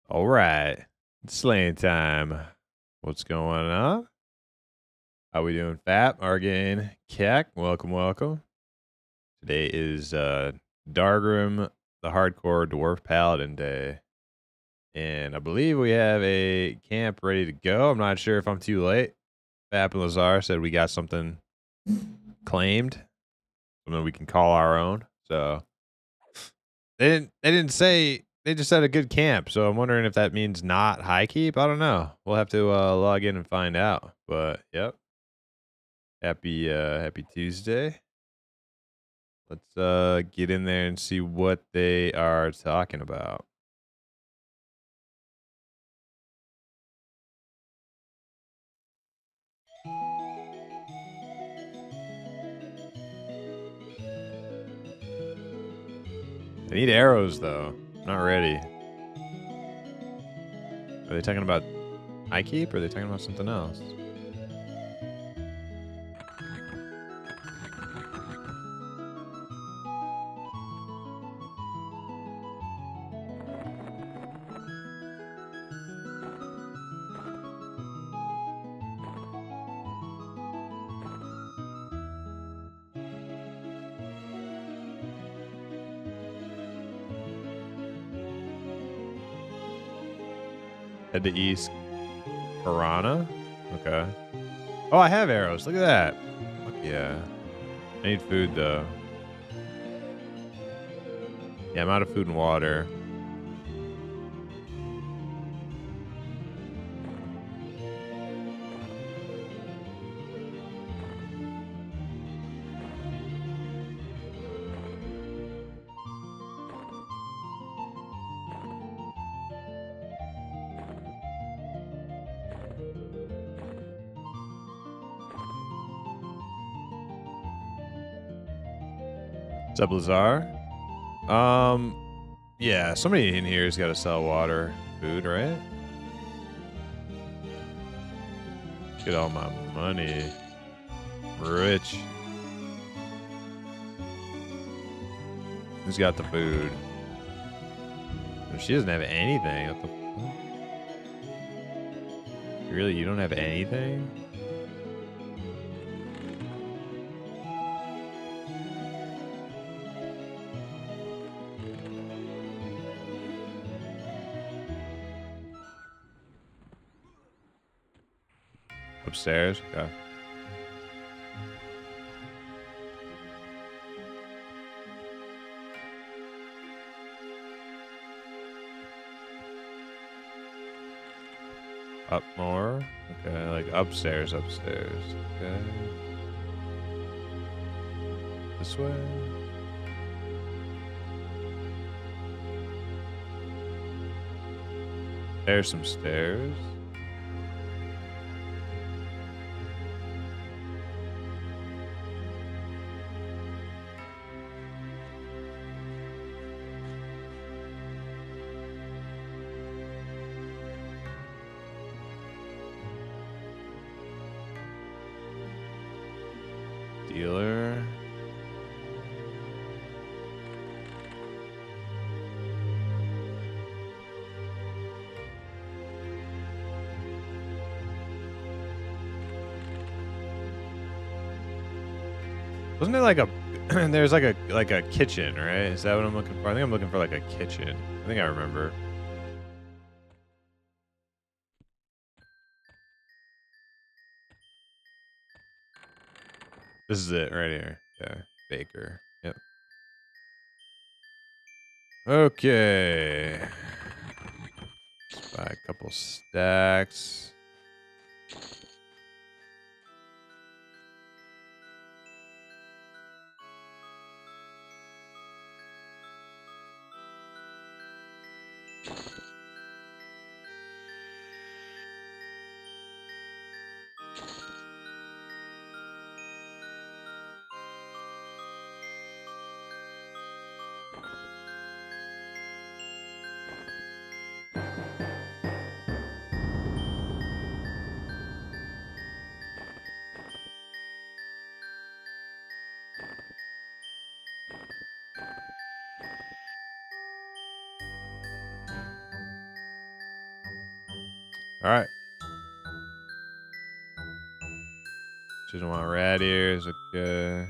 All right, it's slaying time. What's going on? How we doing, Fat, Argane, Keck? Welcome, welcome. Today is Dargrem, the hardcore Dwarf Paladin day. And I believe we have a camp ready to go. I'm not sure if I'm too late. Fap and Lazar said we got something claimed, something we can call our own. So they didn't say. They just said a good camp, so I'm wondering if that means not high keep. I don't know. We'll have to log in and find out. But yep. Happy Tuesday. Let's get in there and see what they are talking about. I need arrows though. Not ready. Are they talking about high keep or are they talking about something else? Head to east. Piranha? Okay. Oh, I have arrows. Look at that. Fuck yeah. I need food though. Yeah, I'm out of food and water. What's up, Lazar? Yeah, somebody in here's got to sell water, food, right? Get all my money. Rich. Who's got the food? She doesn't have anything. What the fuck? Really, you don't have anything? Upstairs? Okay. Up more? Okay, like upstairs. Okay. This way? There's some stairs. Dealer. Wasn't it like a there's like a kitchen, right? Is that what I'm looking for? I think I'm looking for like a kitchen. I think I remember. This is it right here. Yeah. Baker. Yep. Okay. Let's buy a couple stacks. All right. She doesn't want rat ears. Okay.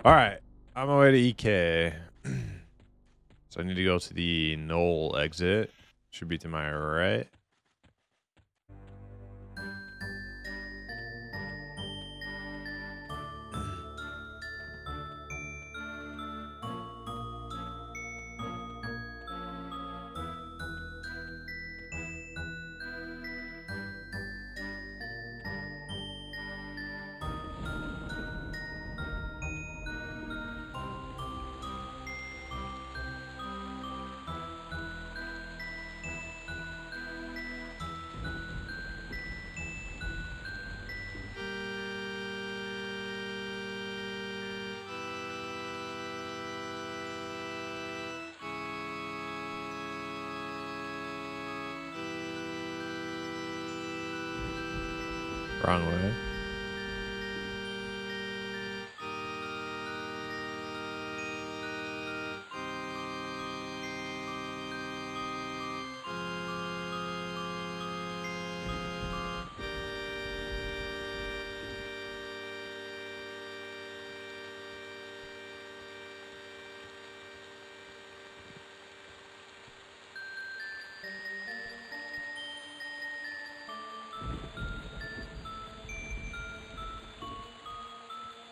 All right. I'm on my way to EK. So I need to go to the Knoll exit. Should be to my right. Wrong way.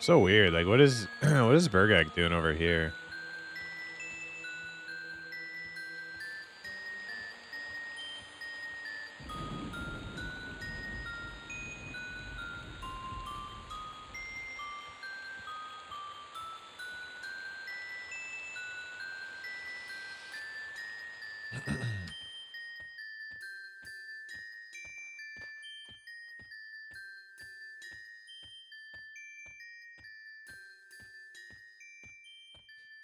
So weird. Like, what is what is Burgak doing over here?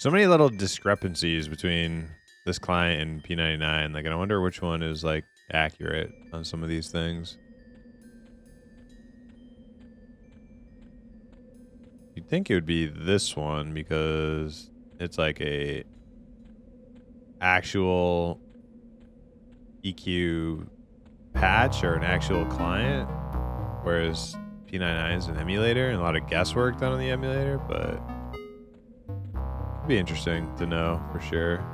So many little discrepancies between this client and P99. Like, I wonder which one is like accurate on some of these things. You'd think it would be this one because it's like a actual EQ patch or an actual client, whereas P99 is an emulator and a lot of guesswork done on the emulator, but it'd be interesting to know for sure.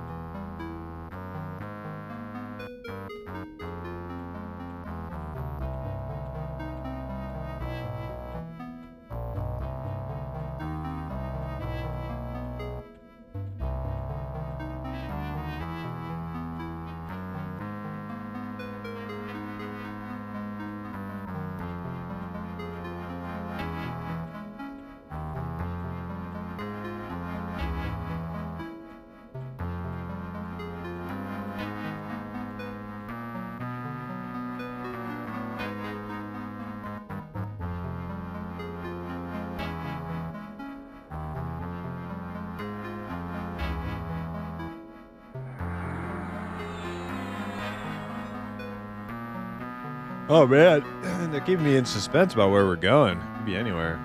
Oh man, they're keeping me in suspense about where we're going. Could be anywhere.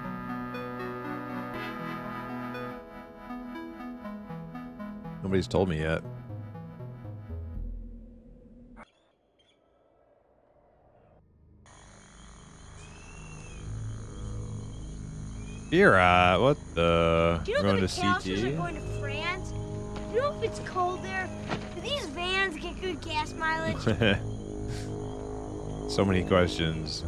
Nobody's told me yet. You're what the? Do you know going the to Calisters CT? are going to France? Do you know if it's cold there? Do these vans get good gas mileage? So many questions.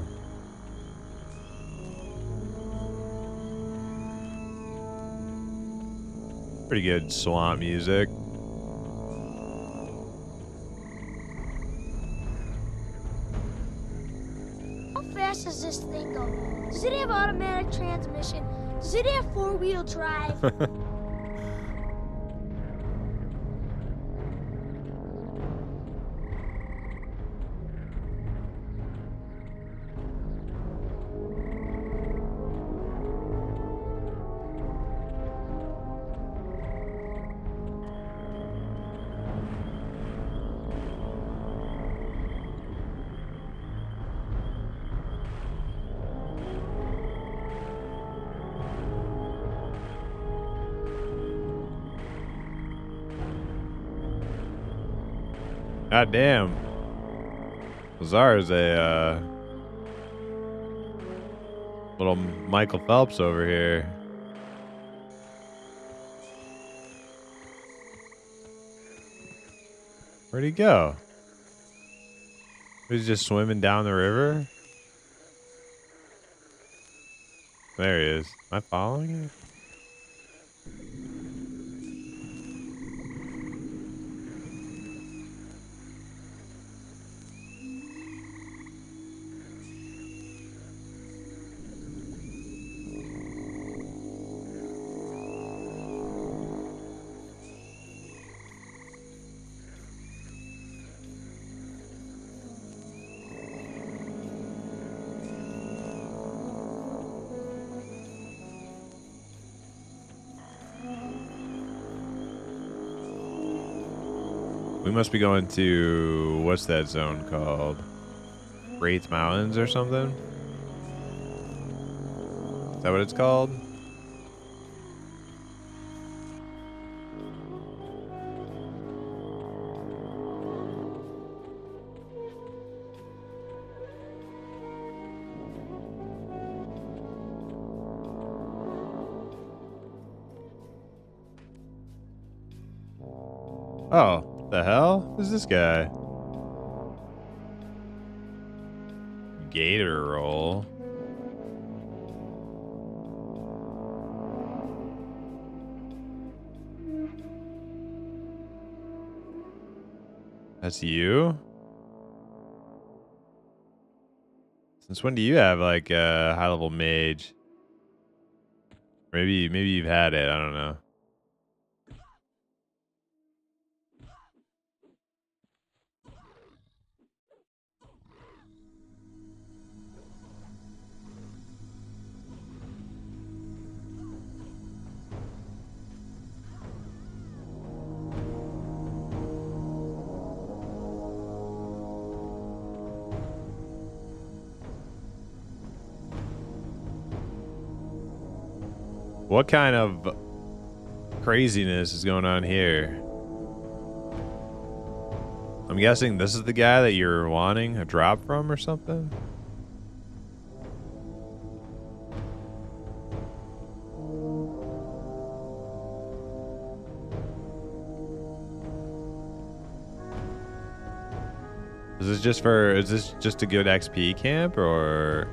Pretty good swamp music. How fast does this thing go? Does it have automatic transmission? Does it have four-wheel drive? God damn. Lazar's a little Michael Phelps over here. Where'd he go? He's just swimming down the river? There he is. Am I following it? We must be going to, what's that zone called? Wraith Mountains or something? Is that what it's called? Oh. The hell? Who's this guy? Gator roll. That's you? Since when do you have like a high level mage? Maybe you've had it, I don't know. What kind of craziness is going on here? I'm guessing this is the guy that you're wanting a drop from or something? Is this just a good XP camp or?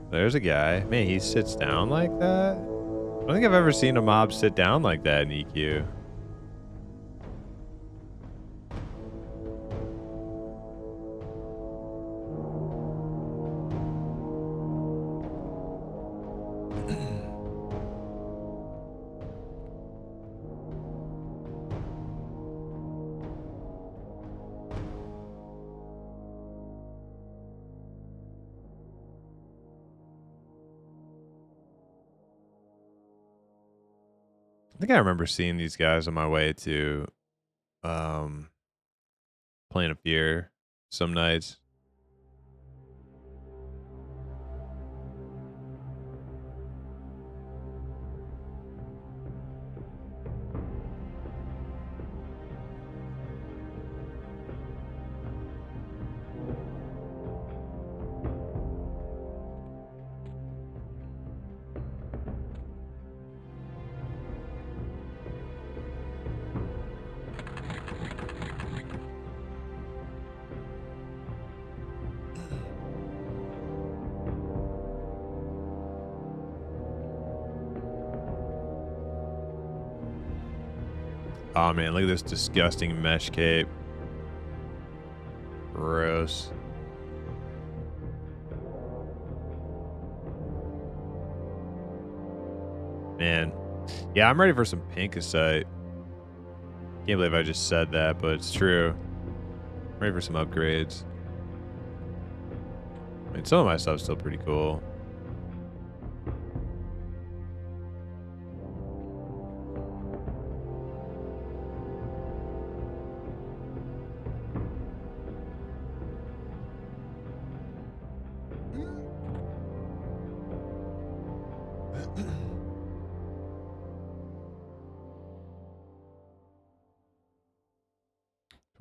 There's a guy. Man, he sits down like that? I don't think I've ever seen a mob sit down like that in EQ. I think I remember seeing these guys on my way to Plane of Fear some nights. Oh man, look at this disgusting mesh cape. Gross. Man. Yeah, I'm ready for some pinkosite. Can't believe I just said that, but it's true. I'm ready for some upgrades. I mean, some of my stuff's still pretty cool.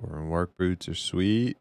Dwarf work boots are sweet.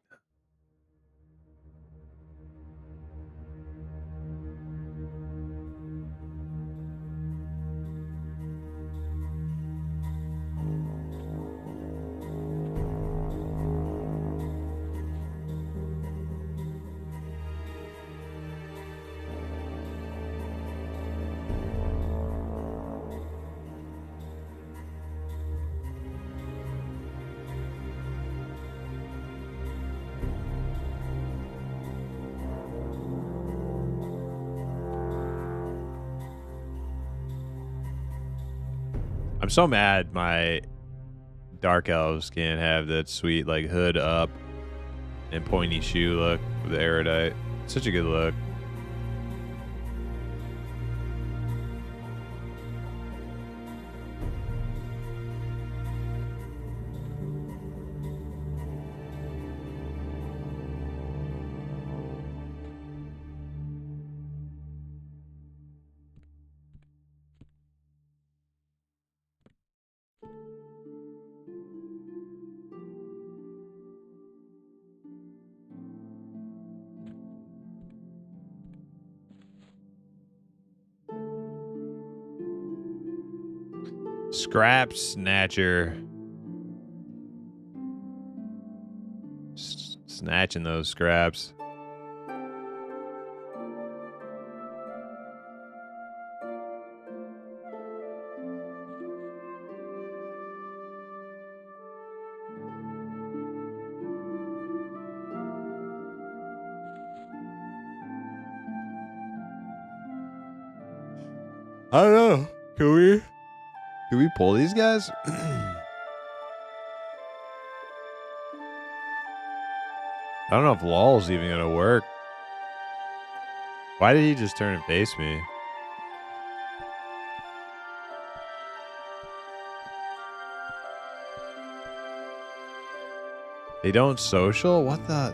I'm so mad my dark elves can't have that sweet like hood up and pointy shoe look with the erudite. Such a good look. Scrap snatcher. Snatching those scraps. I don't know. Can we pull these guys? I don't know if LOL's even gonna work. Why did he just turn and face me? They don't social? What the?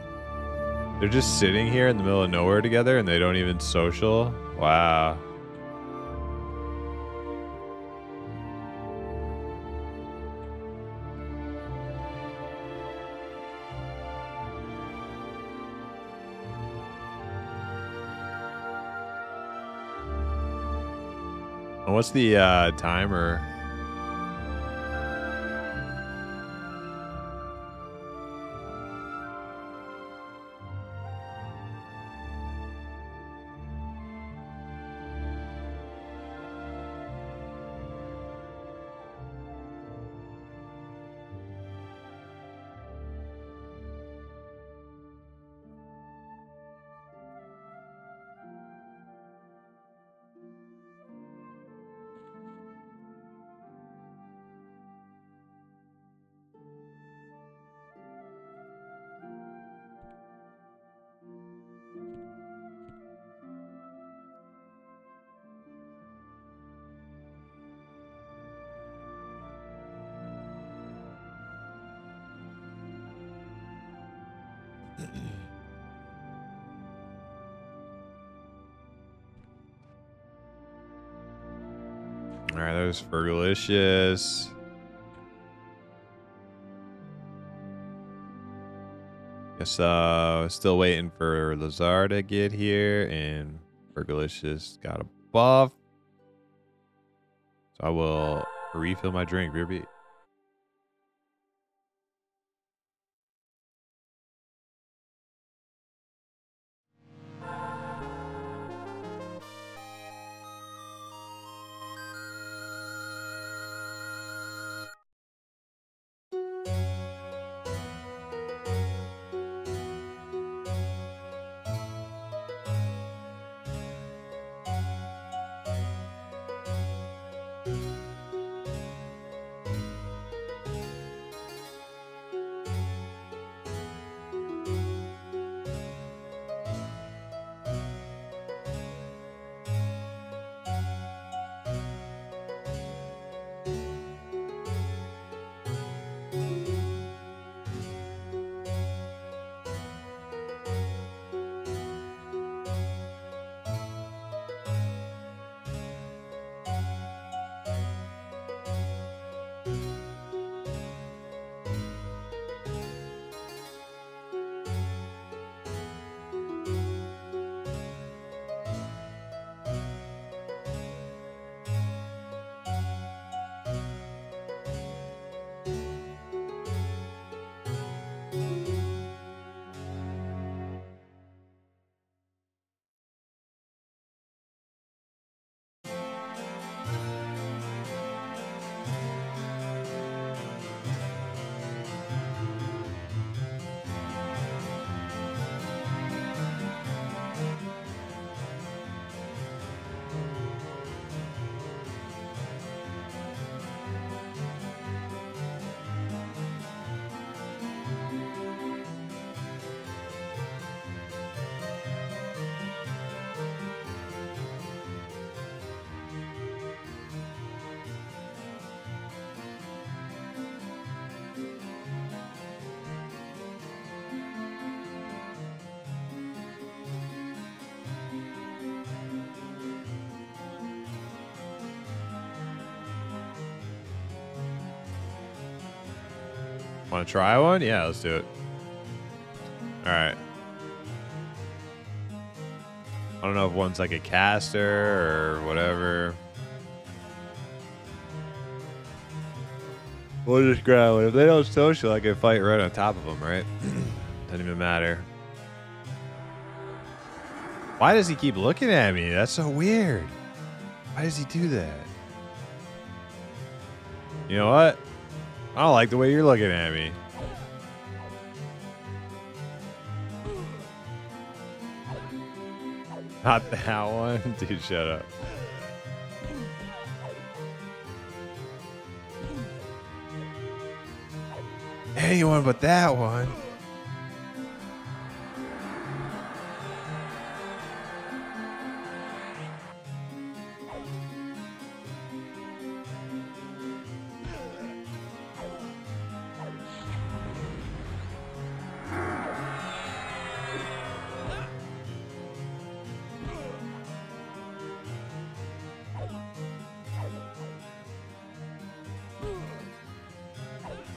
They're just sitting here in the middle of nowhere together and they don't even social? Wow. What's the timer? All right, there's Fergalicious. Guess still waiting for Lazar to get here, and Fergalicious got a buff. So I will refill my drink. BRB. Want to try one? Yeah, let's do it. All right. I don't know if one's like a caster or whatever. We'll just grab one. If they don't social, I can fight right on top of them, right? Doesn't even matter. Why does he keep looking at me? That's so weird. Why does he do that? You know what? I don't like the way you're looking at me. Not that one. Dude, shut up. Anyone but that one.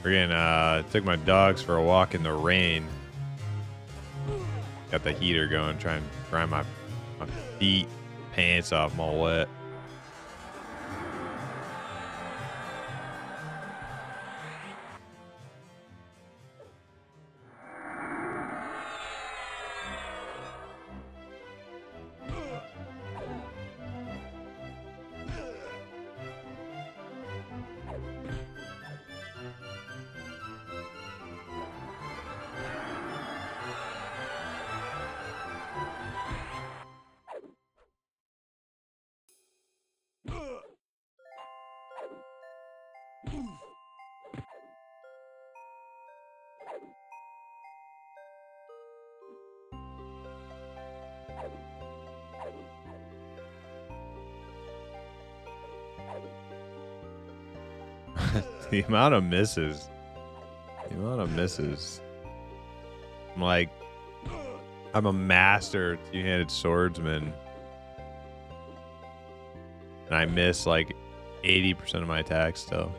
Friggin' took my dogs for a walk in the rain. Got the heater going, trying to dry my feet, pants off, I'm all wet. The amount of misses. The amount of misses. I'm like, I'm a master two-handed swordsman. And I miss like 80% of my attacks still.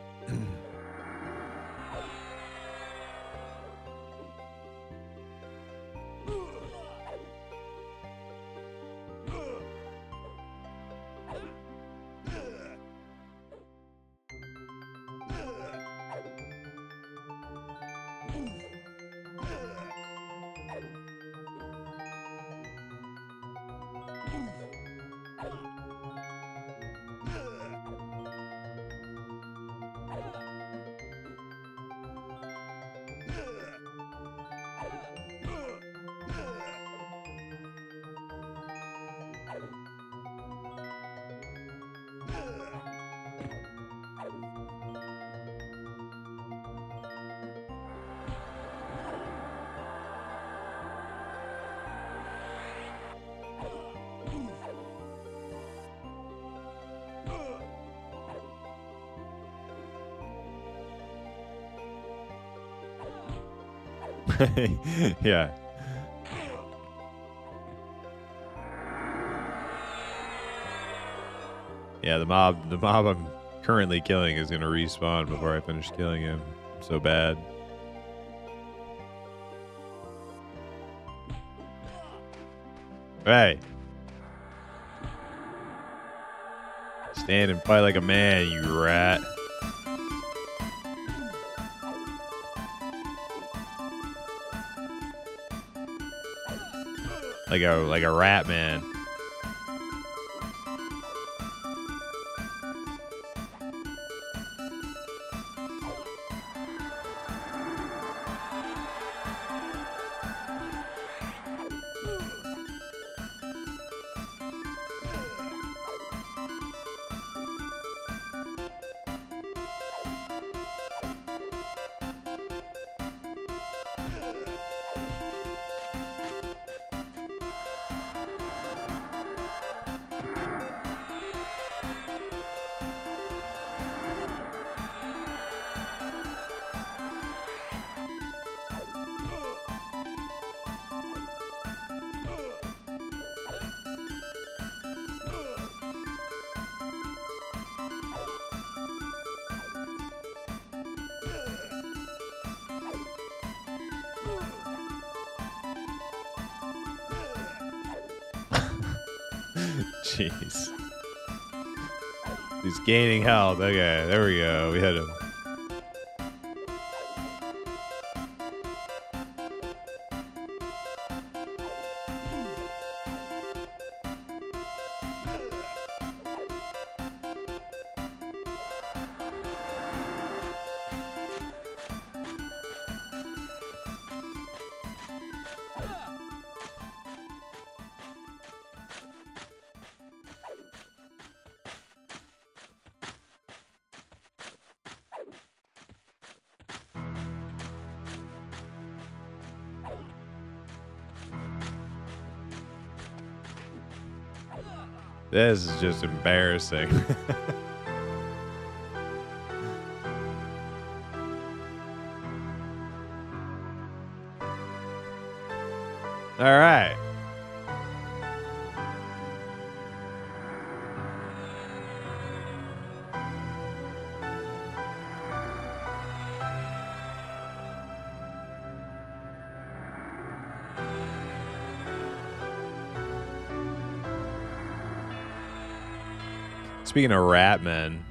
Yeah. Yeah, the mob I'm currently killing is gonna respawn before I finish killing him. I'm so bad. Hey. Stand and fight like a man, you rat. Like a rat man. Jeez. He's gaining health. Okay, there we go. We hit him. This is just embarrassing. All right. Speaking of rat men,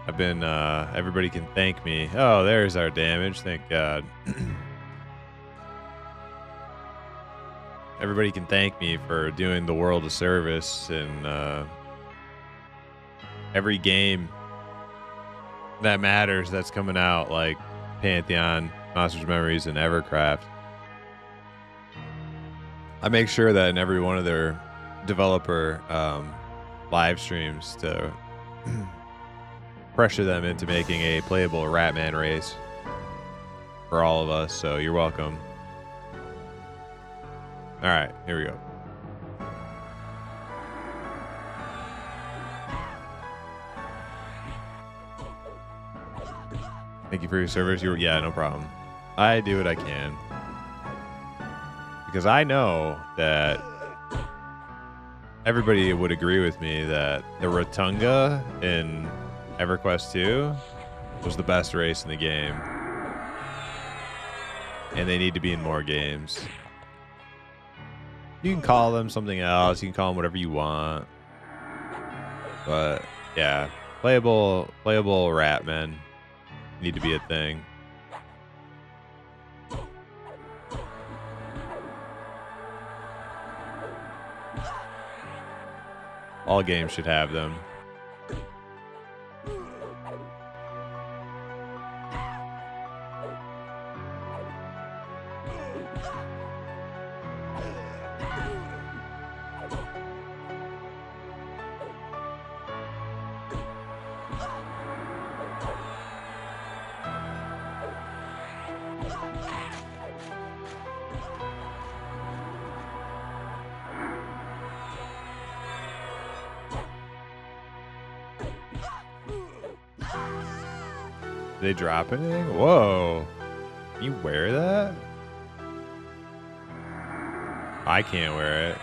I've been, everybody can thank me. Oh, there's our damage. Thank God. Everybody can thank me for doing the world a service in every game that matters that's coming out, like Pantheon, Monsters Memories, and EverQuest. I make sure that in every one of their developer live streams to pressure them into making a playable Ratman race for all of us, so you're welcome. All right, here we go. Thank you for your service. Yeah, no problem. I do what I can. Because I know that everybody would agree with me that the Rotunga in EverQuest 2 was the best race in the game. And they need to be in more games. You can call them something else. You can call them whatever you want. But, yeah. Playable Ratmen need to be a thing. All games should have them. They drop anything? Whoa. Can you wear that? I can't wear it.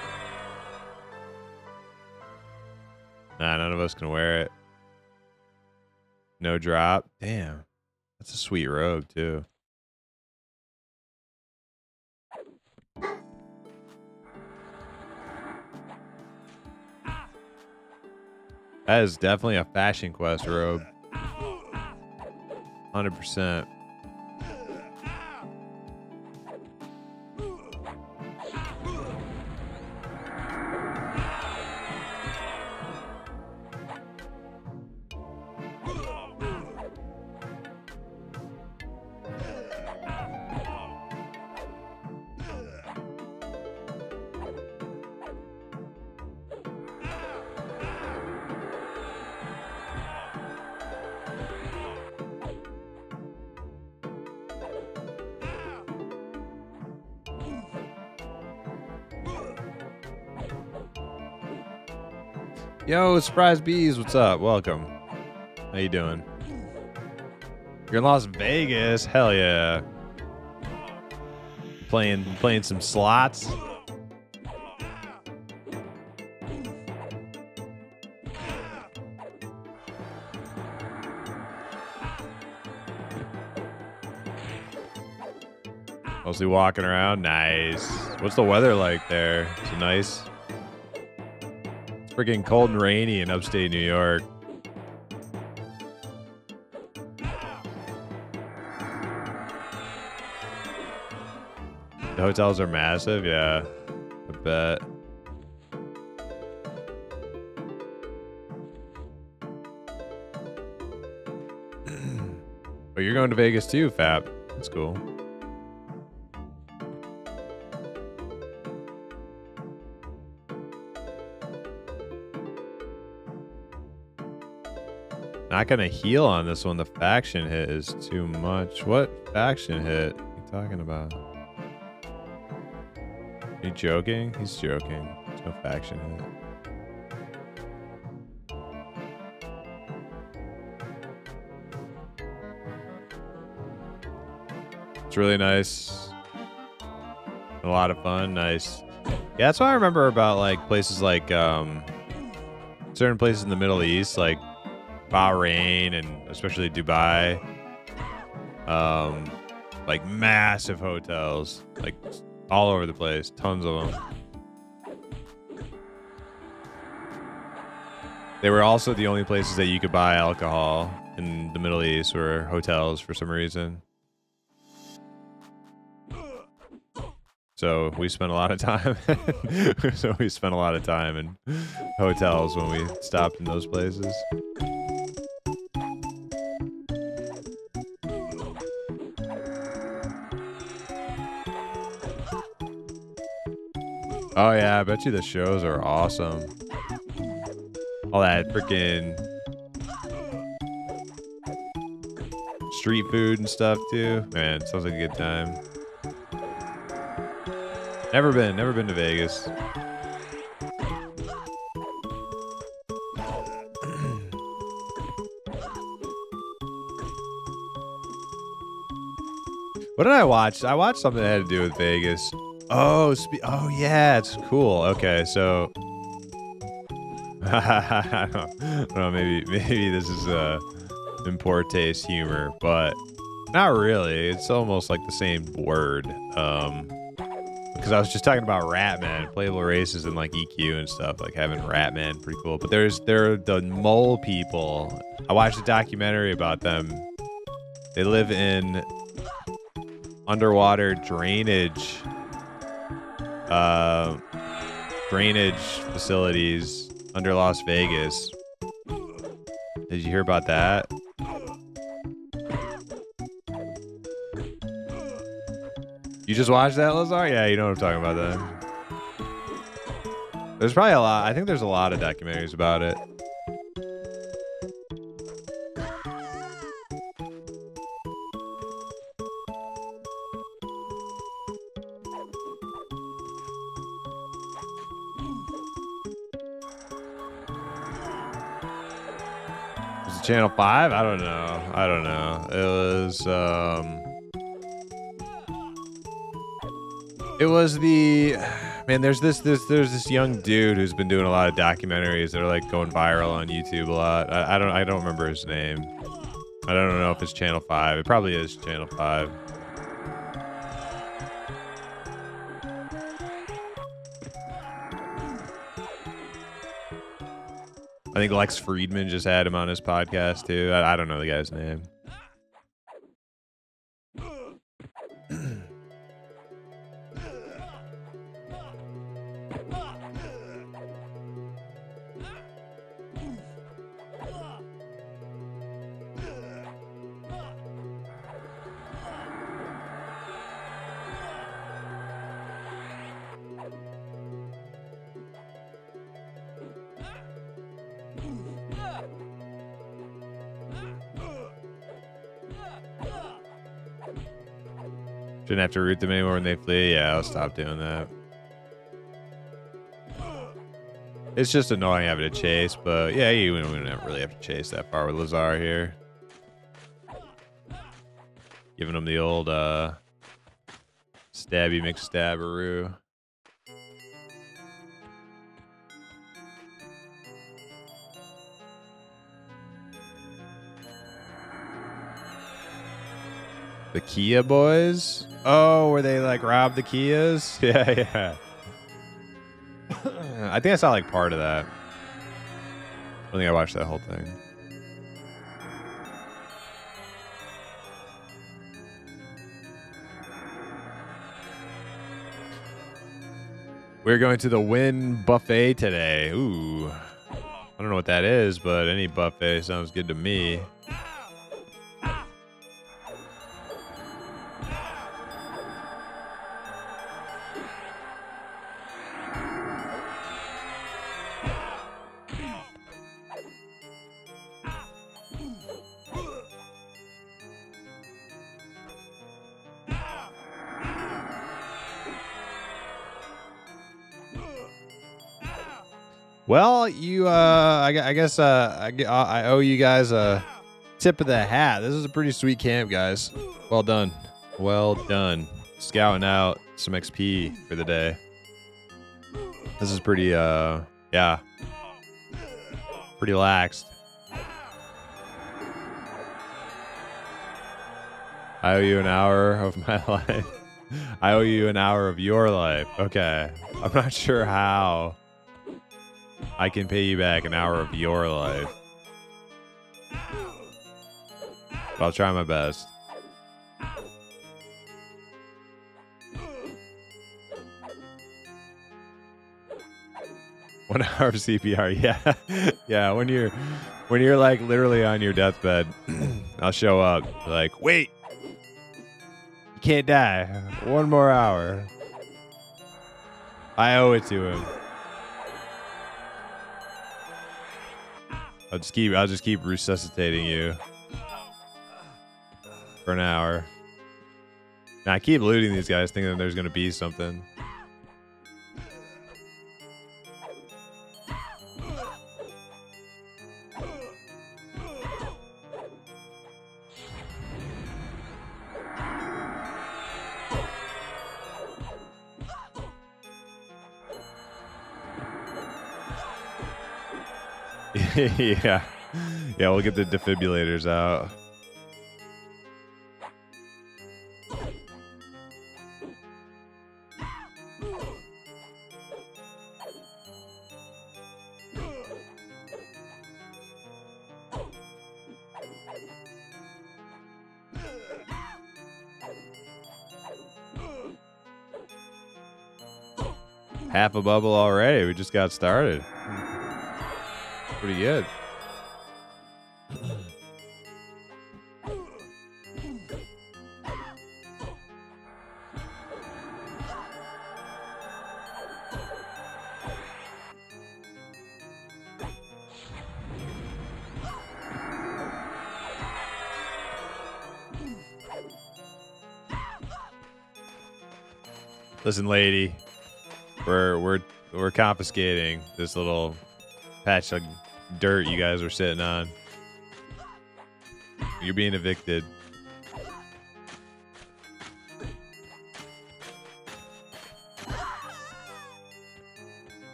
Nah, none of us can wear it. No drop. Damn. That's a sweet robe, too. That is definitely a Fashion Quest robe. 100%. Yo, Surprise Bees, what's up? Welcome. How you doing? You're in Las Vegas? Hell yeah. Playing some slots? Mostly walking around. Nice. What's the weather like there? Is it nice? It's freaking cold and rainy in upstate New York. The hotels are massive. Yeah, I bet. But you're going to Vegas too, Fap. That's cool. Not gonna heal on this one. The faction hit is too much. What faction hit? What are you talking about? Are you joking? He's joking. There's no faction hit. It's really nice. A lot of fun. Nice. Yeah, that's what I remember about like places like certain places in the Middle East, like Bahrain and especially Dubai. Like massive hotels, like all over the place, tons of them. They were also the only places that you could buy alcohol in the Middle East were hotels for some reason. So we spent a lot of time. In hotels when we stopped in those places. Oh yeah, I bet you the shows are awesome. All that freaking street food and stuff too. Man, sounds like a good time. Never been to Vegas. What did I watch? I watched something that had to do with Vegas. Oh, oh yeah, it's cool. Okay, so I don't know, maybe this is in poor taste humor, but not really. It's almost like the same word. Because I was just talking about Ratman, playable races and like EQ and stuff, like having Ratman, pretty cool. But there are the mole people. I watched a documentary about them. They live in underwater drainage facilities under Las Vegas. Did you hear about that? You just watched that, Lazar? Yeah, you know what I'm talking about then. There's probably a lot. I think there's a lot of documentaries about it. Was it Channel 5? I don't know. It was the man. There's this young dude who's been doing a lot of documentaries that are like going viral on YouTube a lot. I don't remember his name. I don't know if it's Channel 5. It probably is Channel 5. I think Lex Friedman just had him on his podcast too. I don't know the guy's name. Shouldn't have to root them anymore when they flee. Yeah, I'll stop doing that. It's just annoying having to chase, but yeah, we don't really have to chase that far with Lazar here. Giving him the old stabby McStabberoo. The Kia boys? Oh, where they like robbed the Kias? Yeah, yeah. I think I saw like part of that. I don't think I watched that whole thing. We're going to the Wynn Buffet today. Ooh. I don't know what that is, but any buffet sounds good to me. Well, you, I guess, I owe you guys a tip of the hat. This is a pretty sweet camp, guys. Well done. Well done. Scouting out some XP for the day. This is pretty, yeah. Pretty laxed. I owe you an hour of my life. I owe you an hour of your life. Okay. I'm not sure how I can pay you back an hour of your life. But I'll try my best. One hour of CPR, yeah. Yeah, when you're like literally on your deathbed, I'll show up like, wait, you can't die. One more hour. I owe it to him. I'll just keep resuscitating you for an hour. Now, I keep looting these guys thinking there's gonna be something. Yeah. Yeah, we'll get the defibrillators out. Half a bubble already. We just got started. Pretty good. Listen, lady, we're confiscating this little patch of dirt you guys were sitting on. You're being evicted.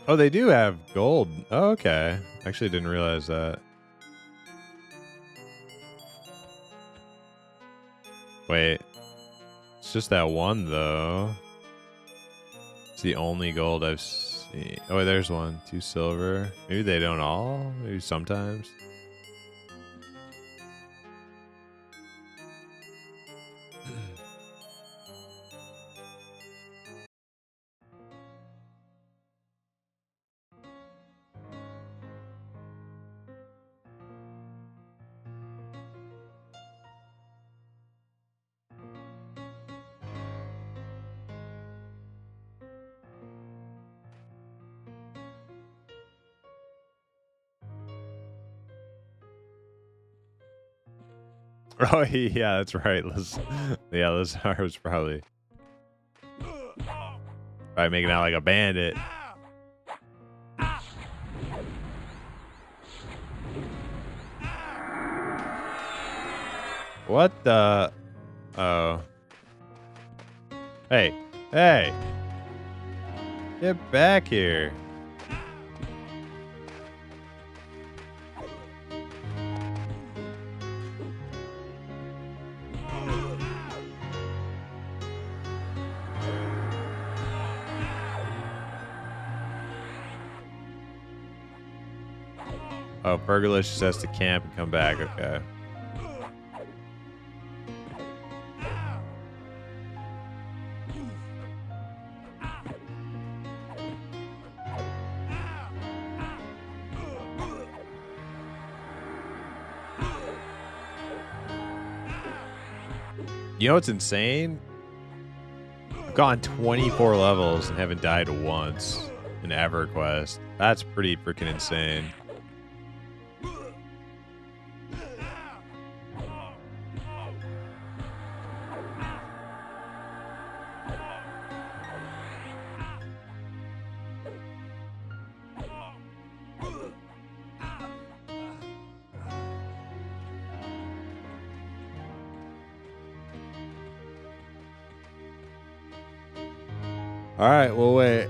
Oh, they do have gold. Oh, okay. Actually, didn't realize that. Wait. It's just that one, though. It's the only gold I've seen. Oh, wait, there's one. 2 silver. Maybe they don't all. Maybe sometimes. Oh, yeah, that's right. Lazar was probably making out like a bandit. What the? Oh. Hey. Hey. Get back here. Oh, Fergalicious has to camp and come back. Okay. You know what's insane? I've gone 24 levels and haven't died once in EverQuest. That's pretty freaking insane. All right, well, wait.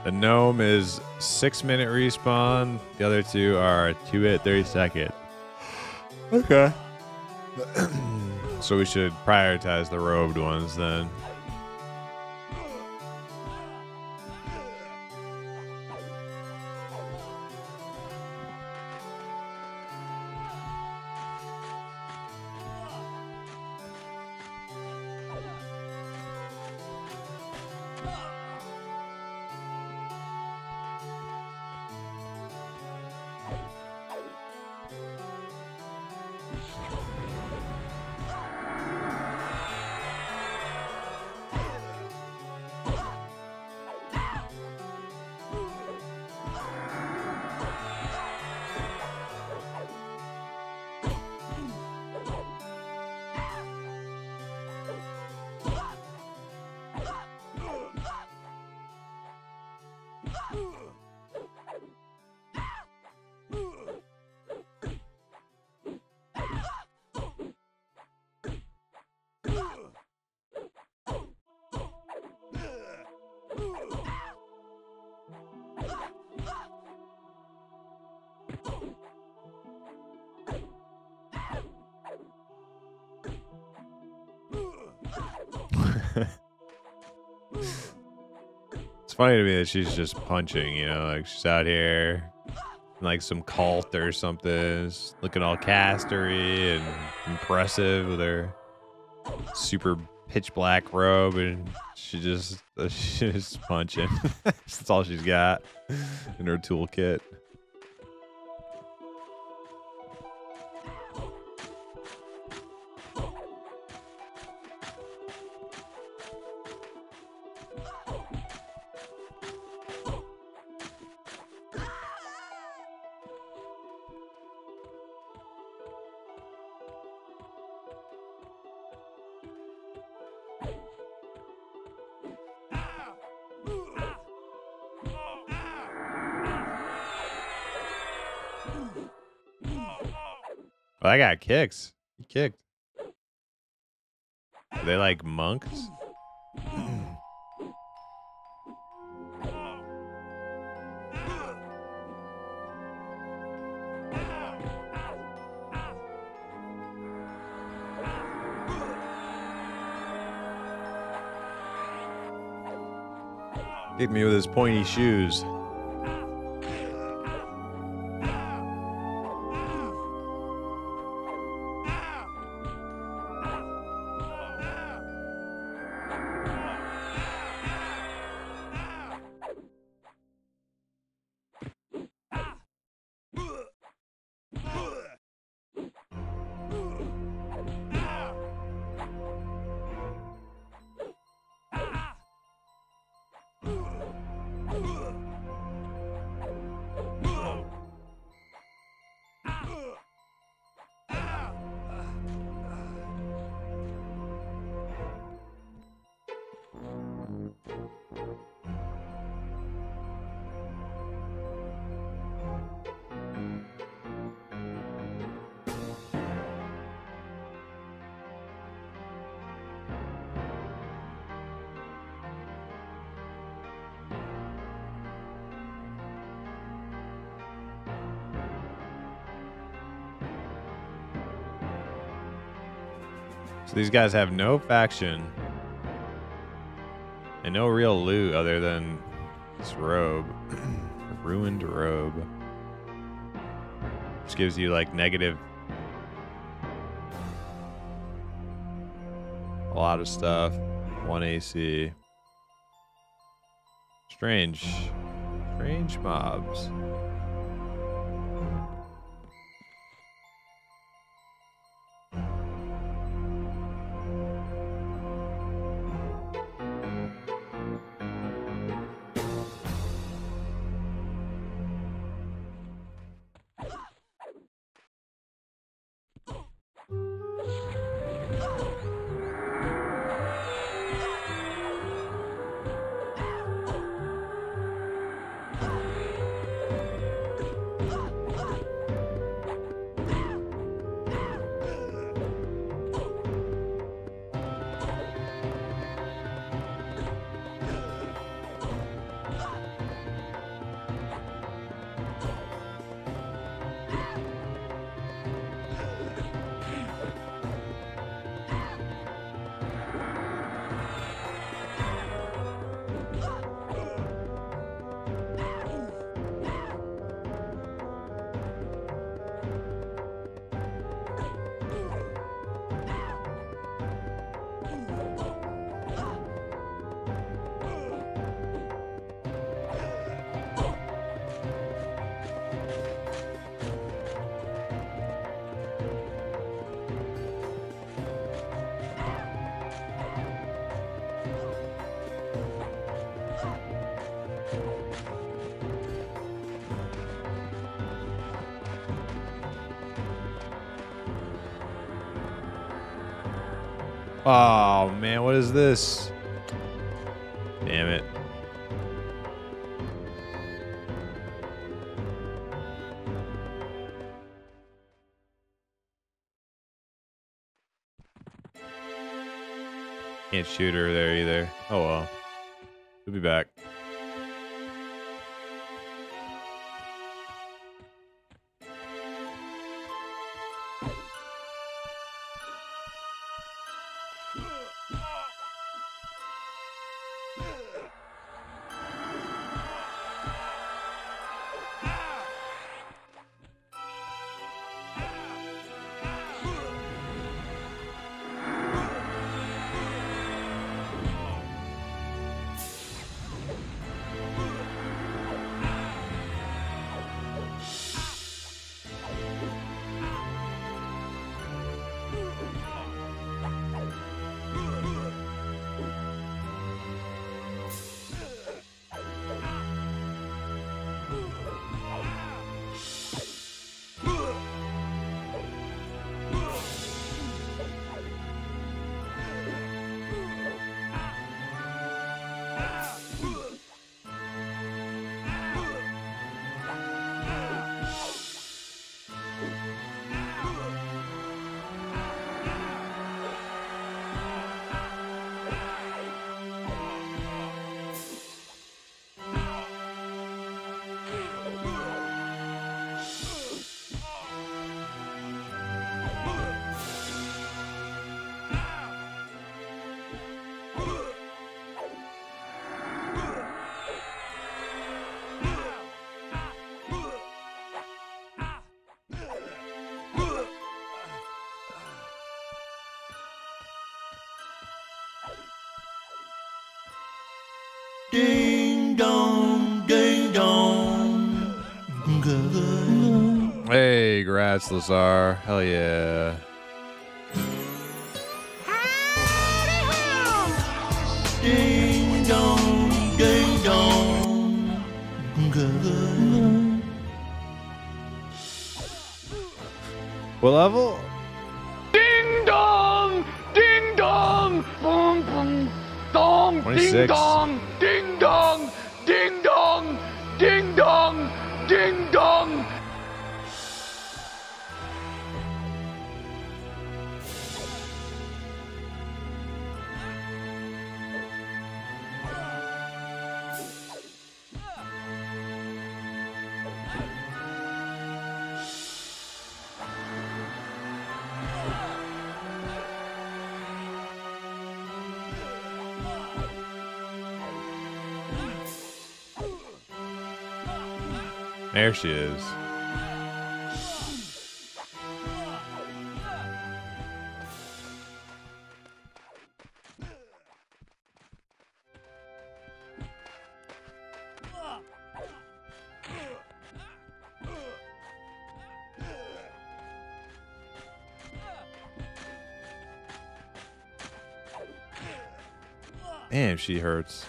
The gnome is 6-minute respawn. The other two are 2 minute 30 second. Okay. So we should prioritize the robed ones then. It's funny to me that she's just punching, you know, like she's out here in like some cult or something, just looking all castery and impressive with her super pitch black robe, and she's just punching. That's all she's got in her toolkit. that guy kicks. He kicked. Are they like monks? Hit me with his pointy shoes. So these guys have no faction and no real loot other than this robe. A ruined robe. Which gives you like negative a lot of stuff. 1 AC. Strange mobs. Oh man, what is this? Damn it. Can't shoot her there either. Oh well. We'll be back. Ding dong, ding dong. Hey, congrats, Lazar. Hell yeah. Ding dong, ding dong. What level? Ding dong, ding dong, boom boom, dong, 26. ding dong, ding dong, ding dong, ding dong, ding dong. There she is. Damn, she hurts.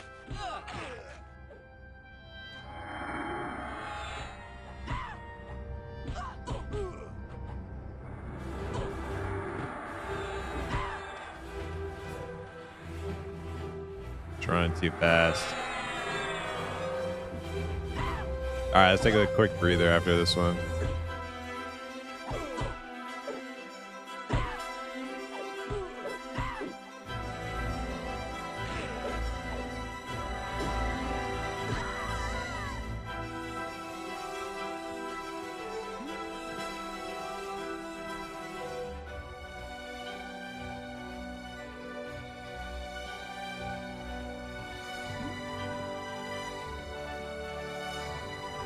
Trying too fast. All right, let's take a quick breather after this one.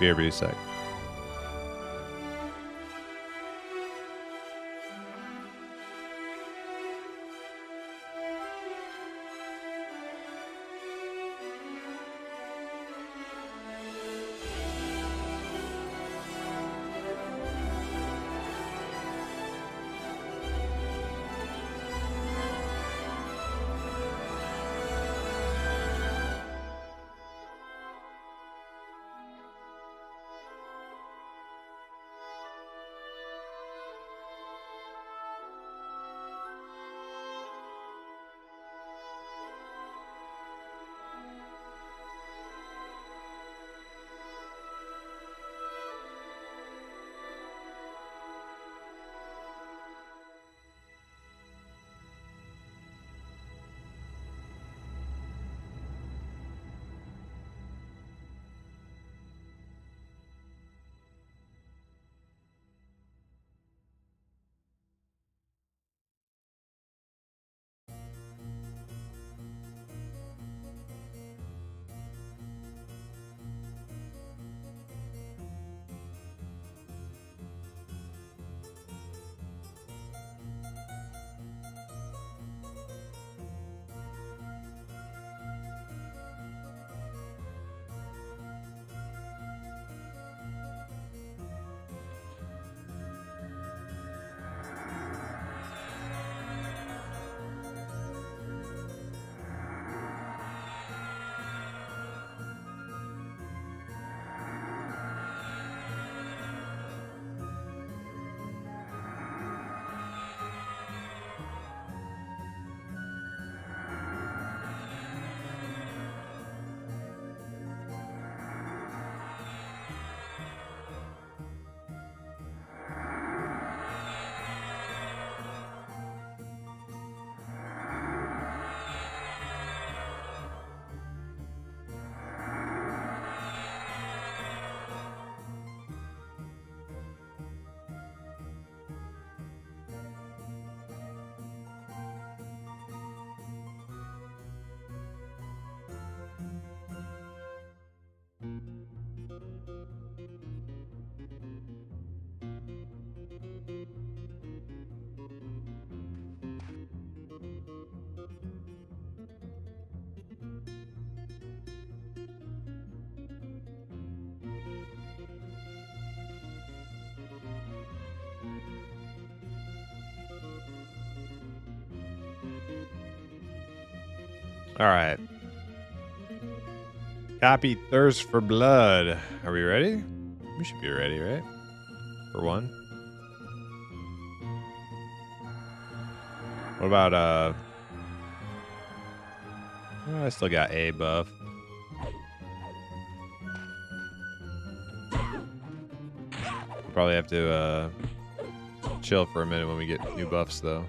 Be every sec. All right. Copy Thirst for Blood. Are we ready? We should be ready, right? For one. What about, I still got a buff. Probably have to, chill for a minute when we get new buffs, though.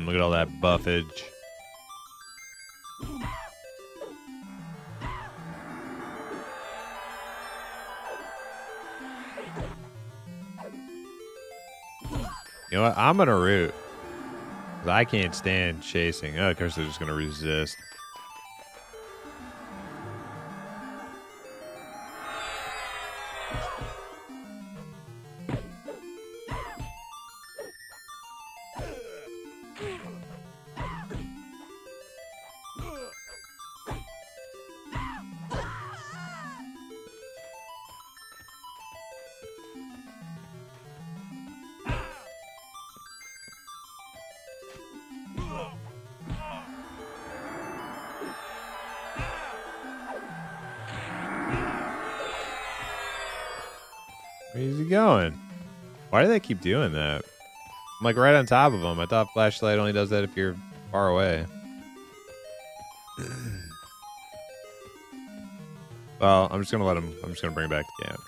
Look at all that buffage. You know what? I'm gonna root. 'Cause I can't stand chasing. Oh, of course they're just gonna resist. Where's he going? Why do they keep doing that? I'm like right on top of him. I thought flashlight only does that if you're far away. Well, I'm just gonna let him. I'm just gonna bring him back to camp.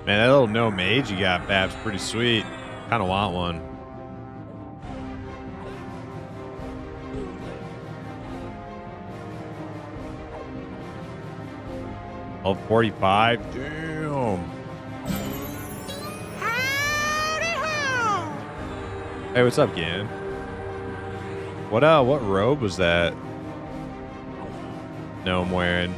Man, that little no mage you got, Babs, pretty sweet. Kind of want one. Oh, 45? Damn. Hey, what's up, Gan? What robe was that gnome wearing?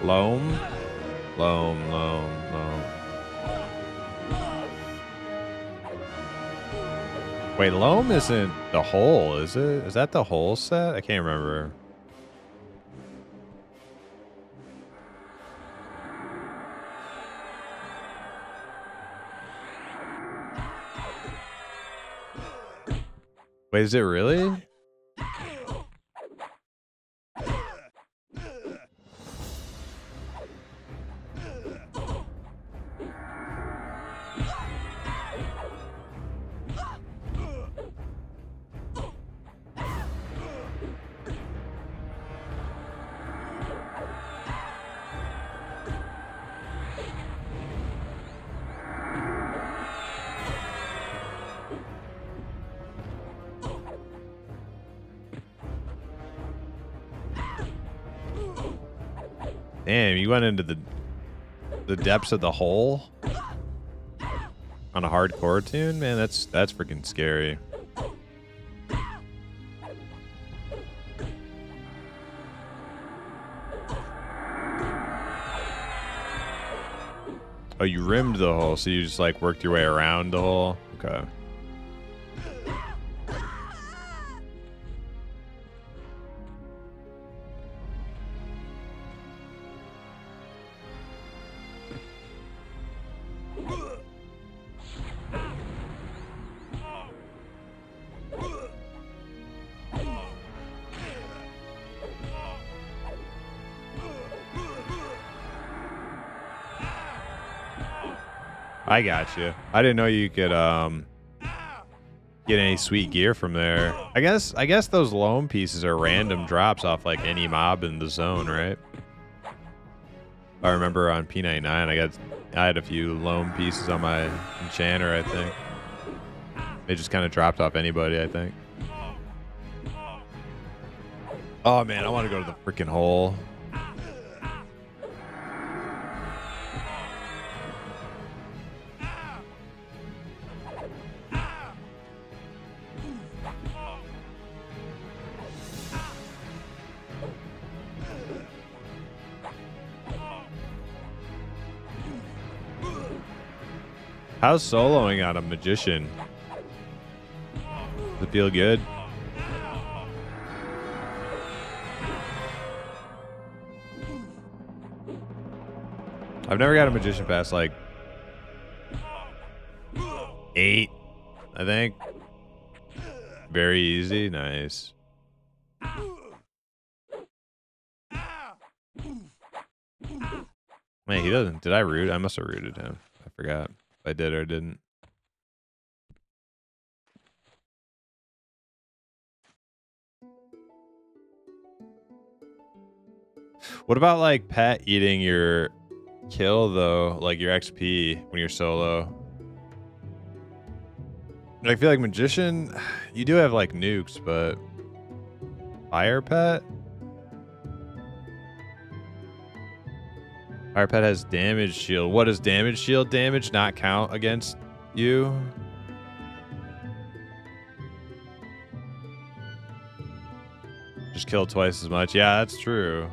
Loam? Loam. Wait, Loam isn't the whole, is it? Is that the whole set? I can't remember. Wait, is it really? Damn, you went into the depths of the hole on a hardcore tune? Man, that's freaking scary. Oh, you rimmed the hole, so you just like worked your way around the hole? Okay. I got you. I didn't know you could get any sweet gear from there. I guess those loam pieces are random drops off like any mob in the zone, right? I remember on P99 I had a few loam pieces on my enchanter, I think. They just kind of dropped off anybody, I think. Oh man, I want to go to the freaking hole. How's soloing on a magician? Does it feel good? I've never got a magician past like 8, I think. Very easy, nice. Man, he doesn't. Did I root? I must have rooted him. I forgot if I did or didn't. What about like Pat eating your kill though, like your XP when you're solo? I feel like magician, you do have like nukes, but fire pet? Fire pet has damage shield. What does damage shield damage not count against you? Just kill twice as much. Yeah, that's true.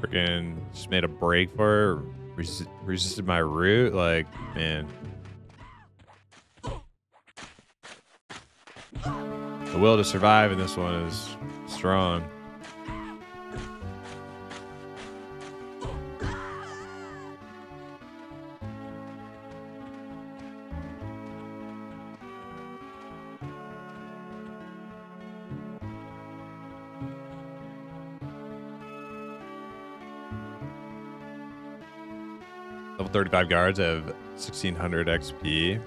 Freaking just made a break for it. Resisted my root. Like, man. The will to survive in this one is strong. Level 35 guards have 1600 XP.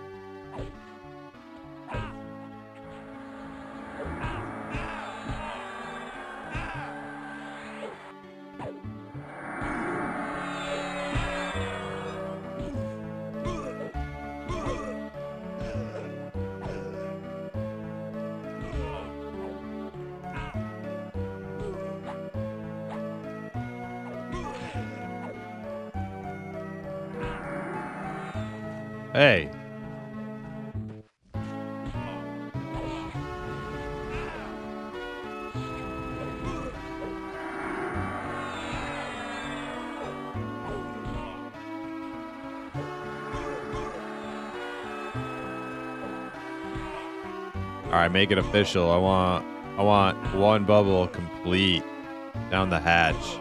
Hey. All right, make it official. I want one bubble complete down the hatch.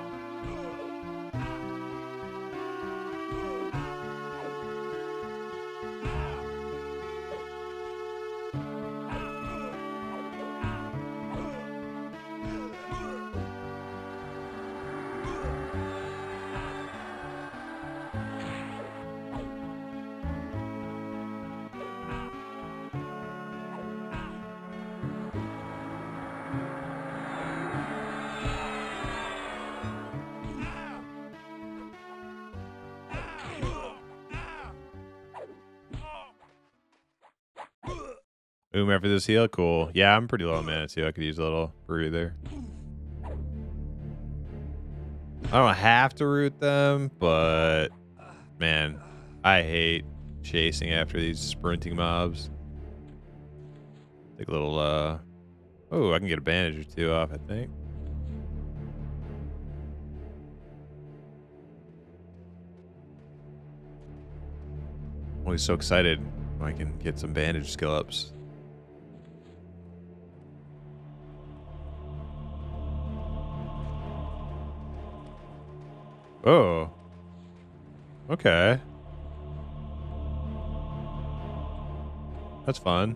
Boom after this heal, cool. Yeah, I'm pretty low on mana too. I could use a little breather. I don't have to root them, but man, I hate chasing after these sprinting mobs. Take a little oh, I can get a bandage or two off, I think. I'm always so excited when I can get some bandage skill ups. Oh. Okay. That's fun.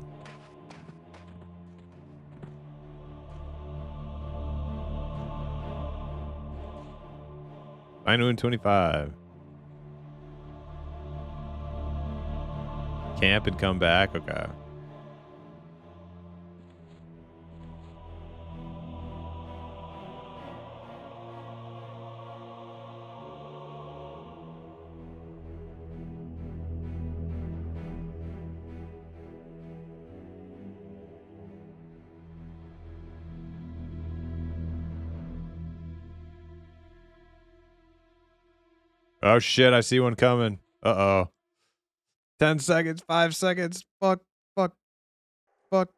Fine wound 25. Camp and come back? Okay. Oh shit, I see one coming. Uh-oh. 10 seconds, 5 seconds. Fuck, fuck, fuck.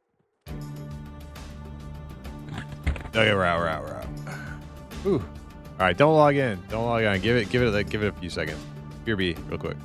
Okay, we're out. Ooh. All right, don't log in. Don't log on. Give it a few seconds. Here be real quick.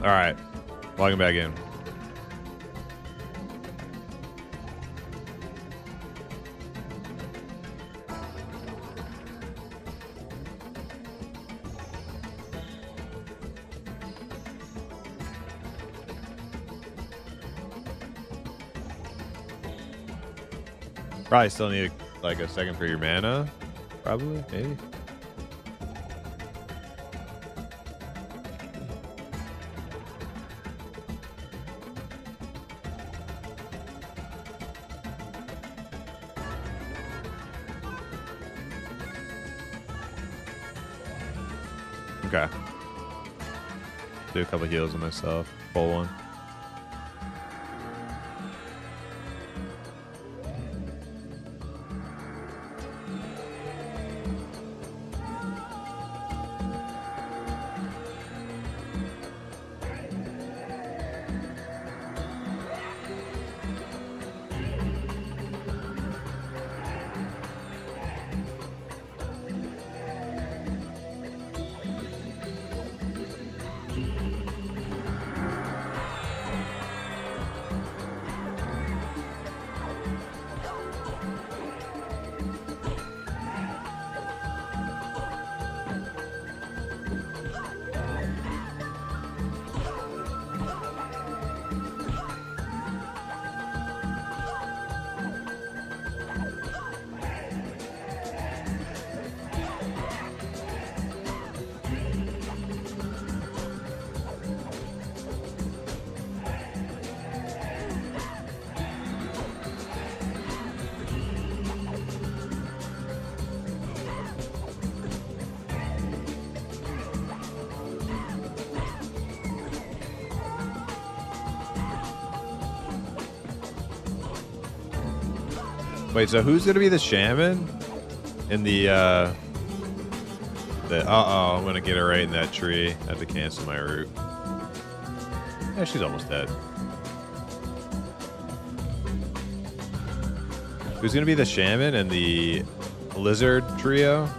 All right, logging back in. Probably still need like a second for your mana. Probably, maybe. Okay. Do a couple heals on myself. Full one. Wait, so who's gonna be the shaman in the I'm gonna get her right in that tree. I have to cancel my route. Yeah, she's almost dead. Who's gonna be the shaman and the lizard trio?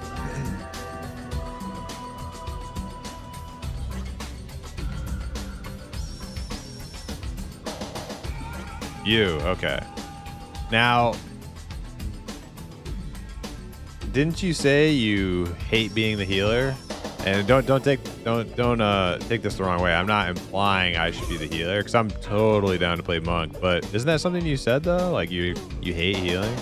You, okay. Now, didn't you say you hate being the healer? And don't take this the wrong way. I'm not implying I should be the healer because I'm totally down to play monk. But isn't that something you said though? Like you hate healing?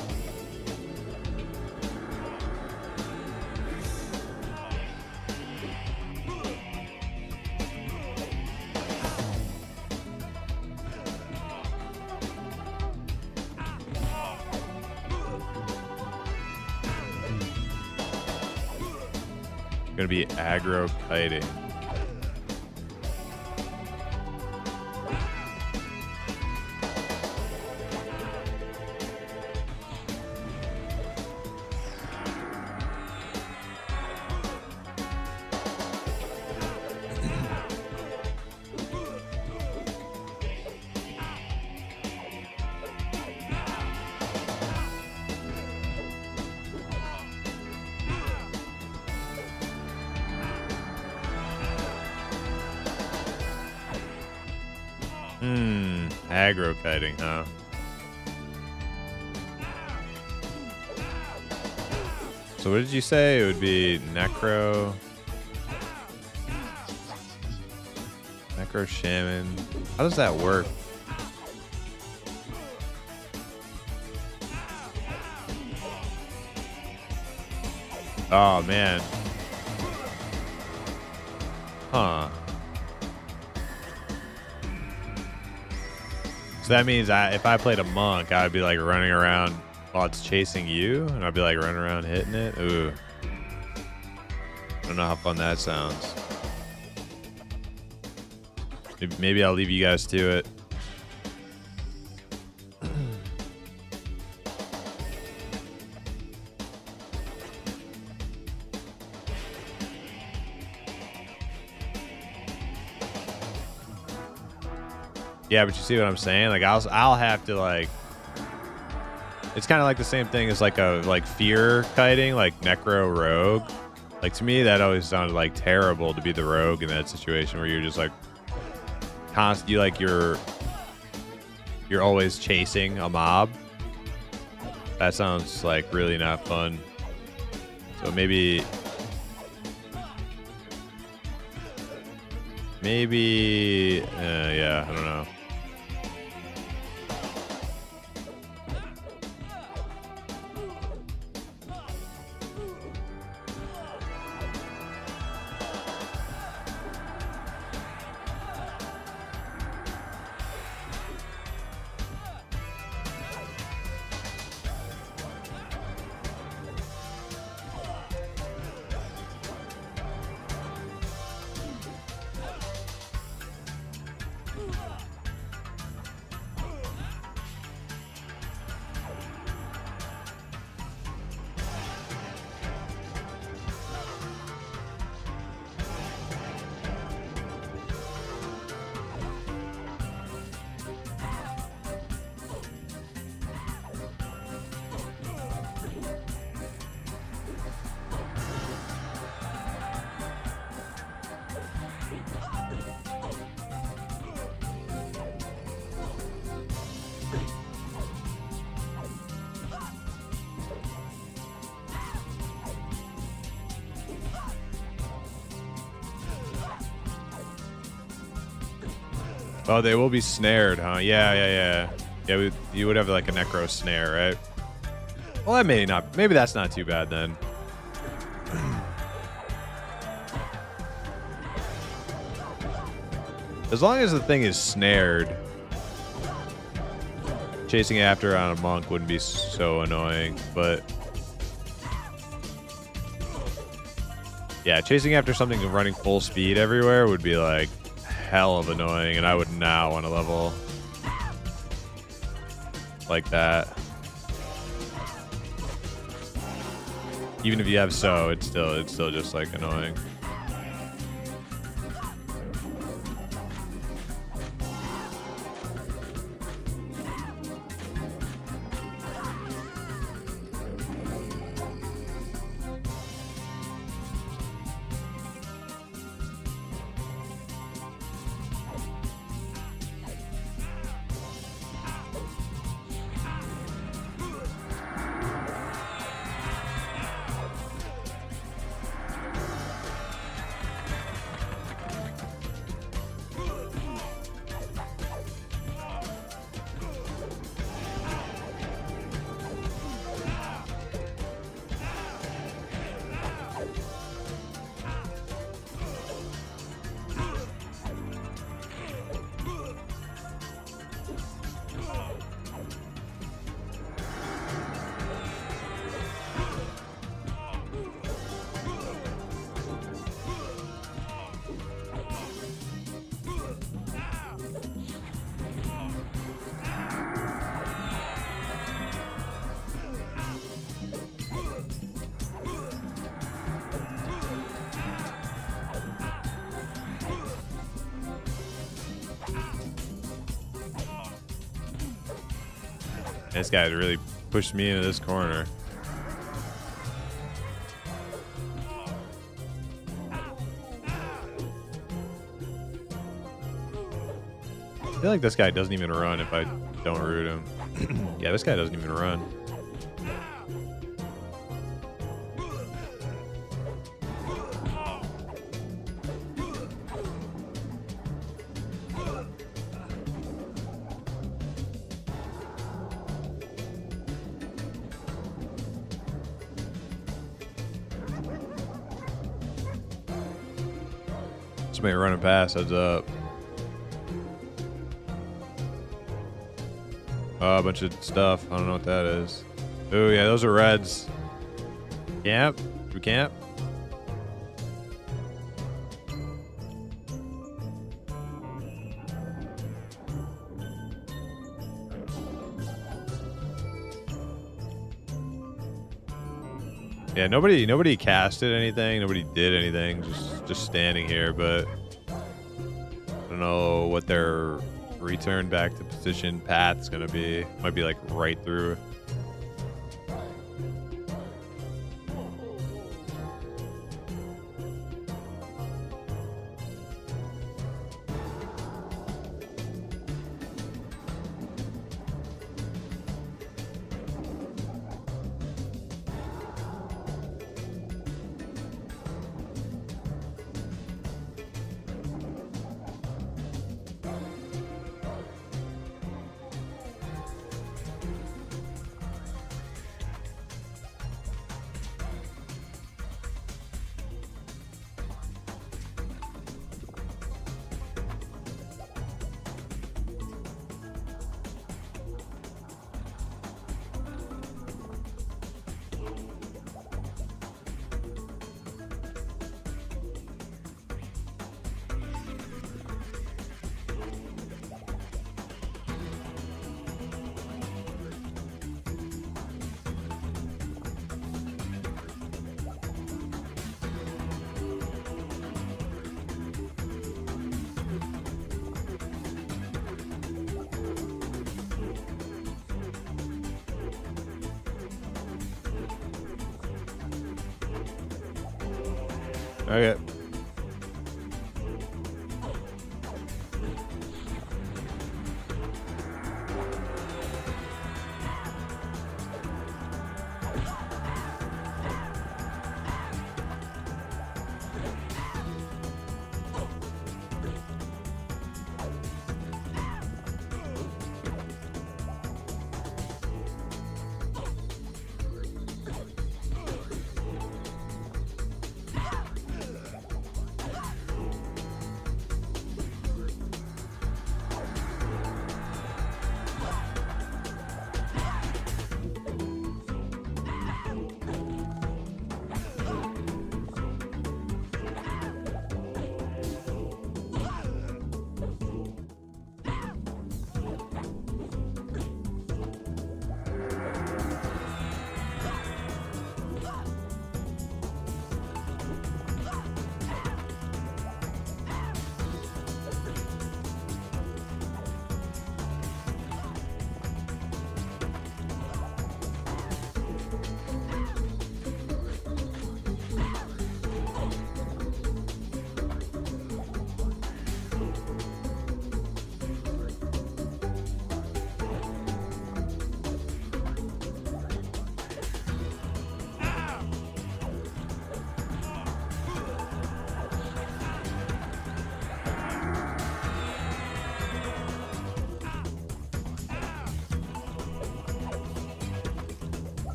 Gonna be aggro kiting. Aggro kiting, huh? So what did you say? It would be necro shaman. How does that work? Oh man. Huh. So that means if I played a monk, I would be like running around while it's chasing you, and I'd be like running around hitting it. Ooh. I don't know how fun that sounds. Maybe I'll leave you guys to it. Yeah, but you see what I'm saying? Like I'll have to like. It's kind of like the same thing as like a fear kiting, like Necro Rogue. Like to me, that always sounded like terrible to be the rogue in that situation where you're just like constantly like you're always chasing a mob. That sounds like really not fun. So maybe yeah, I don't know. Oh, they will be snared, huh? Yeah. You would have like a necro snare, right? Well, that may not. Maybe that's not too bad then. As long as the thing is snared, chasing after on a monk wouldn't be so annoying. But yeah, chasing after something and running full speed everywhere would be like hell of annoying, and I would not want to level like that. Even if you have it's still just like annoying. This guy really pushed me into this corner. I feel like this guy doesn't even run if I don't root him. Yeah, this guy doesn't even run. Somebody running past, heads up. Oh, a bunch of stuff. I don't know what that is. Oh, yeah, those are reds. Camp? We camp? Yeah, nobody casted anything. Nobody did anything. Just standing here, but I don't know what their return back to position path's gonna be. Might be like right through. Okay.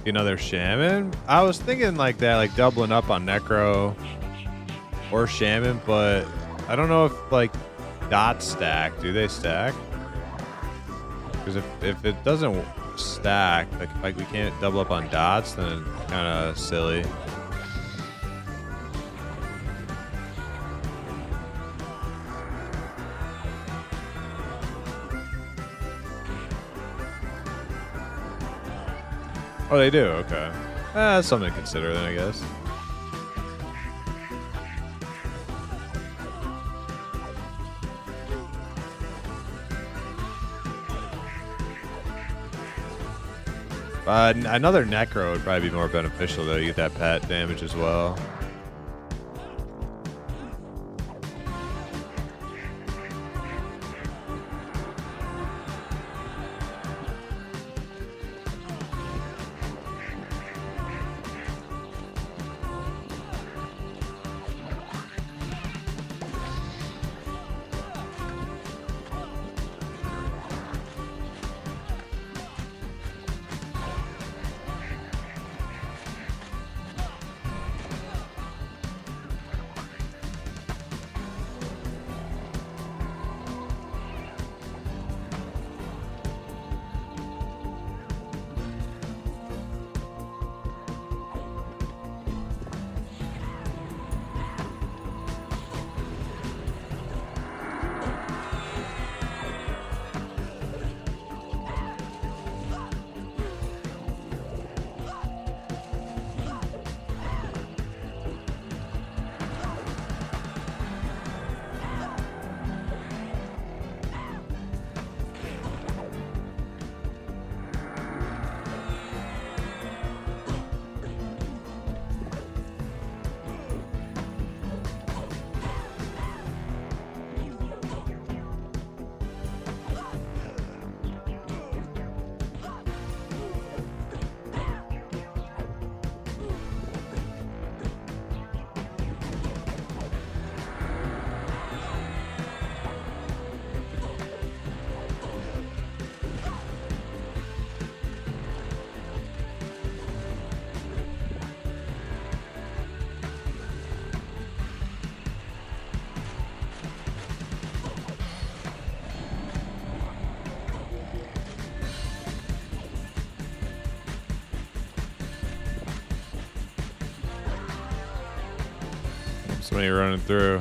Another shaman? I was thinking like that, like doubling up on necro or shaman, but I don't know if like dots stack. Do they stack? Because if it doesn't stack, like we can't double up on dots, then it's kind of silly. Oh, they do? Okay. That's something to consider then, I guess. Another necro would probably be more beneficial, though. You get that pet damage as well. Somebody running through.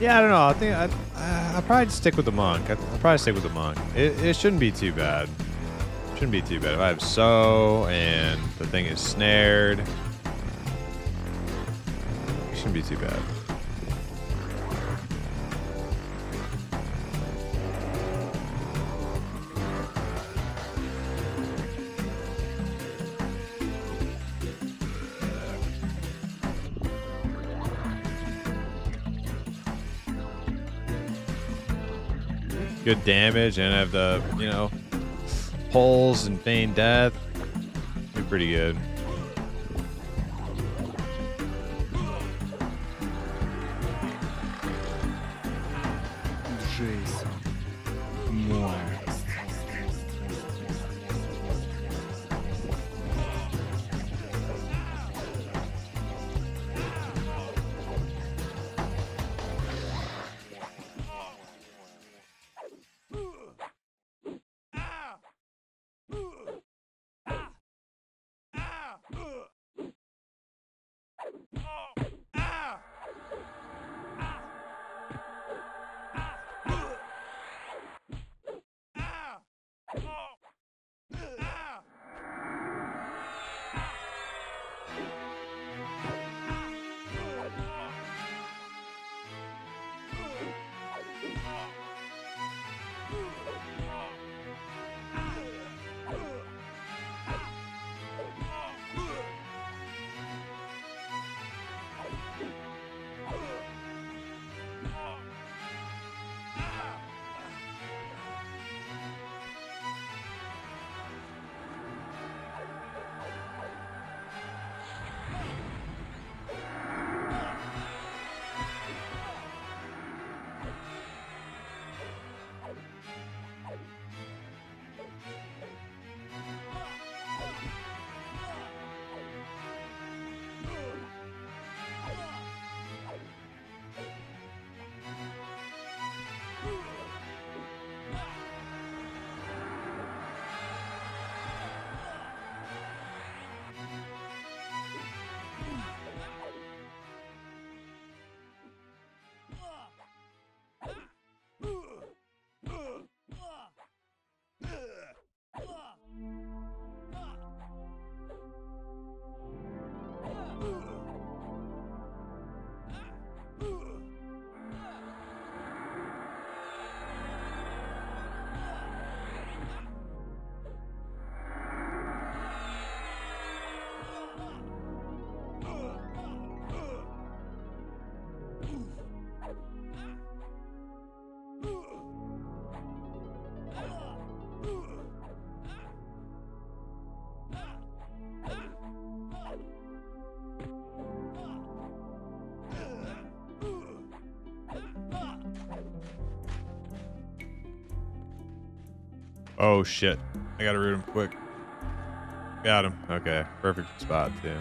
Yeah, I don't know. I think I'll probably stick with the monk. I'll probably stick with the monk. It shouldn't be too bad. Shouldn't be too bad. If I have so and the thing is snared, it shouldn't be too bad. Good damage and have the, you know, pulls and feign death. Be pretty good. Oh shit! I gotta root him quick. Got him. Okay, perfect spot too.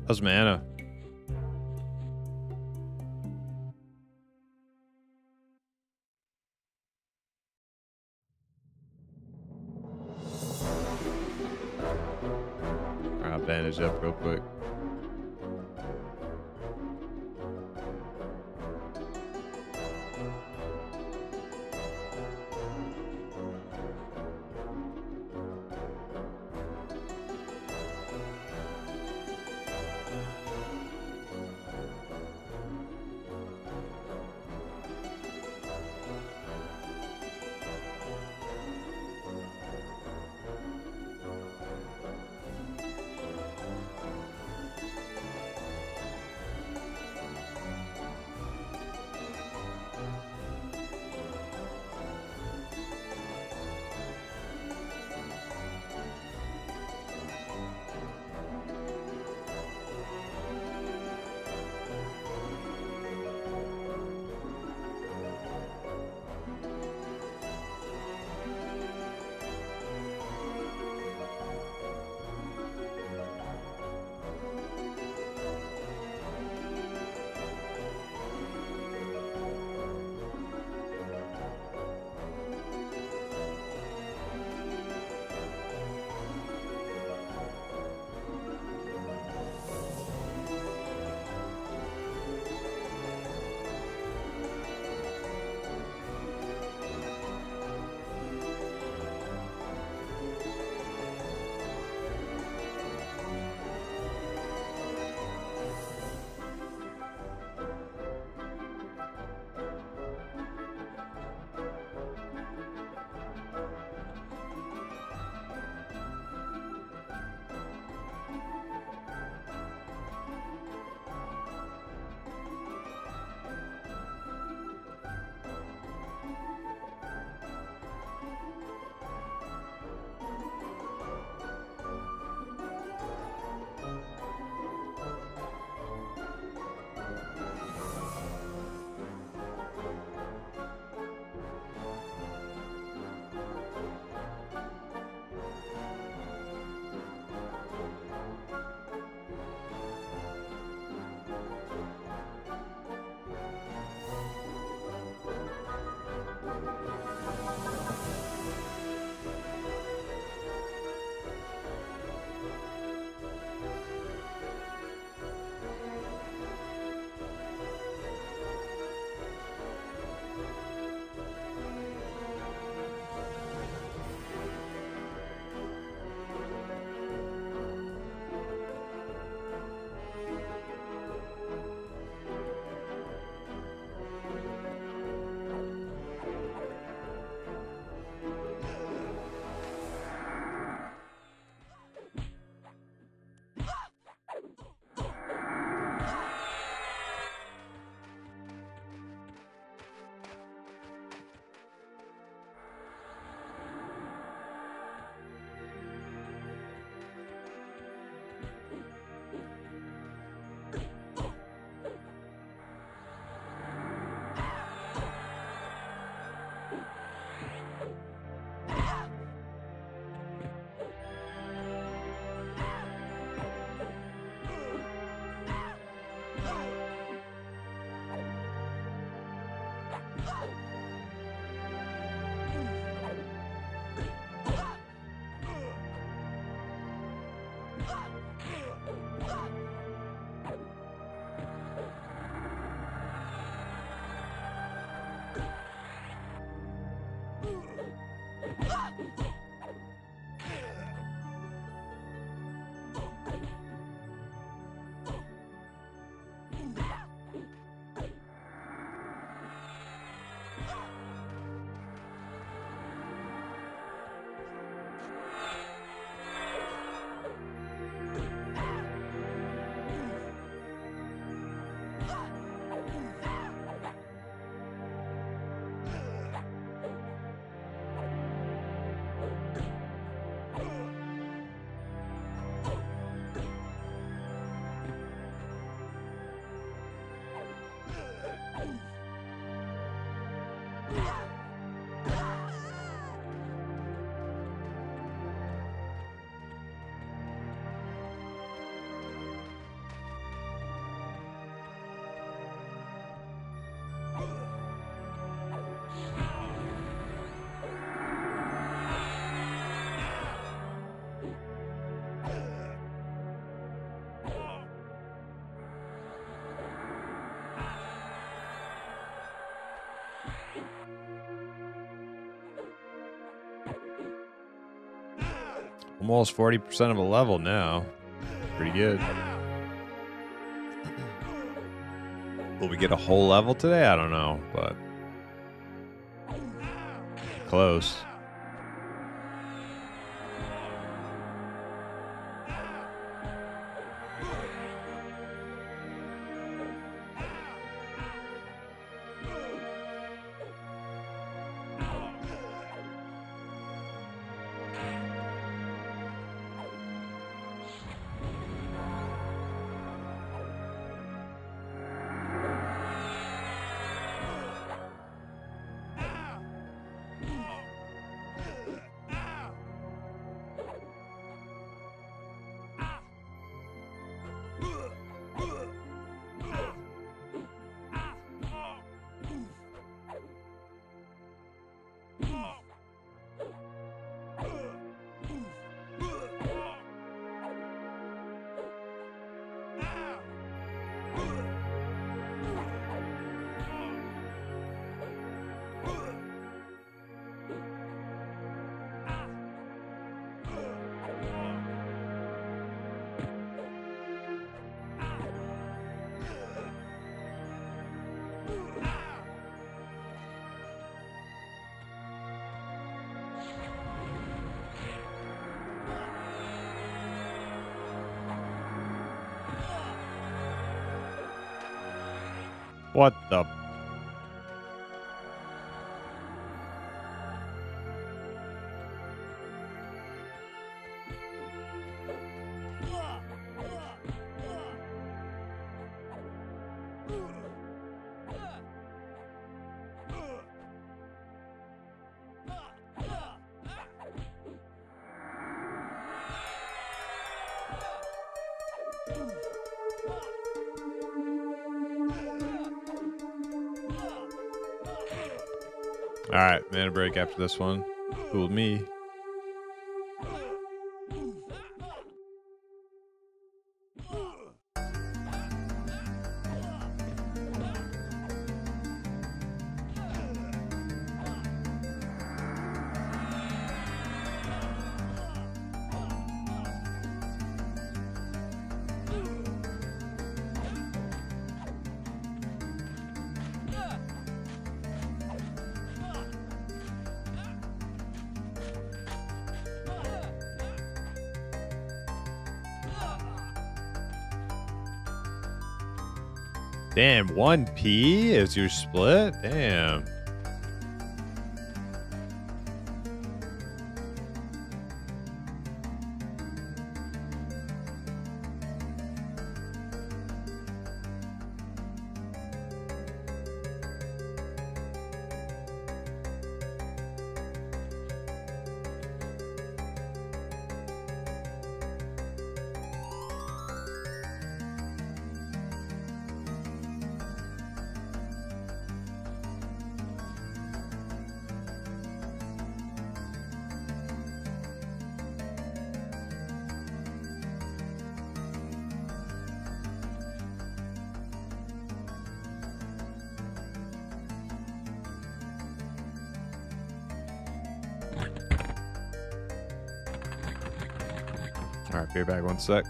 How's mana? I'll bandage up real quick. Almost 40% of a level now. Pretty good. Will we get a whole level today? I don't know, but close. What the? All right, mana break after this one. Fooled me. Damn, 1p is your split? Damn. All right, be back 1 sec.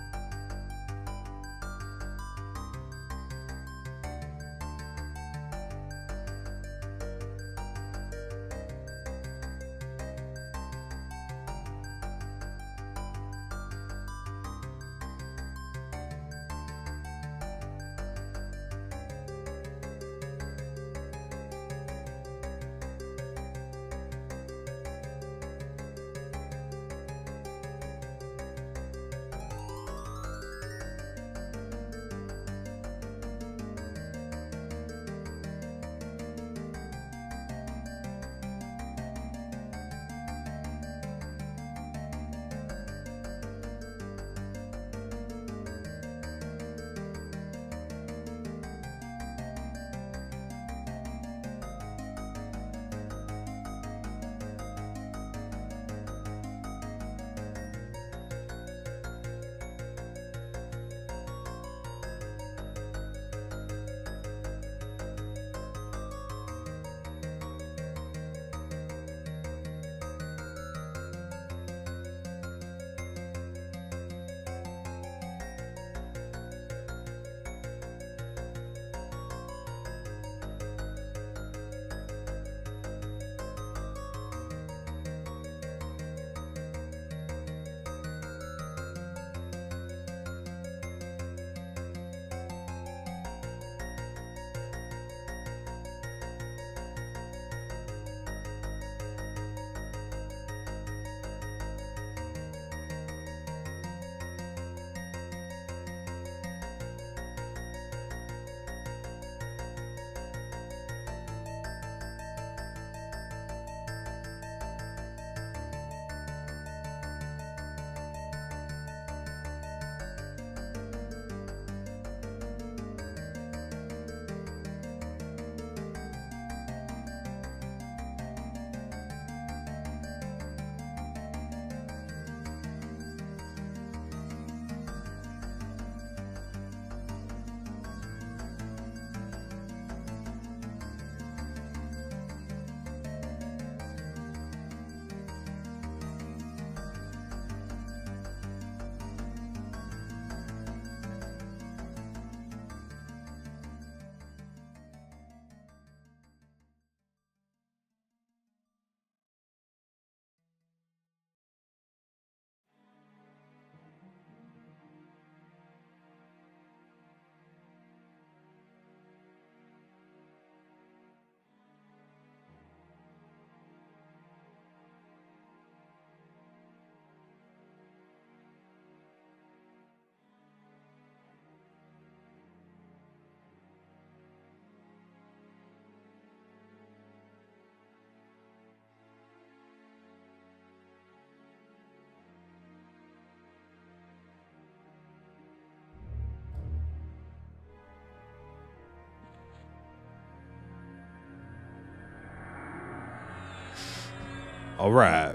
All right.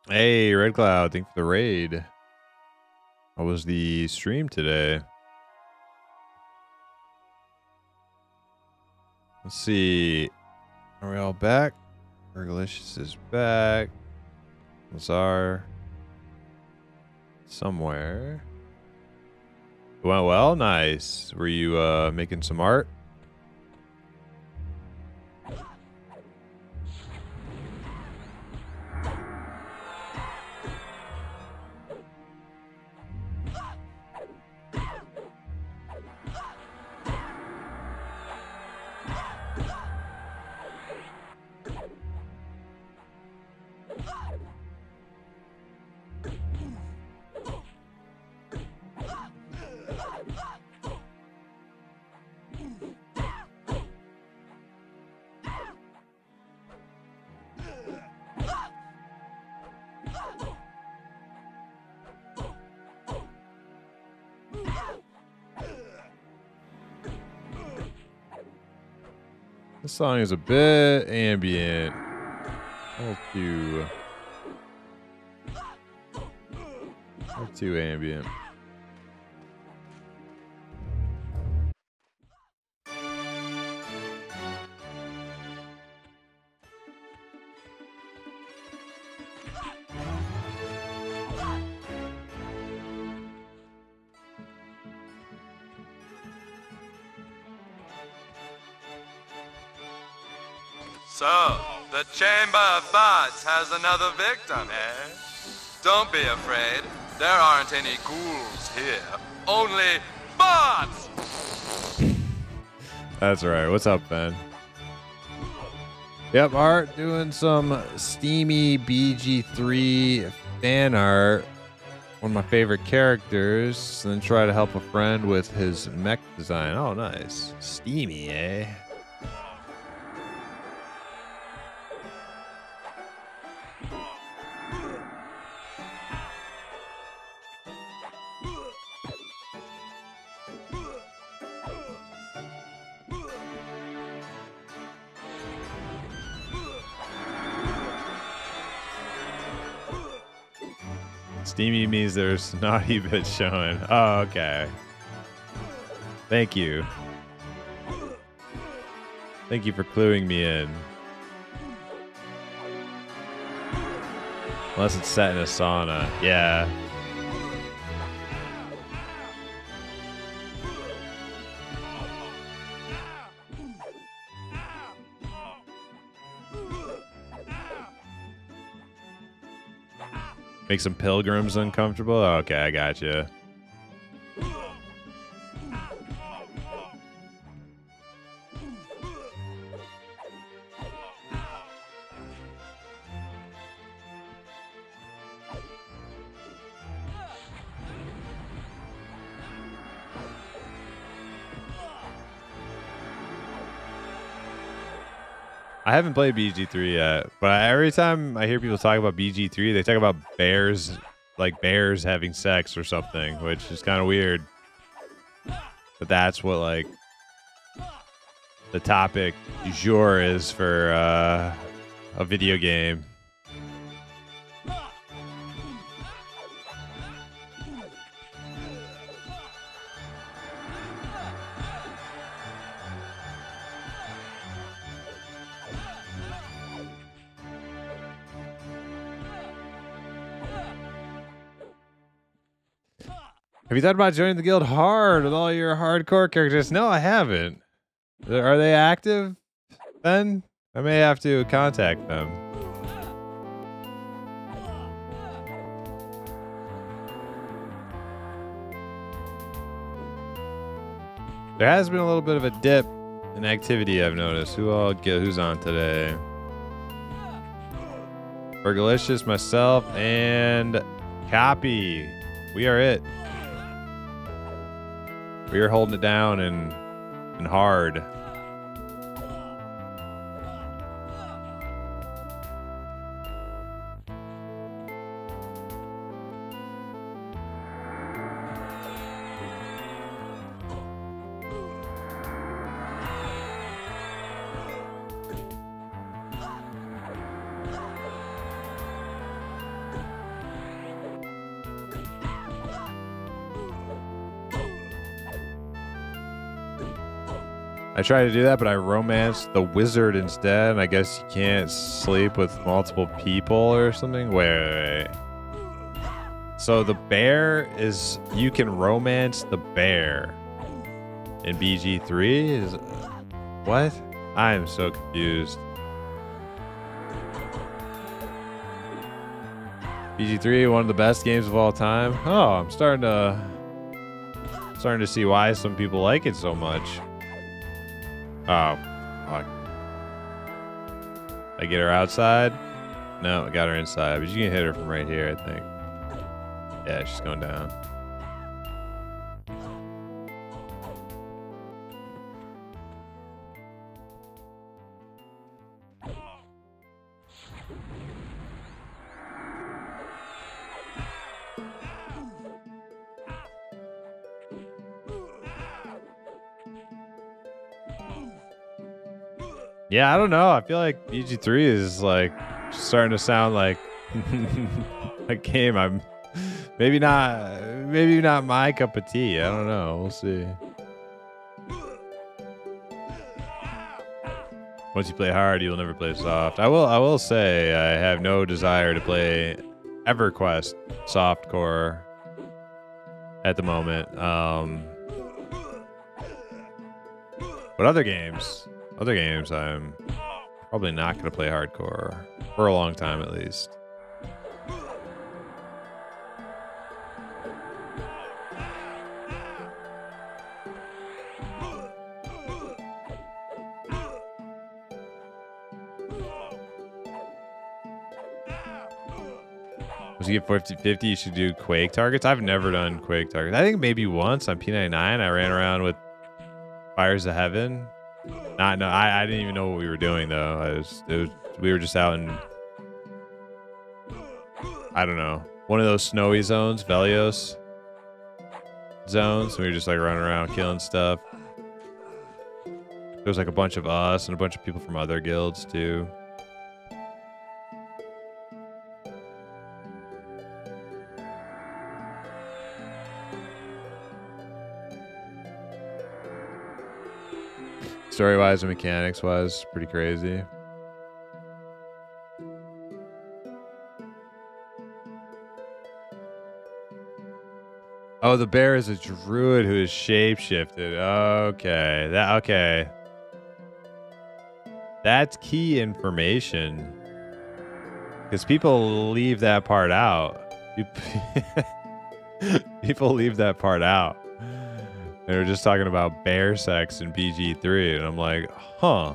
Hey, Red Cloud, thank you for the raid. How was the stream today? Let's see. Are we all back? Fergalicious is back. Lazar. Somewhere. It went well? Nice. Were you making some art? This song is a bit ambient. Too ambient. So, the Chamber of Thoughts has another victim, eh? Don't be afraid. There aren't any ghouls here. Only bots! That's right. What's up, Ben? Yep, Art doing some steamy BG3 fan art. One of my favorite characters. And then try to help a friend with his mech design. Oh, nice. Steamy, eh? Steamy means there's naughty bits showing. Oh, okay. Thank you. Thank you for cluing me in. Unless it's set in a sauna. Yeah. Make some pilgrims uncomfortable? Okay, I gotcha. I haven't played BG3 yet, but every time I hear people talk about BG3, they talk about bears, like bears having sex or something, which is kind of weird. But that's what, like, the topic du jour is for a video game. Have you thought about joining the guild hard with all your hardcore characters? No, I haven't. Are they active, Ben? I may have to contact them. There has been a little bit of a dip in activity, I've noticed. Who's on today? Fergalicious, myself, and Copy. We are it. We are holding it down and hard. I tried to do that, but I romanced the wizard instead, and I guess you can't sleep with multiple people or something? Wait. So the bear is... You can romance the bear in BG3? Is what? I am so confused. BG3, one of the best games of all time? Oh, I'm starting to see why some people like it so much. Oh, fuck. I get her outside? No, I got her inside, but you can hit her from right here, I think. Yeah, she's going down. Yeah, I don't know. I feel like BG3 is like starting to sound like a game I'm maybe not my cup of tea. I don't know. We'll see. Once you play hard, you'll never play soft. I will say I have no desire to play EverQuest softcore at the moment. But other games I'm probably not going to play hardcore for a long time at least. Once you get 50-50, you should do Quake targets. I've never done Quake targets. I think maybe once on P99 I ran around with Fires of Heaven. I didn't even know what we were doing though. We were just out in, I don't know, one of those snowy zones, Velios zones. We were just like running around killing stuff. There was like a bunch of us and a bunch of people from other guilds too. Story-wise and mechanics-wise, pretty crazy. Oh, the bear is a druid who is shapeshifted. Okay. Okay. That's key information. Because people leave that part out. People leave that part out. They were just talking about bear sex in PG3, and I'm like, huh.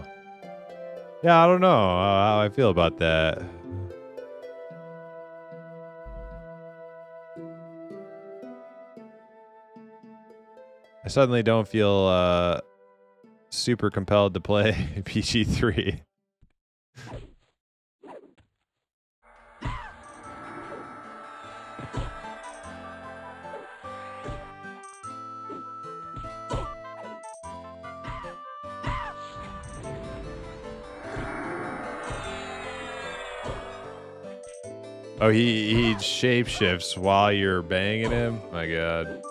Yeah, I don't know how I feel about that. I suddenly don't feel super compelled to play PG3. Oh, he shapeshifts while you're banging him? My god.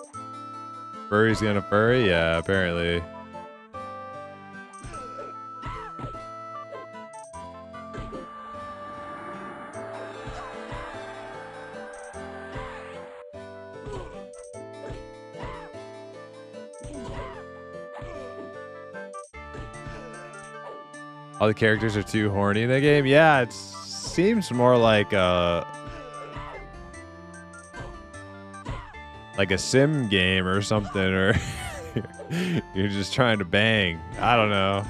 Furry's gonna furry? Yeah, apparently. All the characters are too horny in the game? Yeah, it seems more like a sim game or something, or you're just trying to bang. I don't know.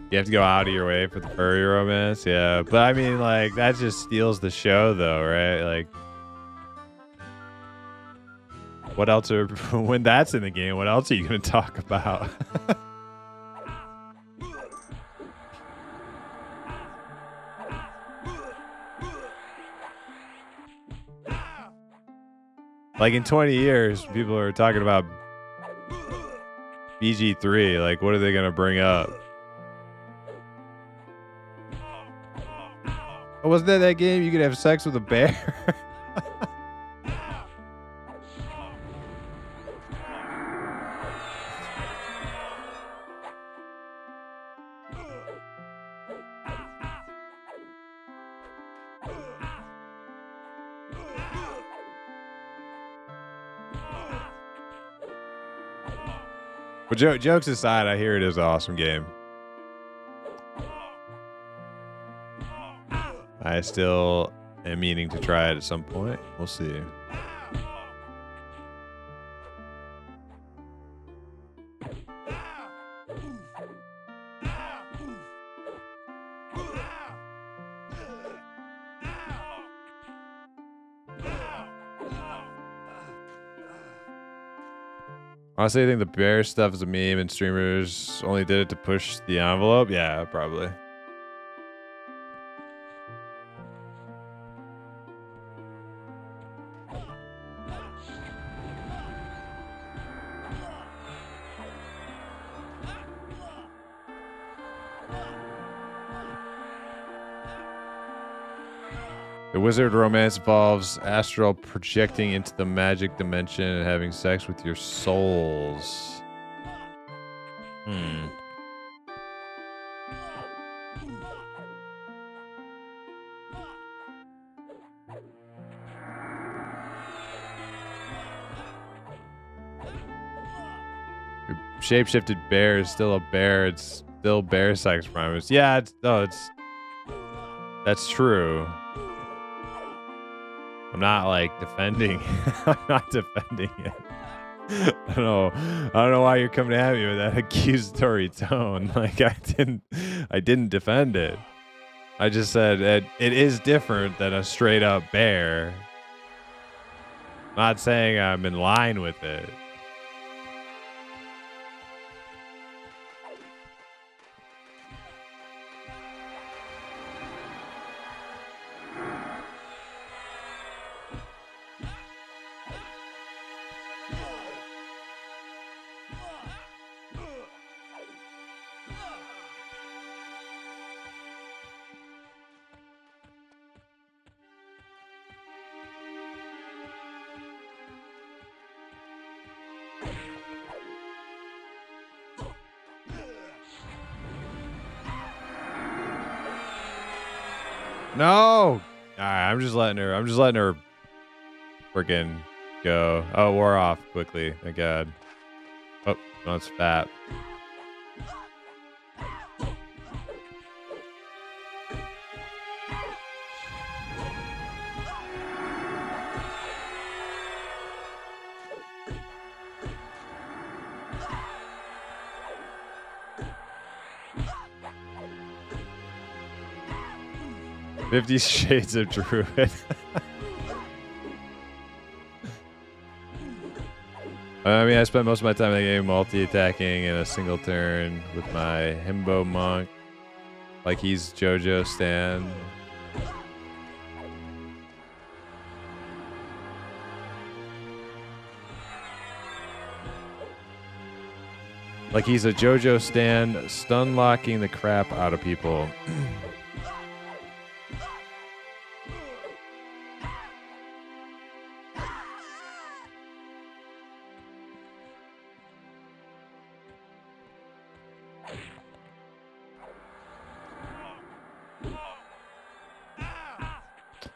You have to go out of your way for the furry romance, yeah. But I mean, like, that just steals the show, though, right? Like, what else are when that's in the game? What else are you gonna talk about? Like in 20 years, people are talking about BG3. Like, what are they gonna bring up? Oh, wasn't that game you could have sex with a bear? But jokes aside, I hear it is an awesome game. I still am meaning to try it at some point. We'll see. Honestly, I think the bear stuff is a meme and streamers only did it to push the envelope. Yeah, probably. The wizard romance involves astral projecting into the magic dimension and having sex with your souls. Hmm. Your shapeshifted bear is still a bear. It's still bear sex Primus. Yeah, that's true. I'm not like defending. I'm not defending it. I don't know why you're coming at me with that accusatory tone. Like I didn't defend it. I just said it is different than a straight up bear. Not saying I'm in line with it. No. All right, I'm just letting her freaking go. Oh, wore off quickly. Thank God. Oh, no, it's fat. $50 Shades of Druid. I mean, I spent most of my time in the game multi-attacking in a single turn with my Himbo Monk. Like he's JoJo Stan. Like he's a JoJo Stan, stun locking the crap out of people.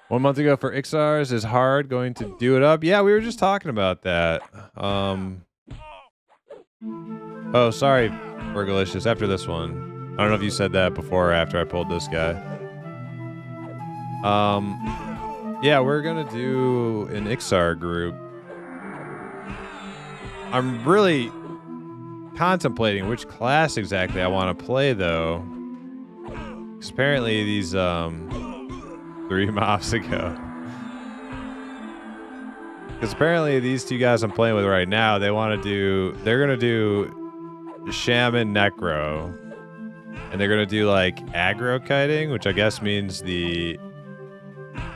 One month ago for Ixars is hard going to do it up. Yeah, we were just talking about that. Oh, sorry, Burgalicious. After this one. I don't know if you said that before or after I pulled this guy. Yeah, we're gonna do an Ixar group. I'm really contemplating which class exactly I want to play though. Because apparently these 3 mobs ago. Because apparently these two guys I'm playing with right now, they're gonna do Shaman Necro. And they're gonna do like aggro kiting, which I guess means the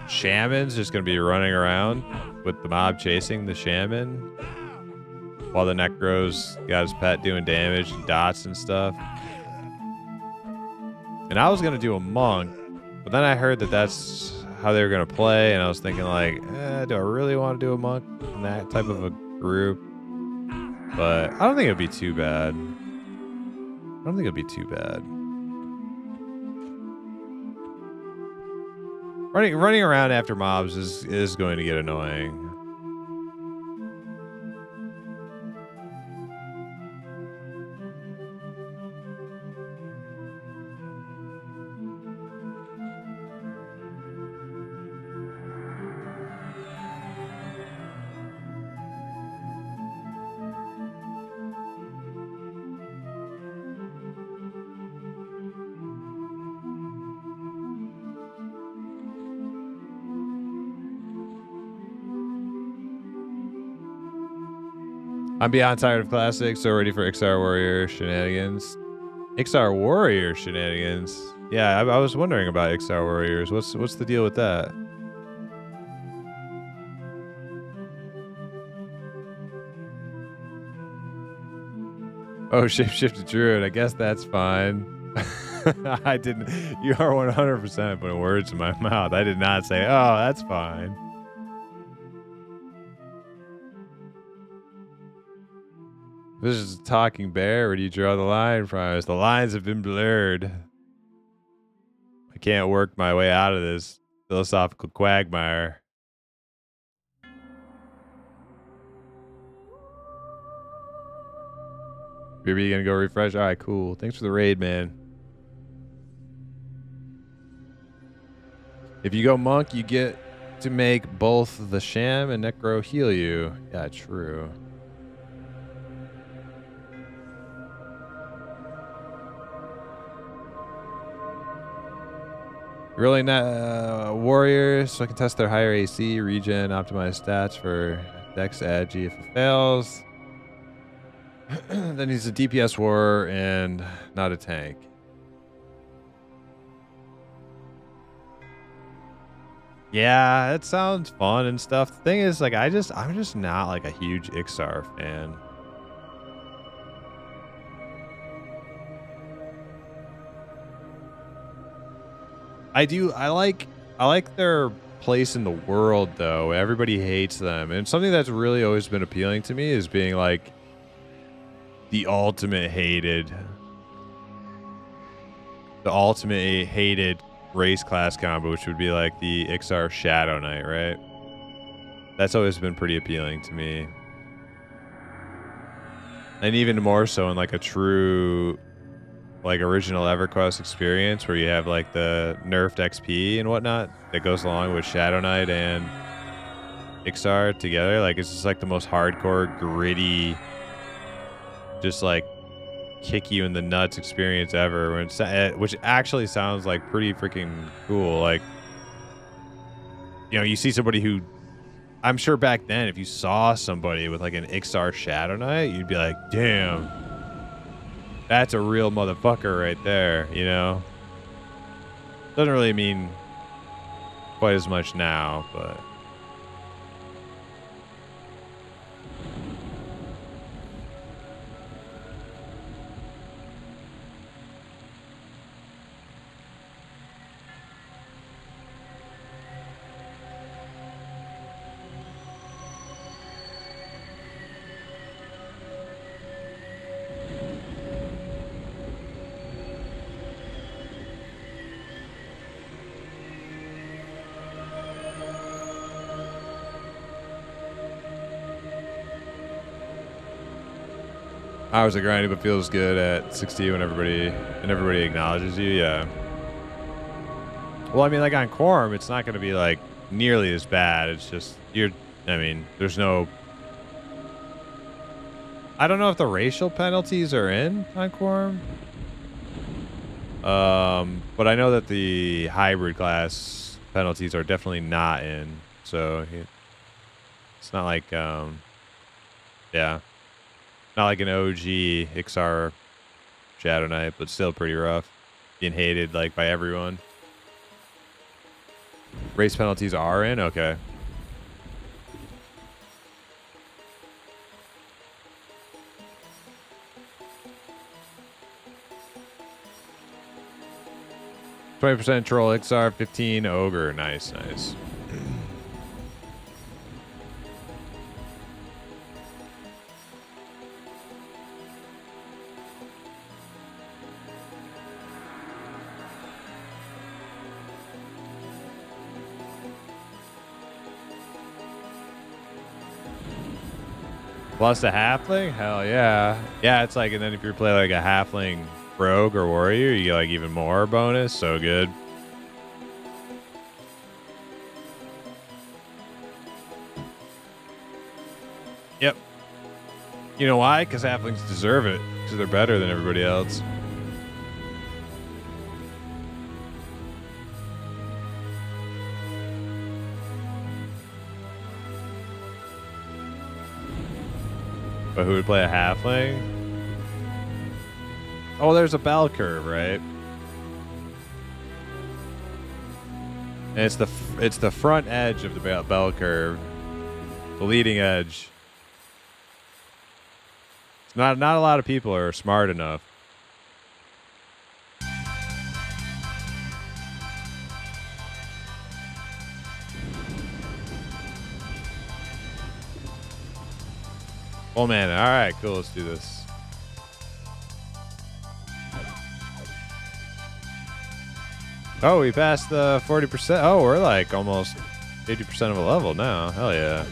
Shaman's just gonna be running around with the mob chasing the Shaman. While the Necro's got his pet doing damage and dots and stuff. And I was gonna do a monk, but then I heard that that's how they were gonna play, and I was thinking like, do I really want to do a monk in that type of a group? But I don't think it'd be too bad. Running around after mobs is going to get annoying. I'm beyond tired of classics, so ready for XR Warrior shenanigans. XR Warrior shenanigans? Yeah, I was wondering about XR Warriors. What's the deal with that? Oh, shapeshifted druid. I guess that's fine. I didn't. You are 100% putting words in my mouth. I did not say, oh, that's fine. This is a talking bear. Where do you draw the line from? The lines have been blurred. I can't work my way out of this philosophical quagmire. Maybe you're gonna go refresh? All right, cool. Thanks for the raid, man. If you go monk, you get to make both the sham and necro heal you. Yeah, true. Really not warriors, so I can test their higher AC, regen, optimize stats for dex agi if it fails. Then he's a DPS warrior and not a tank. Yeah, it sounds fun and stuff. The thing is, like, I'm just not like a huge Ixar fan. I like their place in the world though. Everybody hates them. And something that's really always been appealing to me is being like the ultimate hated race class combo, which would be like the Ixar Shadow Knight, right? That's always been pretty appealing to me. And even more so in like a true like original EverQuest experience where you have like the nerfed XP and whatnot that goes along with Shadow Knight and Ixar together. Like it's just like the most hardcore, gritty, just like kick you in the nuts experience ever, which actually sounds like pretty freaking cool. Like, you know, you see somebody who, I'm sure back then, if you saw somebody with like an Ixar Shadow Knight, you'd be like, damn, that's a real motherfucker right there, you know? Doesn't really mean quite as much now, but... Hours of grinding, but feels good at 60 when everybody acknowledges you. Yeah. Well, I mean, like on Quarm, it's not going to be like nearly as bad. It's just I mean, there's no. I don't know if the racial penalties are in on Quarm. But I know that the hybrid class penalties are definitely not in. So it's not like yeah. Not like an OG Ixar Shadow Knight, but still pretty rough. Being hated like by everyone. Race penalties are in? Okay. %, troll Ixar, 15 ogre. Nice, nice. Plus a halfling? Hell yeah. Yeah, it's like, and then if you play like a halfling rogue or warrior, you get like even more bonus. So good. Yep. You know why? Because halflings deserve it. Because they're better than everybody else. But who would play a halfling? Oh, there's a bell curve, right? And it's the front edge of the bell curve, the leading edge. It's not a lot of people are smart enough. Oh man, all right, cool. Let's do this. Oh, we passed the 40%. Oh, we're like almost 80% of a level now. Hell yeah.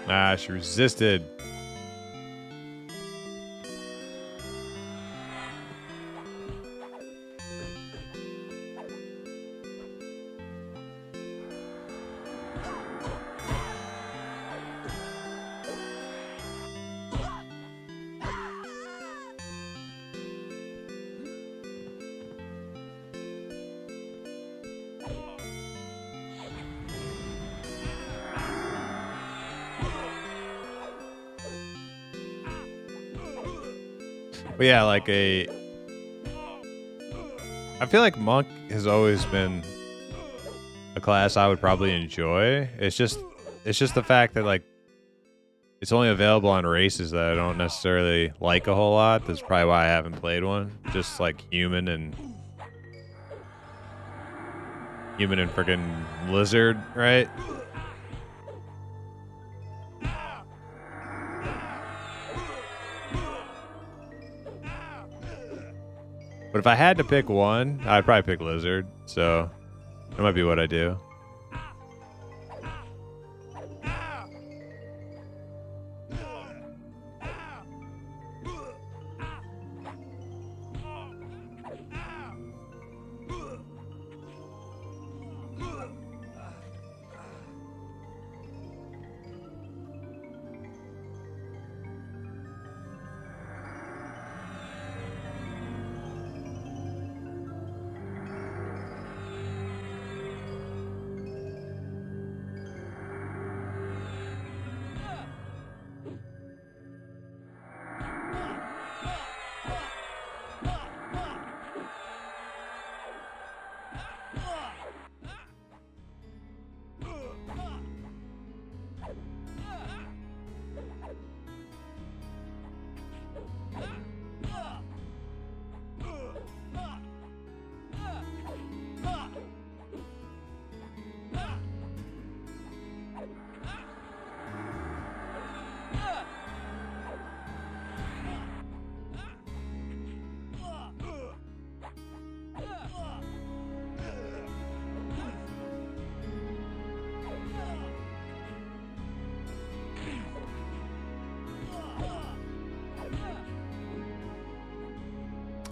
Ah, she resisted. But yeah, like I feel like Monk has always been a class I would probably enjoy. It's just the fact that like it's only available on races that I don't necessarily like a whole lot. That's probably why I haven't played one. Just like human and freaking lizard, right? But if I had to pick one, I'd probably pick lizard. So that might be what I do.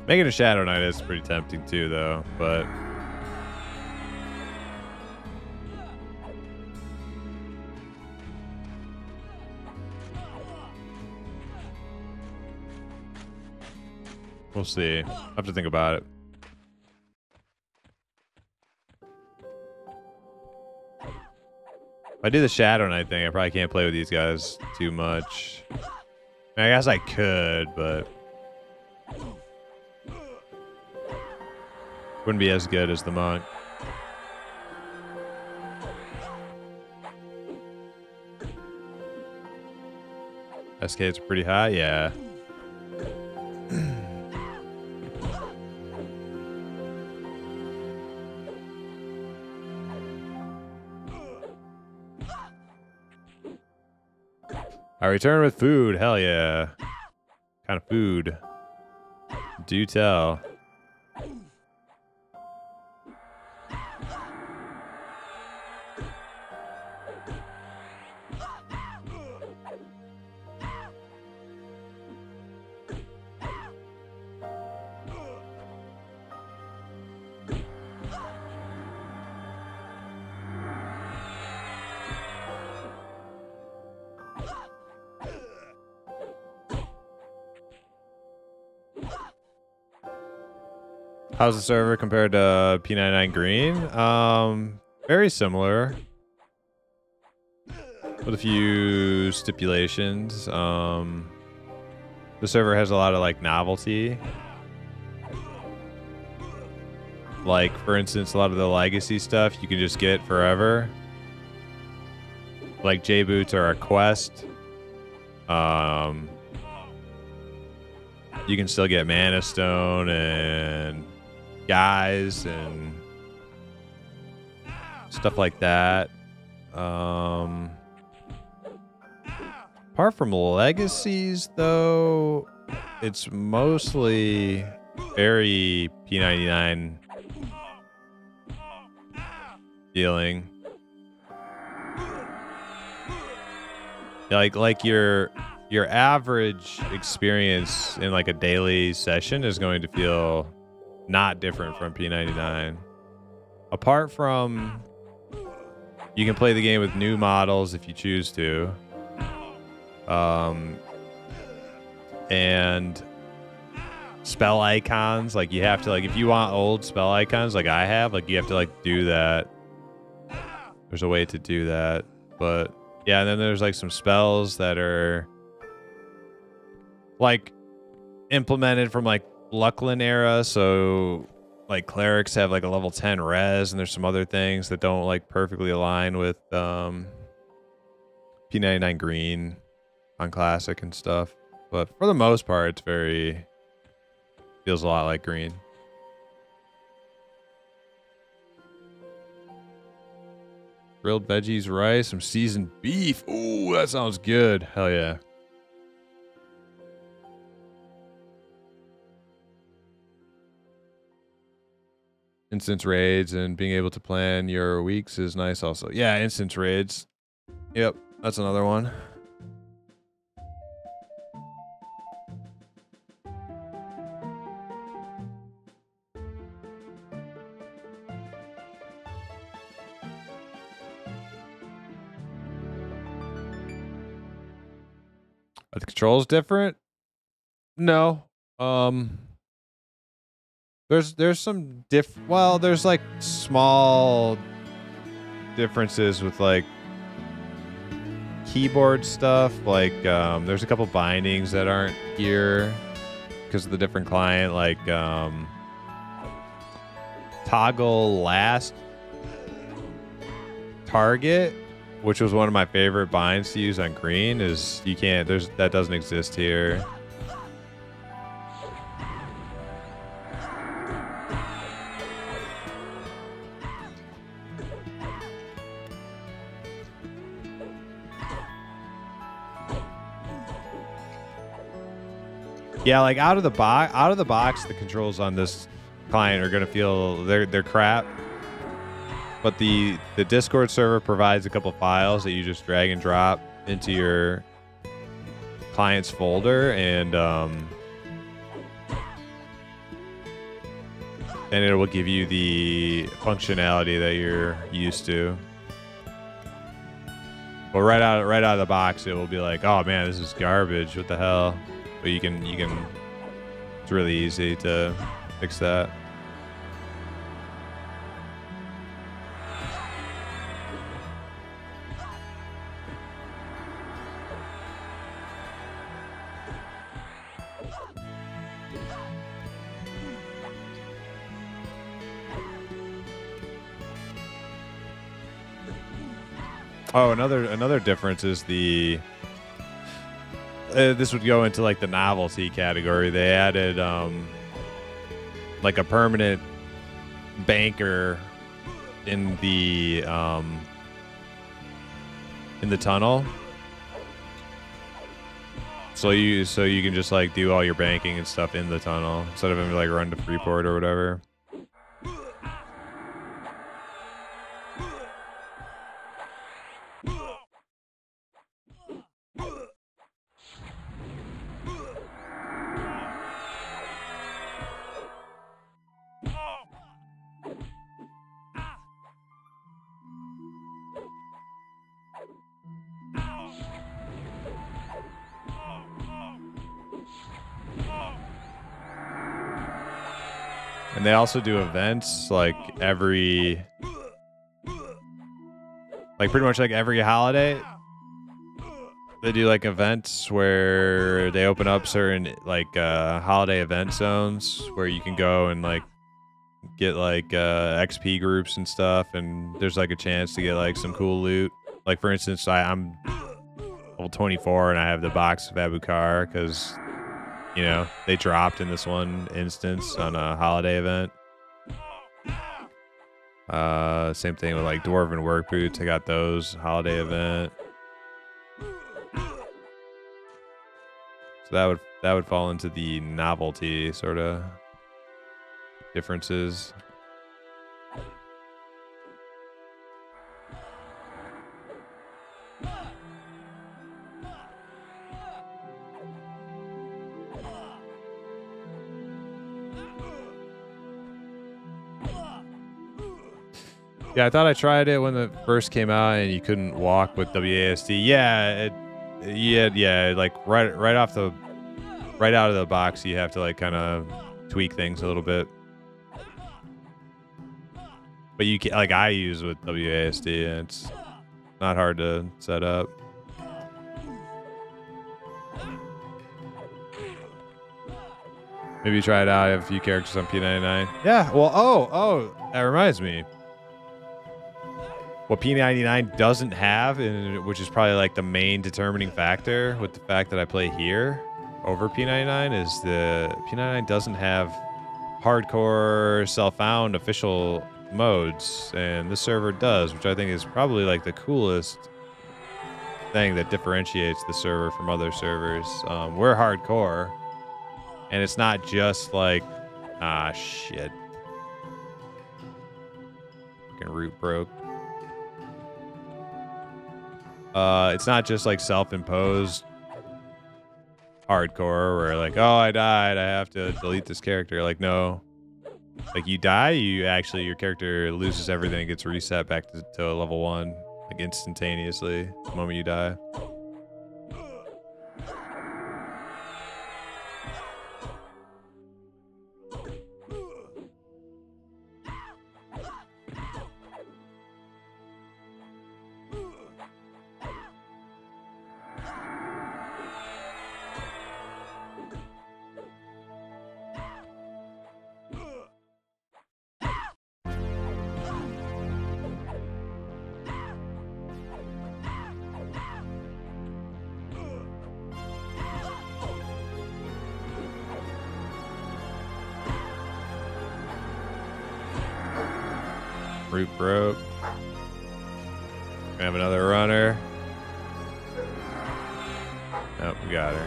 Making a Shadow Knight is pretty tempting too, though, but we'll see. I'll have to think about it. If I do the Shadow Knight thing, I probably can't play with these guys too much. I guess I could, but wouldn't be as good as the monk. SKs are pretty high, yeah. I return with food. Hell yeah. Kind of food. Do tell. How's the server compared to P99 Green? Very similar. With a few stipulations. The server has a lot of like novelty. Like, for instance, a lot of the legacy stuff you can just get forever. Like J-Boots are a quest. You can still get Mana Stone and guys and stuff like that. Apart from legacies, though, it's mostly very P99 feeling. Like your average experience in like a daily session is going to feel not different from P99. Apart from you can play the game with new models if you choose to. And spell icons, like you have to, like if you want old spell icons like I have, like you have to like do that. There's a way to do that. But yeah, and then there's like some spells that are like implemented from like Luckland era, so like clerics have like a level 10 res, and there's some other things that don't like perfectly align with P99 Green on Classic and stuff. But for the most part, it's very feels a lot like Green. Grilled veggies, rice, some seasoned beef. Ooh, that sounds good. Hell yeah. Instance raids and being able to plan your weeks is nice also. Yeah, instance raids. Yep, that's another one. Are the controls different? No. There's some well, there's like small differences with like keyboard stuff. Like there's a couple bindings that aren't here because of the different client. Like toggle last target, which was one of my favorite binds to use on Green, is you can't, that doesn't exist here. Yeah, like out of the box, the controls on this client are gonna feel they're crap. But the Discord server provides a couple files that you just drag and drop into your client's folder, and it will give you the functionality that you're used to. But right out of the box, it will be like, oh man, this is garbage. What the hell? But you can. It's really easy to fix that. Oh, another difference is the. This would go into like the novelty category. They added like a permanent banker in the tunnel. So you can just like do all your banking and stuff in the tunnel instead of having to like run to Freeport or whatever. And they also do events like pretty much like every holiday. They do like events where they open up certain like holiday event zones where you can go and like get like XP groups and stuff, and there's like a chance to get like some cool loot. Like for instance, I'm level 24 and I have the box of Abukar because, you know, they dropped in this one instance on a holiday event. Same thing with like Dwarven work boots. I got those holiday event. So that would fall into the novelty sort of differences. Yeah, I thought I tried it when it first came out, and you couldn't walk with WASD. Yeah, like right out of the box, you have to like kind of tweak things a little bit. But you can, like I use with WASD, and it's not hard to set up. Maybe try it out. I have a few characters on P99. Yeah. Well, oh, that reminds me. What P99 doesn't have, and which is probably like the main determining factor with the fact that I play here over P99, is the P99 doesn't have hardcore self-found official modes, and this server does, which I think is probably like the coolest thing that differentiates the server from other servers. We're hardcore, and it's not just like, shit. Fucking root broke. It's not just like self-imposed hardcore where like, oh, I died, I have to delete this character. Like, no. Like, you die, your character loses everything, gets reset back to level 1, like instantaneously the moment you die. Root broke. We have another runner. Nope, we got her.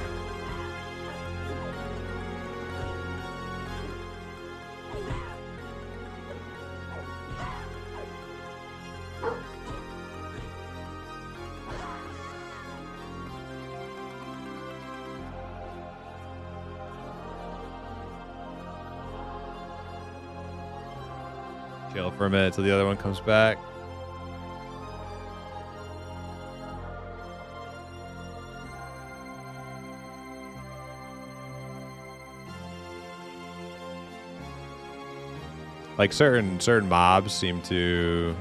Chill for a minute till the other one comes back. Like certain mobs seem to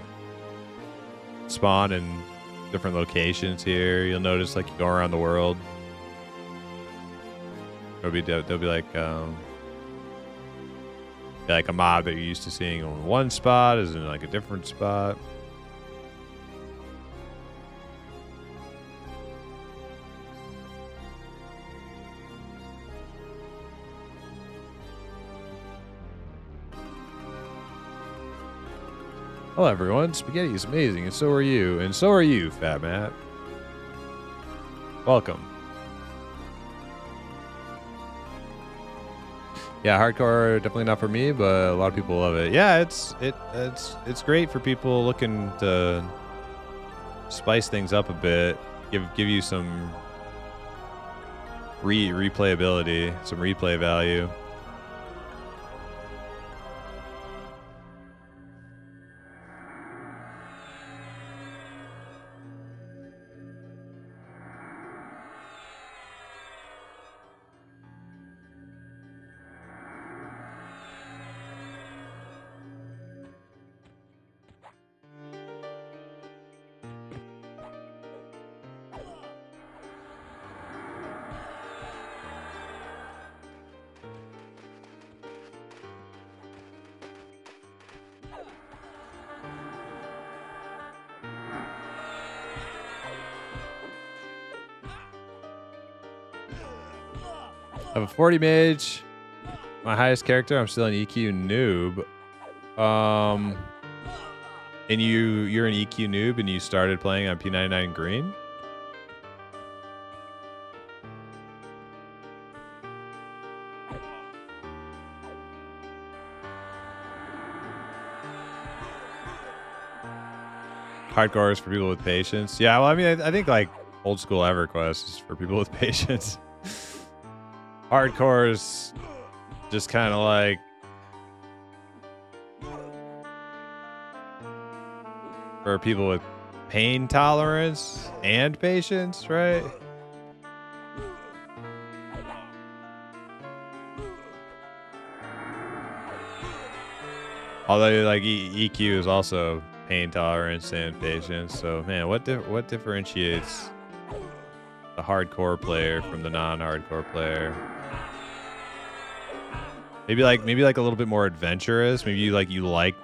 spawn in different locations here. You'll notice like you go around the world. They'll be like a mob that you're used to seeing in one spot is in like a different spot. Hello everyone, spaghetti is amazing, and so are you, Fat Matt. Welcome. Yeah, hardcore definitely not for me, but a lot of people love it. Yeah, it's great for people looking to spice things up a bit, give you some replayability, some replay value. I have a 40 mage. My highest character, I'm still an EQ noob. And you're an EQ noob and you started playing on P99 green? Hardcore is for people with patience. Yeah, well, I mean, I think like old school EverQuest is for people with patience. Hardcore is just kind of like for people with pain tolerance and patience, right? Although like EQ is also pain tolerance and patience. So man, what differentiates the hardcore player from the non-hardcore player? Maybe like a little bit more adventurous. Maybe you like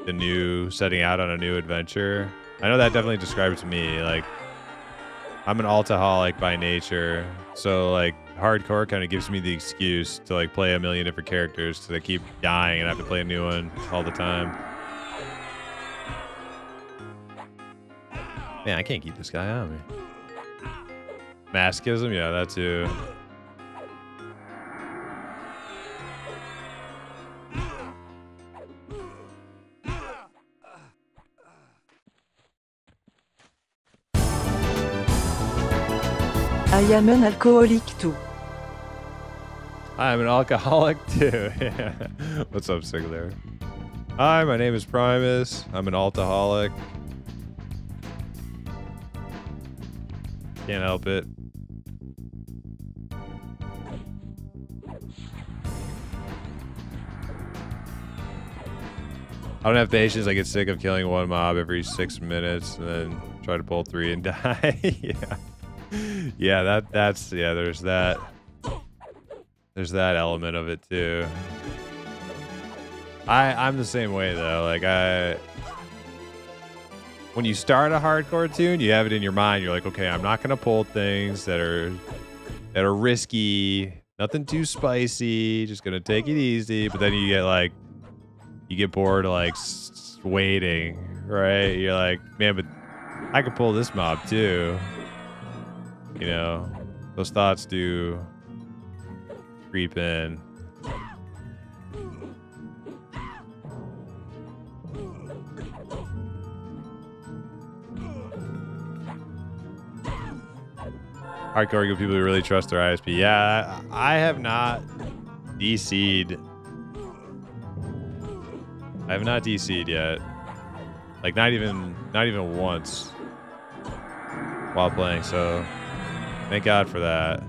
the new setting out on a new adventure. I know that definitely describes me. Like I'm an altaholic by nature, so like hardcore kind of gives me the excuse to like play a million different characters because I keep dying and I have to play a new one all the time. Man, I can't keep this guy on me. Masochism, yeah, that too. I am an alcoholic too. I'm an alcoholic too. Yeah. What's up, Sigler? Hi, my name is Primus. I'm an alcoholic. Can't help it. I don't have patience. I get sick of killing one mob every 6 minutes and then try to pull 3 and die. Yeah. Yeah, that's there's that. There's that element of it too. I'm the same way though. Like when you start a hardcore tune, you have it in your mind. You're like, okay, I'm not gonna pull things that are risky, nothing too spicy, just gonna take it easy. But then you get bored of like waiting, right? You're like, man, but I could pull this mob too. You know, those thoughts do creep in. Hardcore people who really trust their ISP. Yeah, I have not DC'd. I have not DC'd yet. Like not even once while playing. So thank God for that.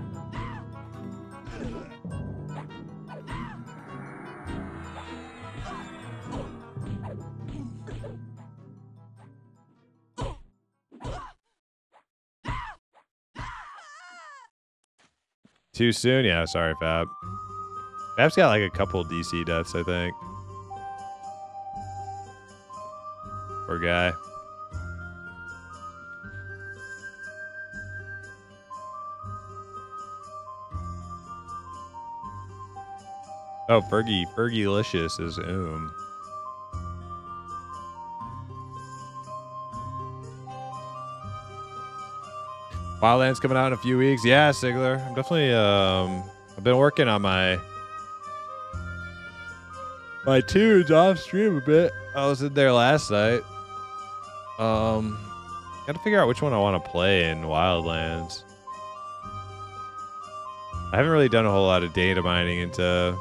Too soon? Yeah, sorry, Fab. Fab's got like a couple DC deaths, I think. Poor guy. Oh, Fergie-licious is Wildlands coming out in a few weeks. Yeah, Sigler. I'm definitely I've been working on my my tunes off stream a bit. I was in there last night. Gotta figure out which one I want to play in Wildlands. I haven't really done a whole lot of data mining into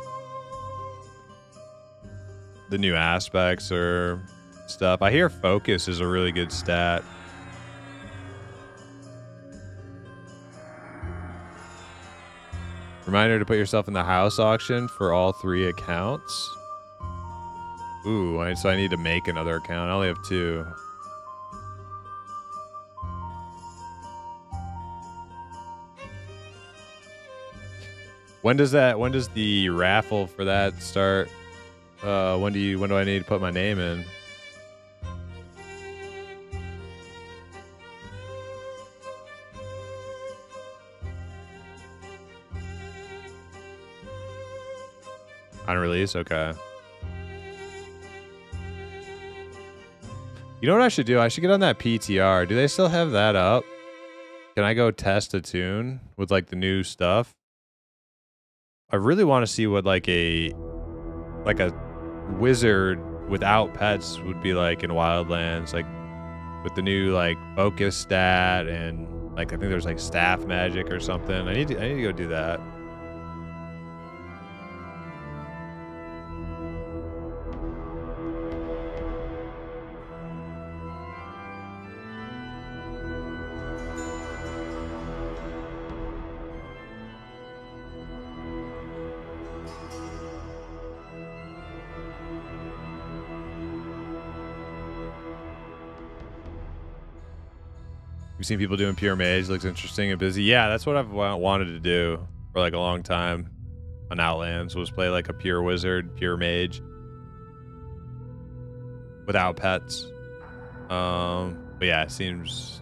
the new aspects or stuff. I hear focus is a really good stat. Reminder to put yourself in the house auction for all 3 accounts. Ooh, so I need to make another account. I only have 2. When does the raffle for that start? When do I need to put my name in? On release? Okay. You know what I should do? I should get on that PTR. Do they still have that up? Can I go test a tune with like the new stuff? I really want to see what like a wizard without pets would be like in Wildlands, like with the new like focus stat and like I think there's like staff magic or something. I need to go do that. You've seen people doing pure mage, looks interesting and busy. Yeah, that's what I've wanted to do for like a long time on Outlands, was play like a pure wizard, pure mage without pets. But yeah, it seems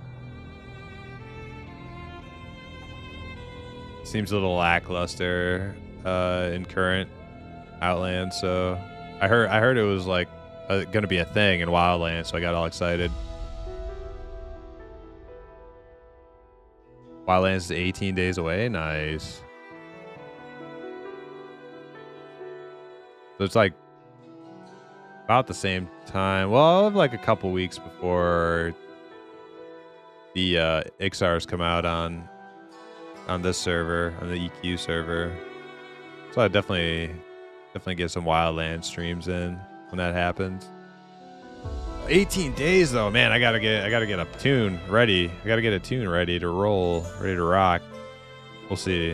a little lackluster in current Outlands. So I heard it was like gonna be a thing in Wildlands, so I got all excited. Wildlands is 18 days away. Nice. So it's like about the same time. Well, I'll have like a couple weeks before the Ixars come out on this server, on the EQ server. So I definitely get some Wildlands streams in when that happens. 18 days though, man. I gotta get a tune ready. I gotta get a tune ready to roll, ready to rock. We'll see.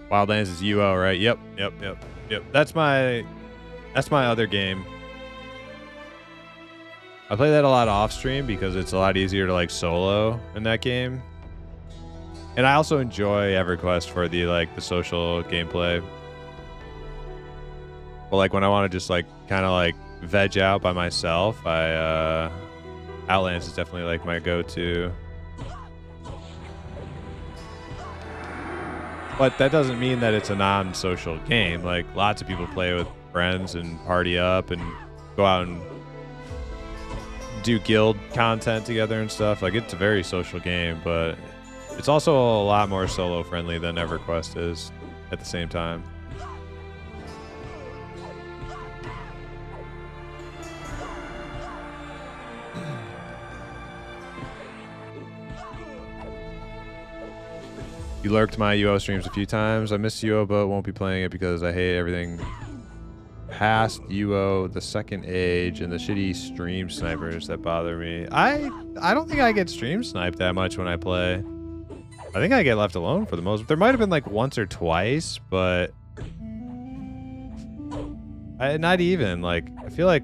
Wildlands is UO, right? Yep. That's my other game. I play that a lot off stream because it's a lot easier to like solo in that game. And I also enjoy EverQuest for the social gameplay. But like when I want to just like kind of like veg out by myself, Outlands is definitely like my go-to. But that doesn't mean that it's a non-social game. Like lots of people play with friends and party up and go out and do guild content together and stuff. Like it's a very social game, but it's also a lot more solo friendly than EverQuest is at the same time. You lurked my UO streams a few times. I missed UO, but won't be playing it because I hate everything past UO, the second age, and the shitty stream snipers that bother me. I don't think I get stream sniped that much when I play. I think I get left alone for the most. There might have been like once or twice, but not even. Like I feel like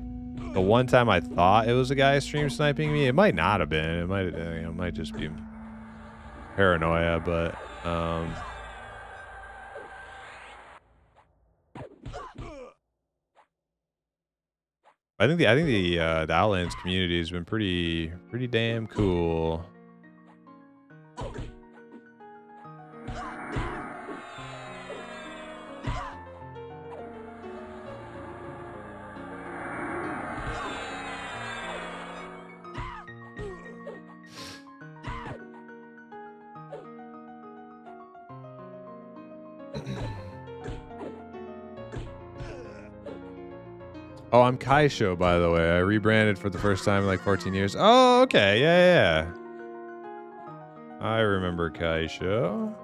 the one time I thought it was a guy stream sniping me, it might not have been. It might, it might just be paranoia, but I think the Outlands community has been pretty damn cool. Oh, I'm Kaisho, by the way. I rebranded for the first time in like 14 years. Oh, okay. Yeah. I remember Kaisho.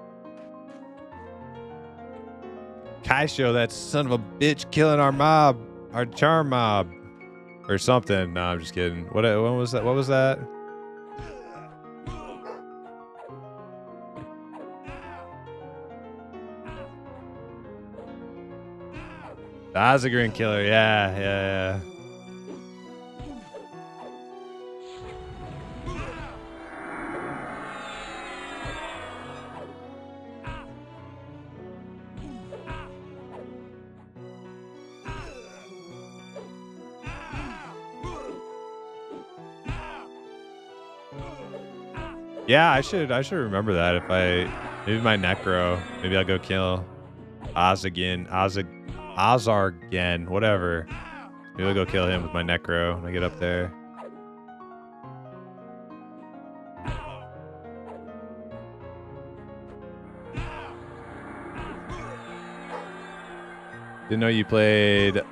Kaisho, that son of a bitch killing our mob. Our charm mob. Or something. No, I'm just kidding. What was that? What was that? The Azagrin killer. Yeah. Yeah, I should remember that if maybe my Necro. Maybe I'll go kill Azargen, whatever. Maybe I'll go kill him with my Necro when I get up there. Didn't know you played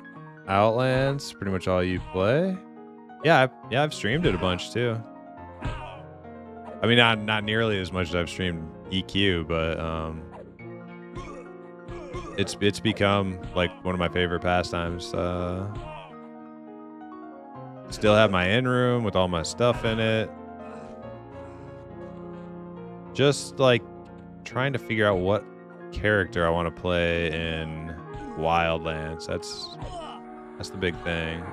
Outlands. Pretty much all you play. Yeah, I've streamed it a bunch too. I mean, not nearly as much as I've streamed EQ, but it's become like one of my favorite pastimes. Still have my in room with all my stuff in it. Just like trying to figure out what character I want to play in Wildlands. That's the big thing.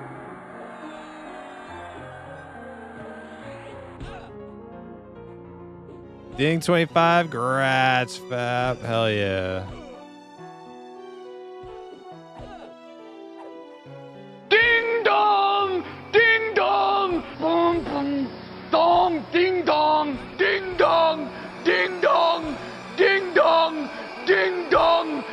Ding 25, grats, Fab. Hell yeah. Ding dong! Ding dong! Boom boom! Dong! Ding dong! Ding dong! Ding dong! Ding dong! Ding dong!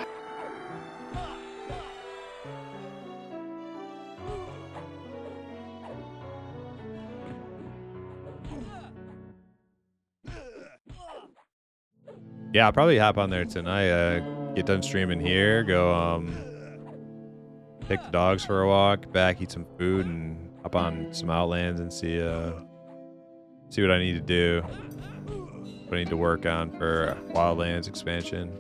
Yeah, I'll probably hop on there tonight. Get done streaming here, go take the dogs for a walk, back, eat some food, and hop on some Outlands and see what I need to do. What I need to work on for Wildlands expansion.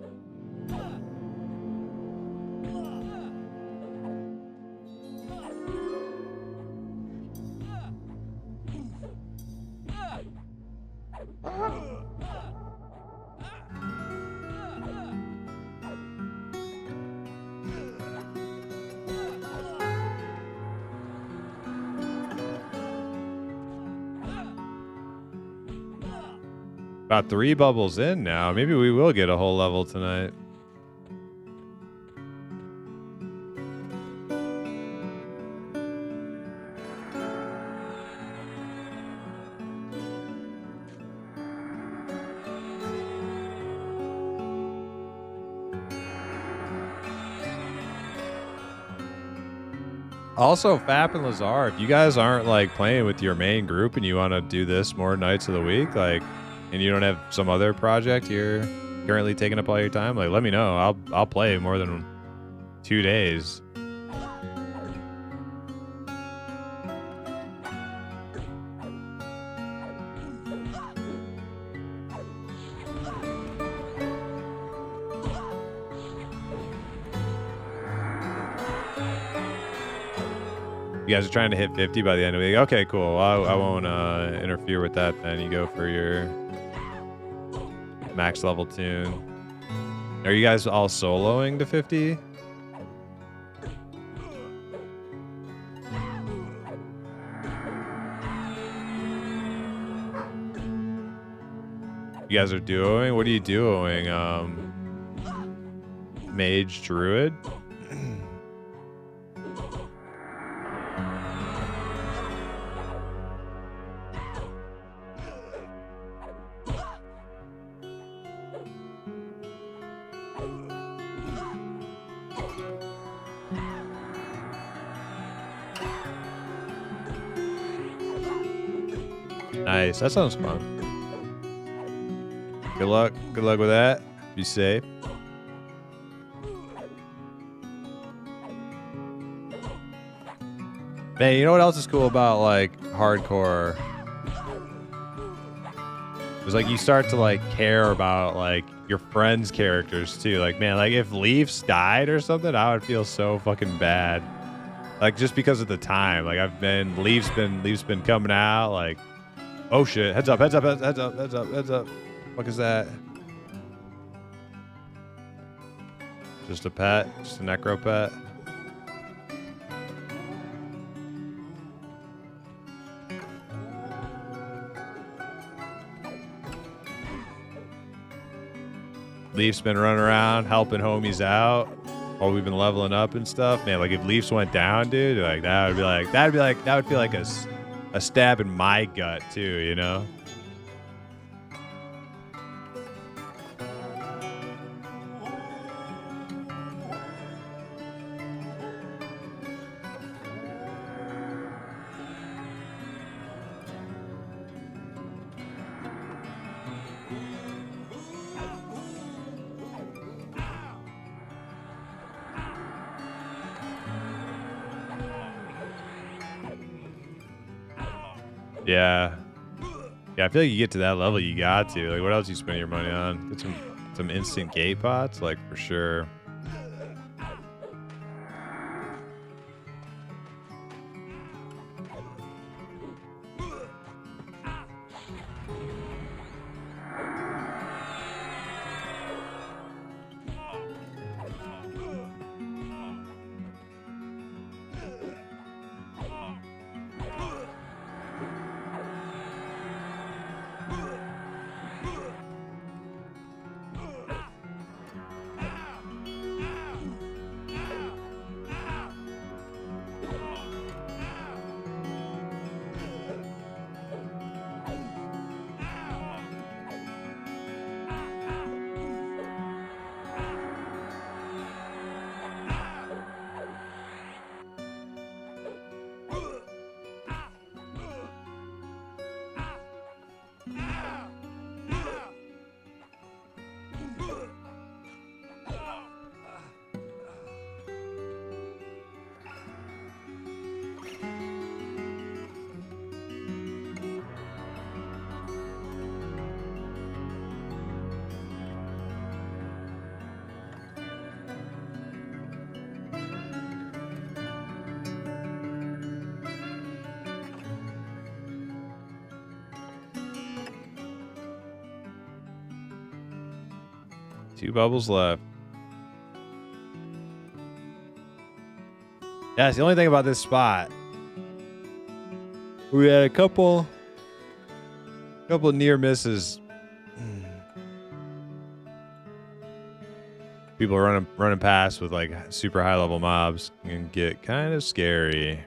About 3 bubbles in now. Maybe we will get a whole level tonight. Also, Fap and Lazar, if you guys aren't like playing with your main group and you want to do this more nights of the week, like, and you don't have some other project you're currently taking up all your time, like, let me know. I'll play more than 2 days. You guys are trying to hit 50 by the end of the week. Okay, cool. I won't interfere with that then. You go for your max level tune. Are you guys all soloing to 50? You guys are duoing? What are you duoing? Mage Druid? Nice. That sounds fun. Good luck. Good luck with that. Be safe. Man, you know what else is cool about like hardcore? It's like you start to like care about like your friends' characters too. Like, man, like if Leafs died or something, I would feel so fucking bad. Like just because of the time. Like Leafs been coming out. Like, oh shit, heads up. Fuck is that? Just a pet, just a necro pet. Leaf's been running around helping homies out while we've been leveling up and stuff. Man, like if Leafs went down, dude, like that would feel like a stab in my gut too, you know? Yeah. Yeah, I feel like you get to that level, you got to. Like, what else you spend your money on? Get some instant gate pots, like, for sure. Two bubbles left. Yeah, it's the only thing about this spot. We had a couple near misses. People running past with like super high level mobs can get kind of scary.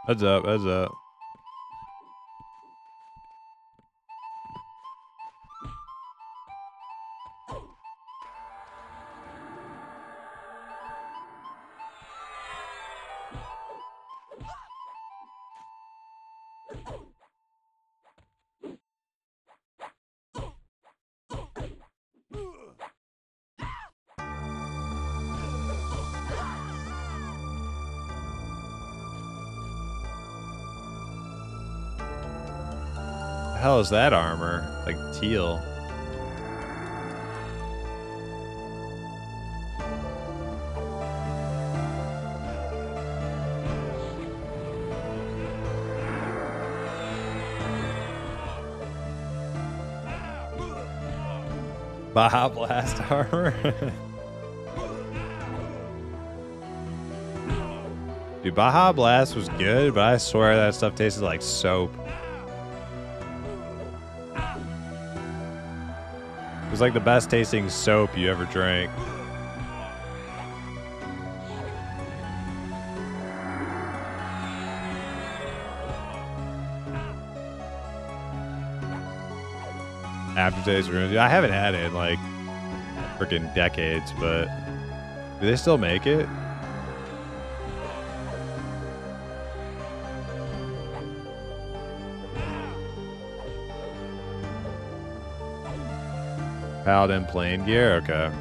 Heads up, heads up. The hell is that armor? Like teal. Baja Blast armor. Dude, Baja Blast was good, but I swear that stuff tasted like soap. It was like the best tasting soap you ever drank. Aftertaste ruins. I haven't had it in like freaking decades, but do they still make it? Paladin plane gear? Okay.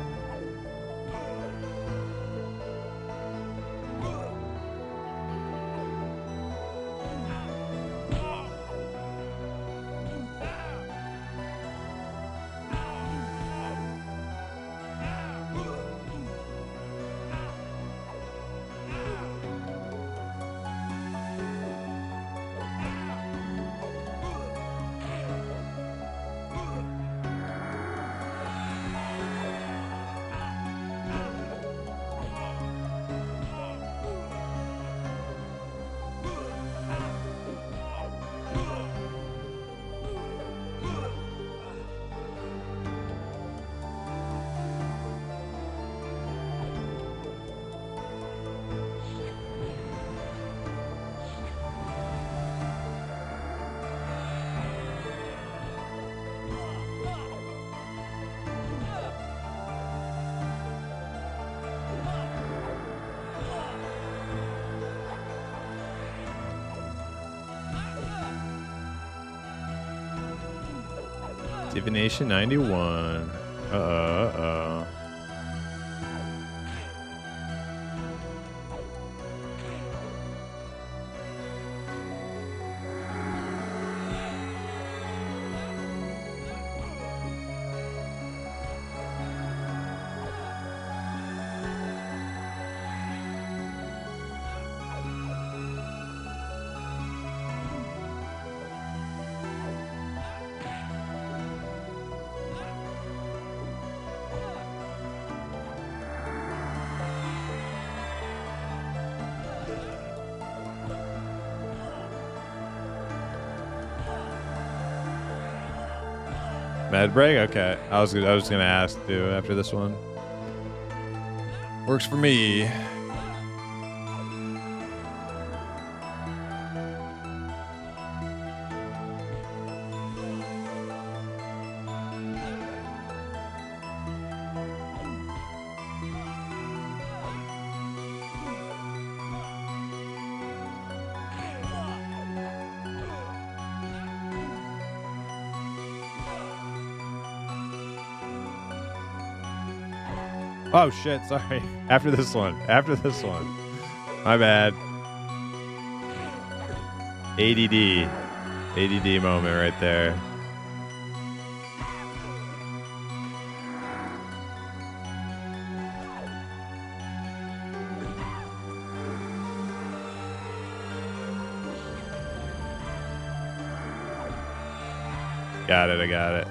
Divination 91. Uh-oh. Med break? Okay. I was gonna ask too after this one. Works for me. Oh shit, sorry. After this one. My bad. ADD moment right there. Got it, I got it.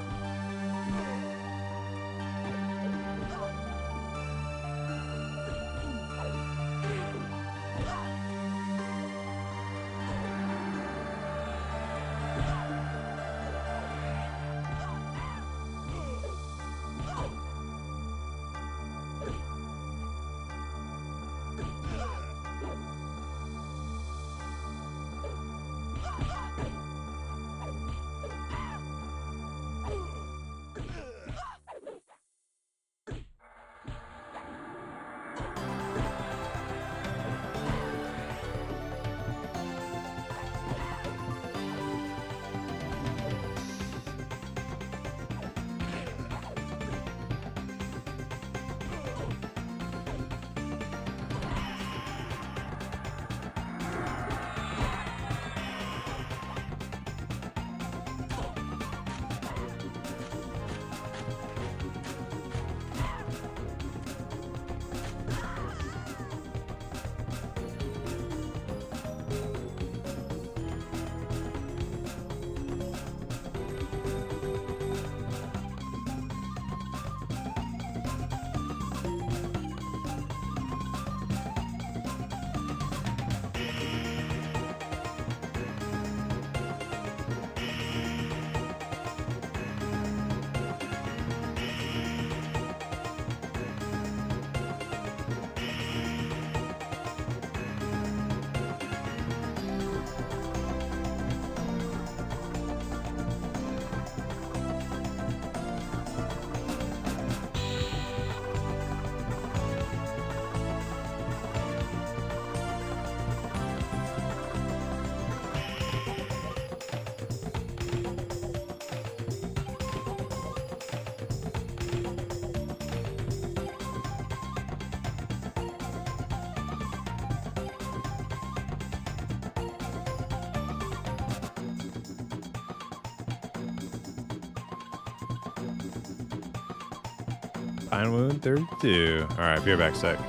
Fine wound 32. All right, be right back, sec.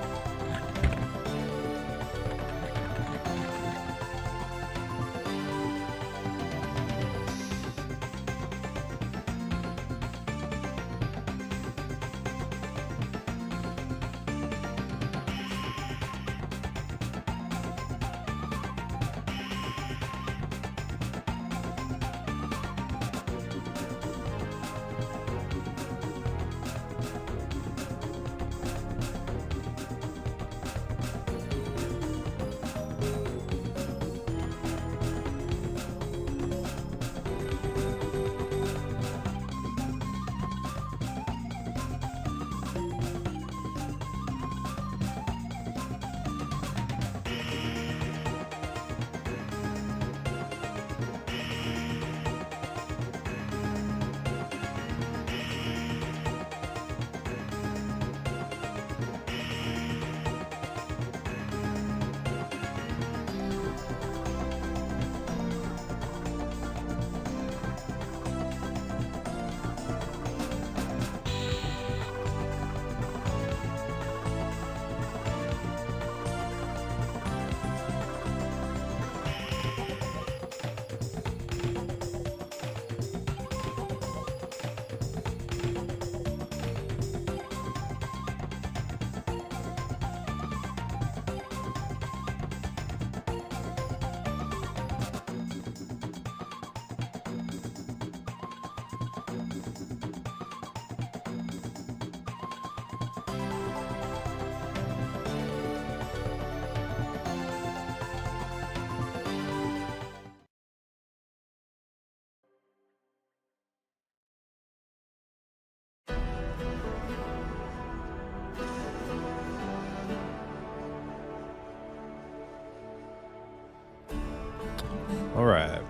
All right.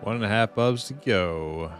One and a half bubs to go.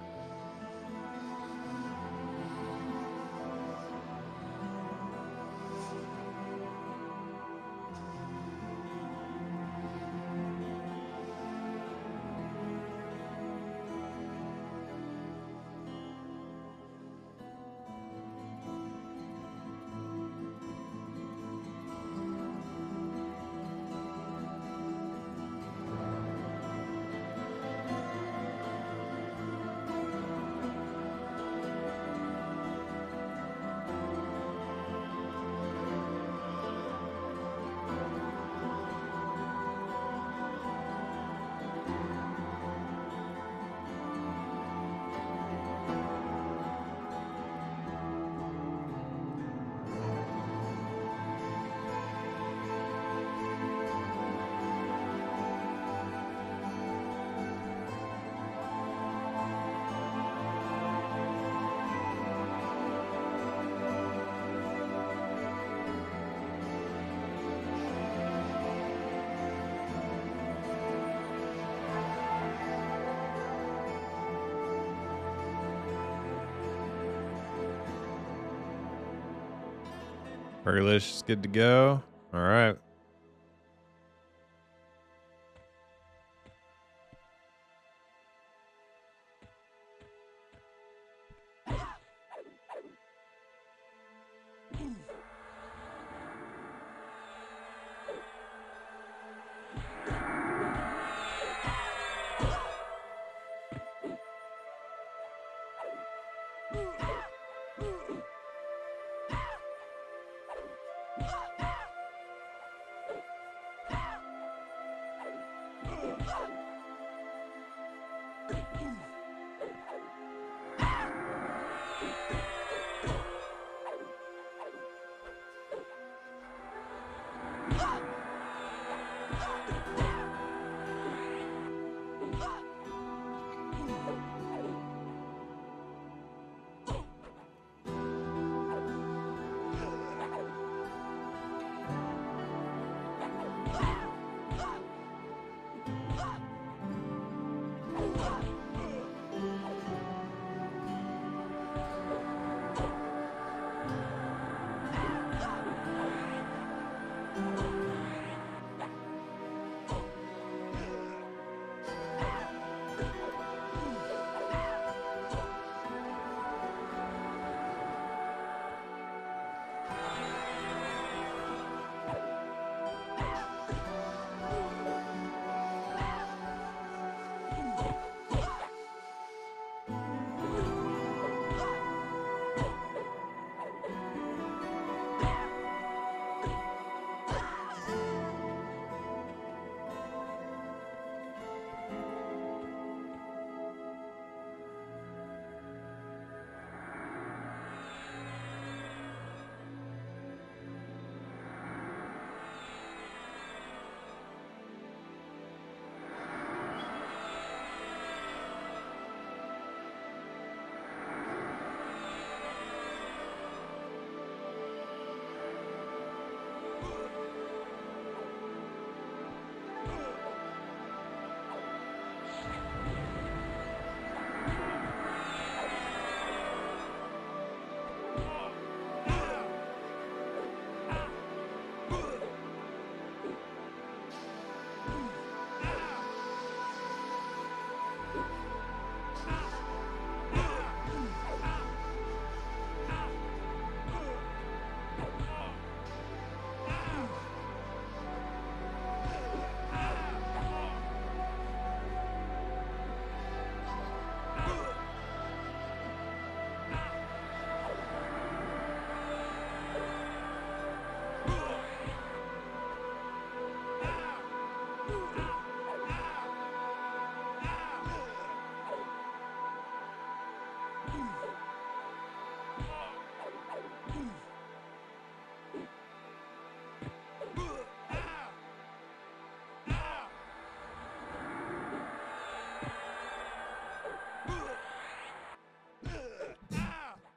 Burgerlish is good to go. All right.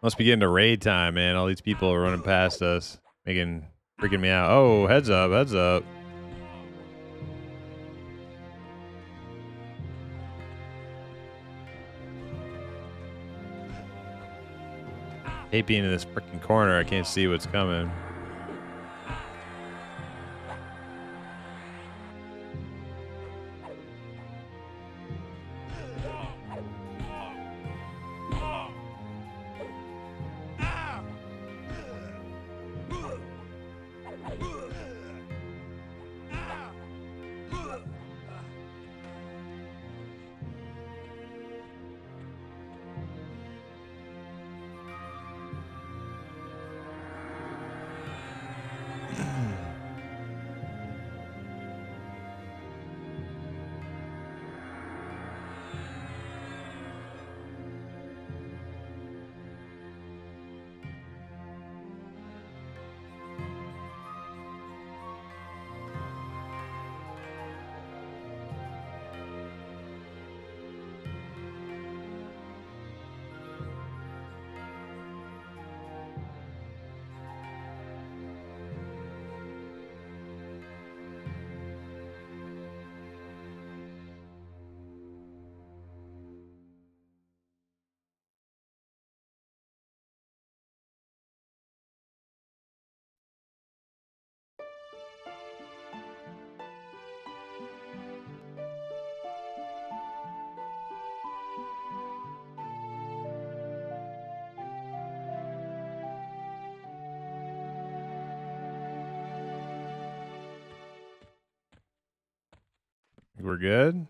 Must be getting to raid time, man. All these people are running past us, freaking me out. Oh, heads up, heads up. Hate being in this freaking corner. I can't see what's coming. We're good.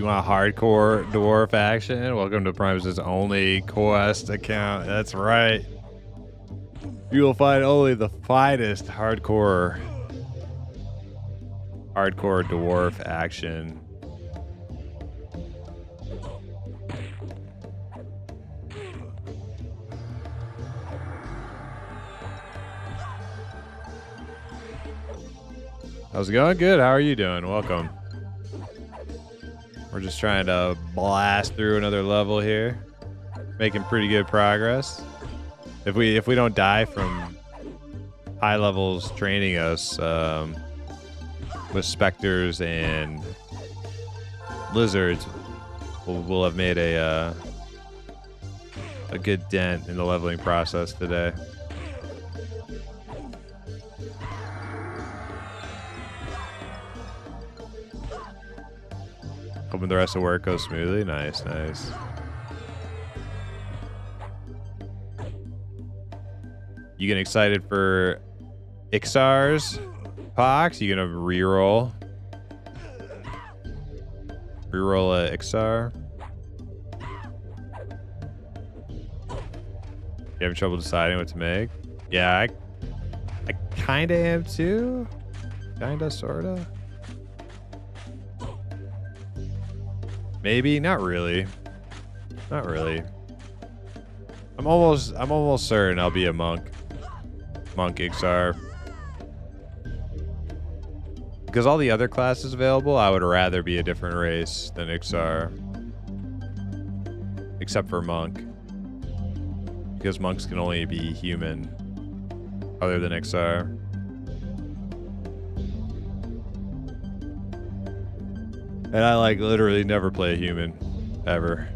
You want hardcore dwarf action? Welcome to Primus's only quest account. That's right. You will find only the finest hardcore dwarf action. How's it going? Good. How are you doing? Welcome. We're just trying to blast through another level here. Making pretty good progress. If we don't die from high levels training us with specters and lizards, we'll have made a good dent in the leveling process today. Hoping the rest of work goes smoothly. Nice, nice. You getting excited for Ixar's Pox? You gonna reroll? Reroll a Ixar? You having trouble deciding what to make? Yeah, I kinda am too. Kinda, sorta. Maybe, not really. Not really. I'm almost certain I'll be a monk. Monk Ixar. Because all the other classes available, I would rather be a different race than Ixar. Except for monk. Because monks can only be human. Other than Ixar. And I like literally never play a human. Ever.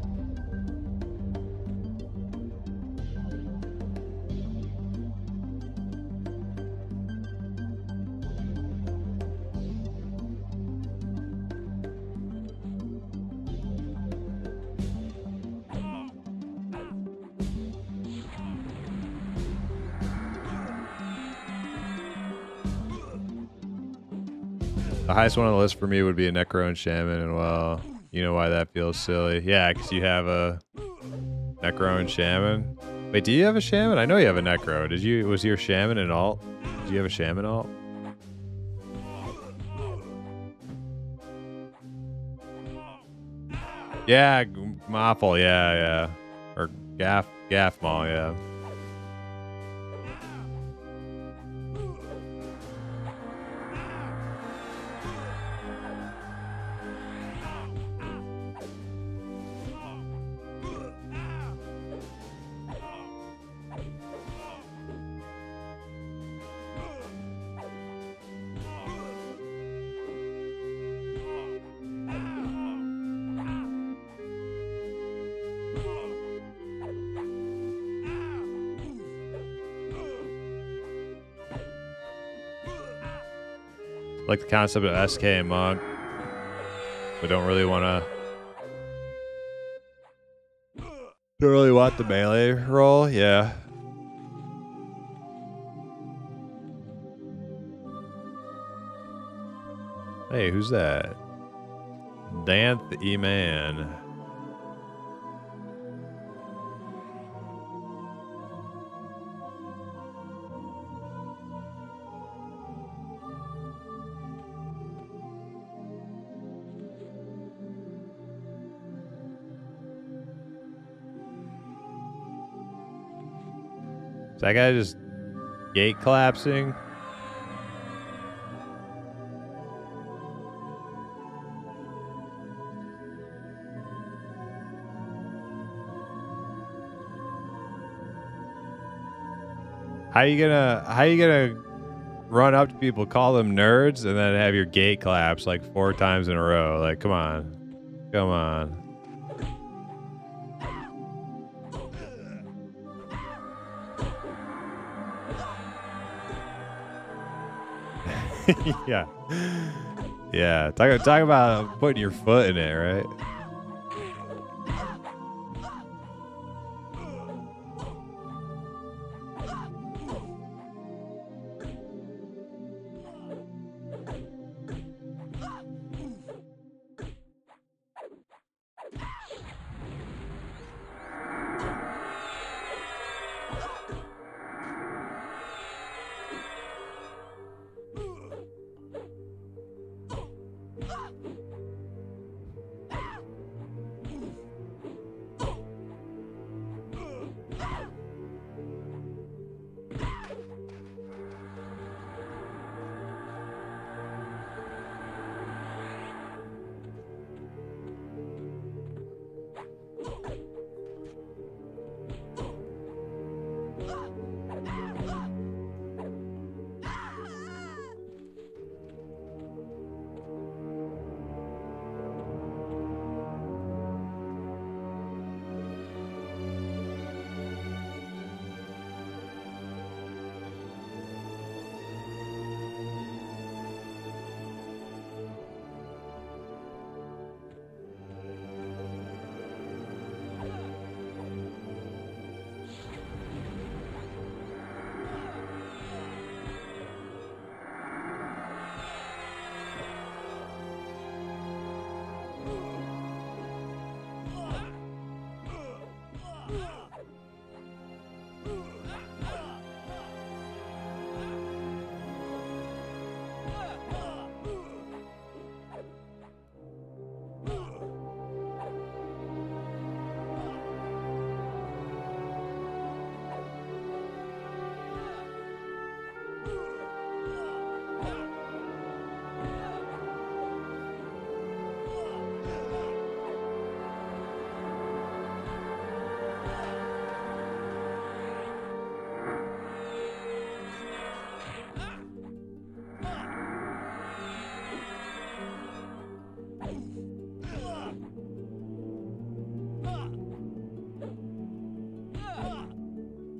The highest one on the list for me would be a Necro and Shaman, and well, you know why that feels silly. Yeah, because you have a Necro and Shaman. Wait, do you have a Shaman? I know you have a Necro. Was your Shaman an alt? Did you have a Shaman alt? Yeah, Moffle, yeah. Or Gaffmaw, yeah. Like the concept of SK and Monk, but don't really want the melee roll. Yeah. Hey, who's that? Danth E-Man. Is that guy just gate collapsing? How you gonna run up to people, call them nerds, and then have your gate collapse like 4 times in a row? Like, come on. Come on. Yeah. Yeah. Talk about putting your foot in it, right?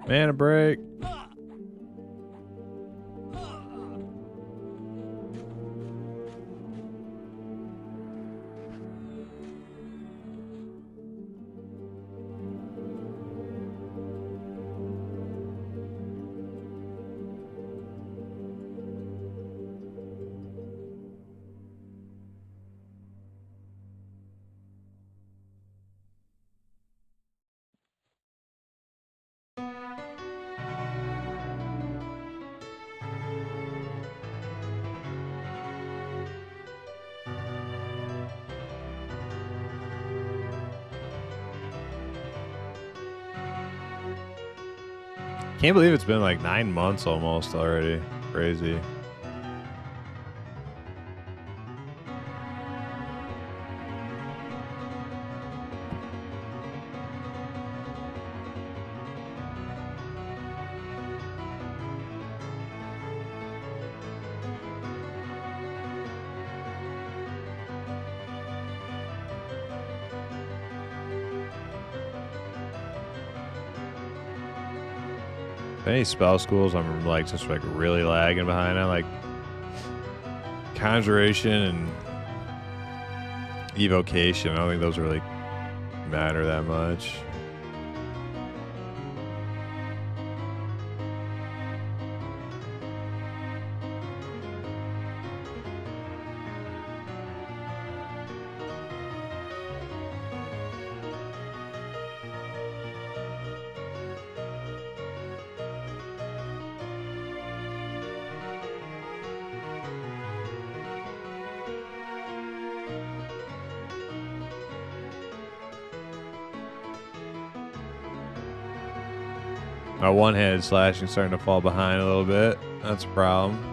Mana break. Can't believe it's been like 9 months almost already. Crazy. Any spell schools I'm like just like really lagging behind on, like Conjuration and Evocation. I don't think those really matter that much. My one-handed slashing starting to fall behind a little bit. That's a problem.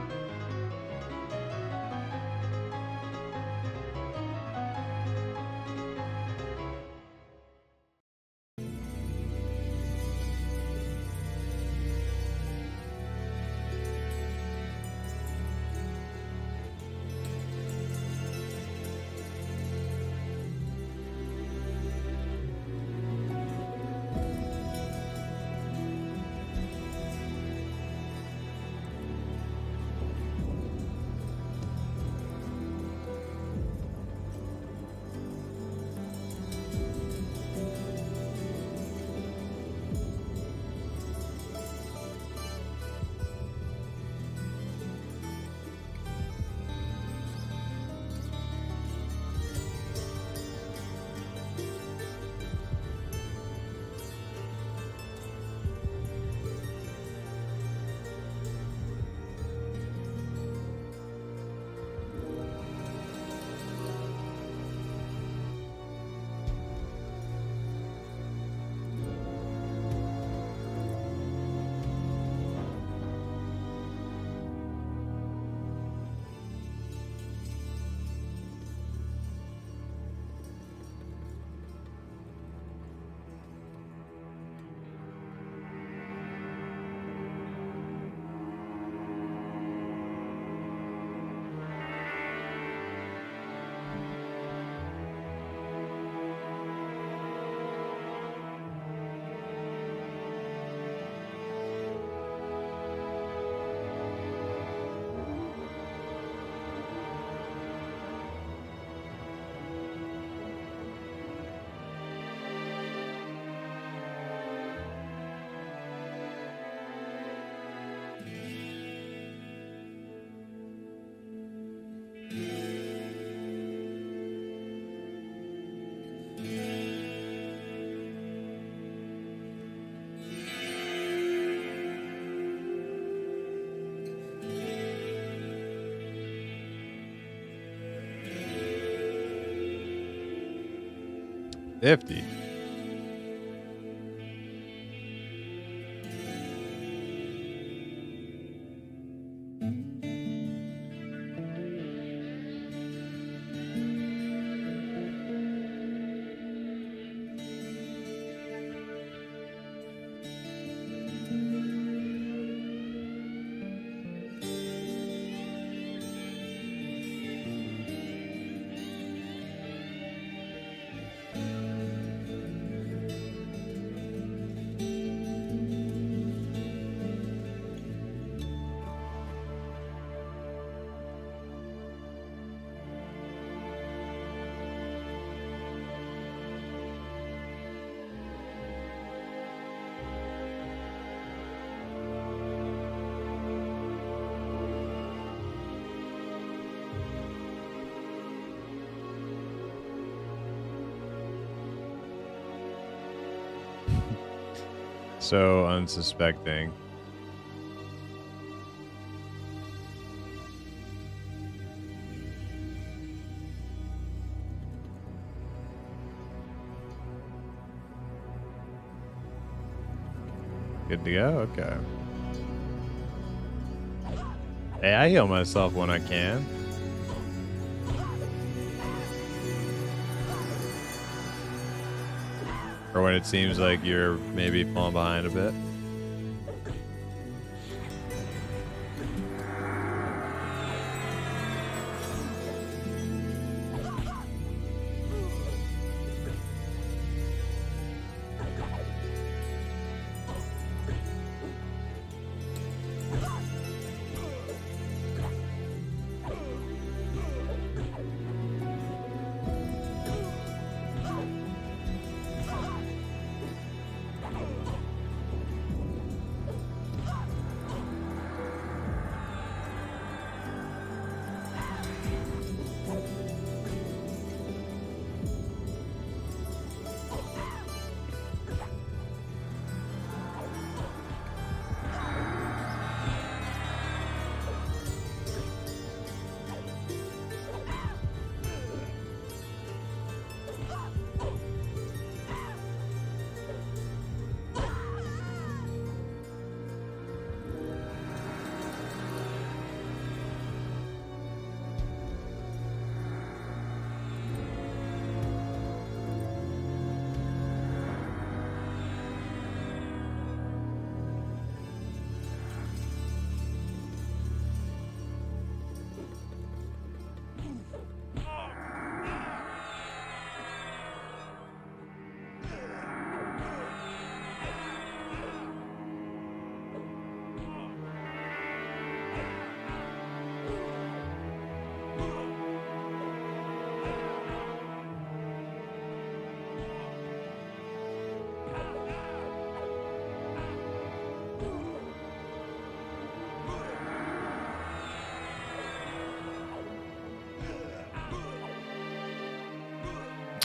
Nifty. so unsuspecting. Good to go? Okay. Hey, I heal myself when I can. Or when it seems like you're maybe falling behind a bit.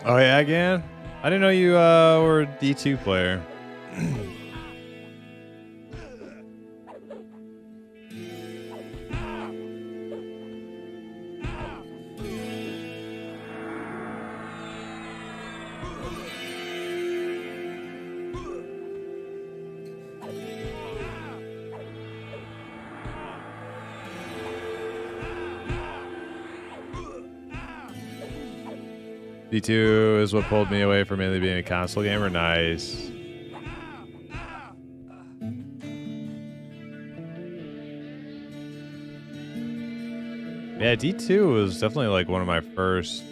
Oh yeah, again? I didn't know you were a D2 player. D2 is what pulled me away from mainly being a console gamer. Nice. Yeah, D2 was definitely like one of my first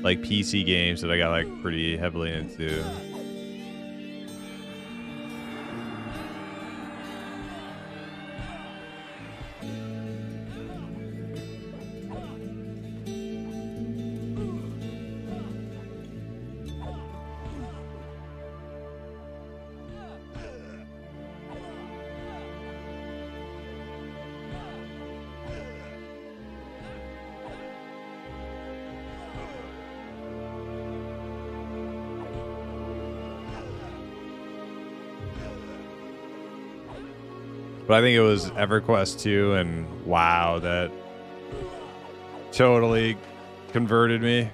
like PC games that I got like pretty heavily into. But I think it was EverQuest 2 and wow, that totally converted me.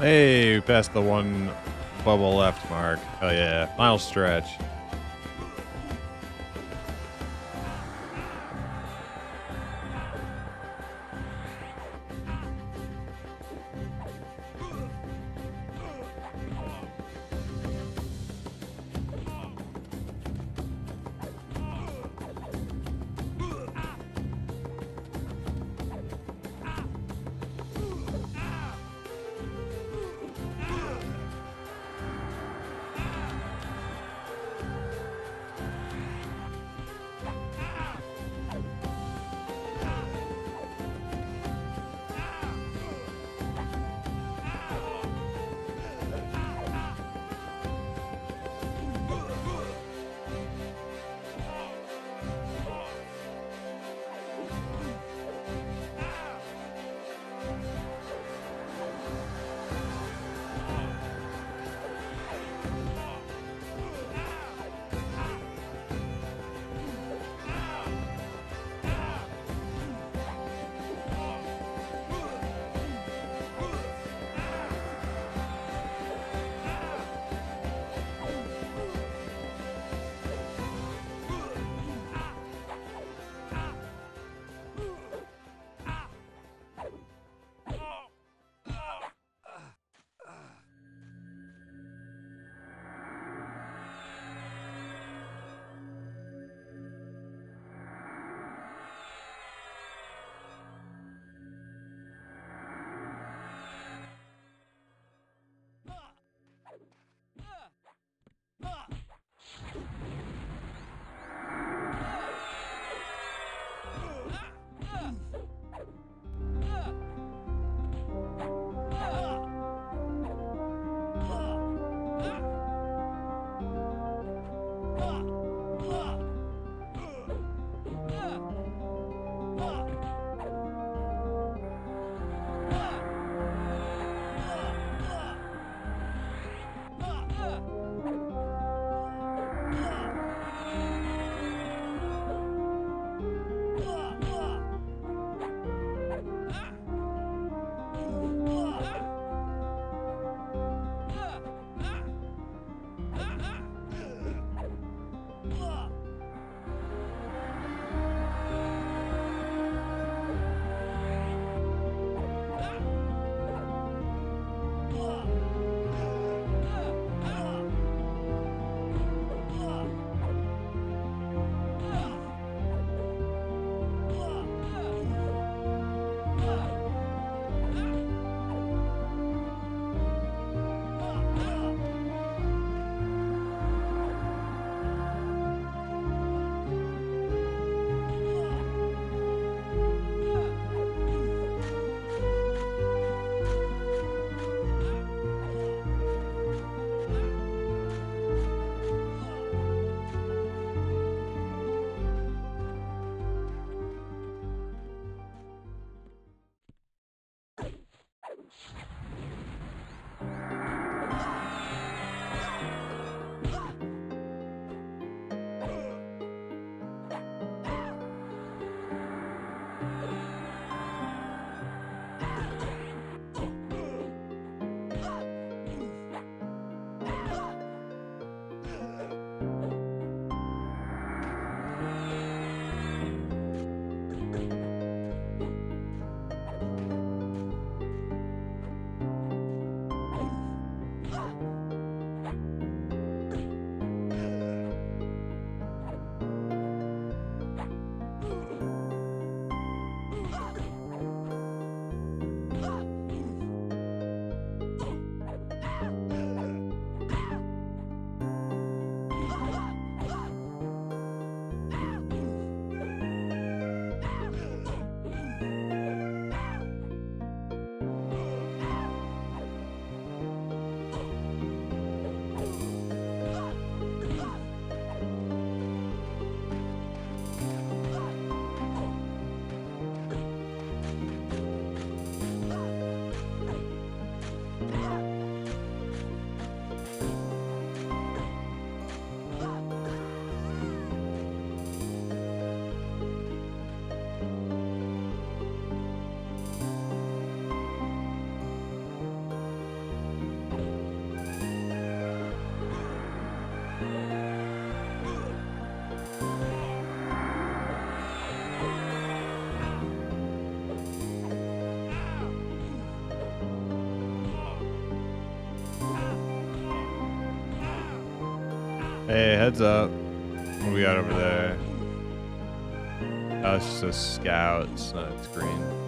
Hey, we passed the one bubble left mark. Oh yeah, final stretch. Hey, heads up. What we got over there? Oh, it's just a scout. It's not green.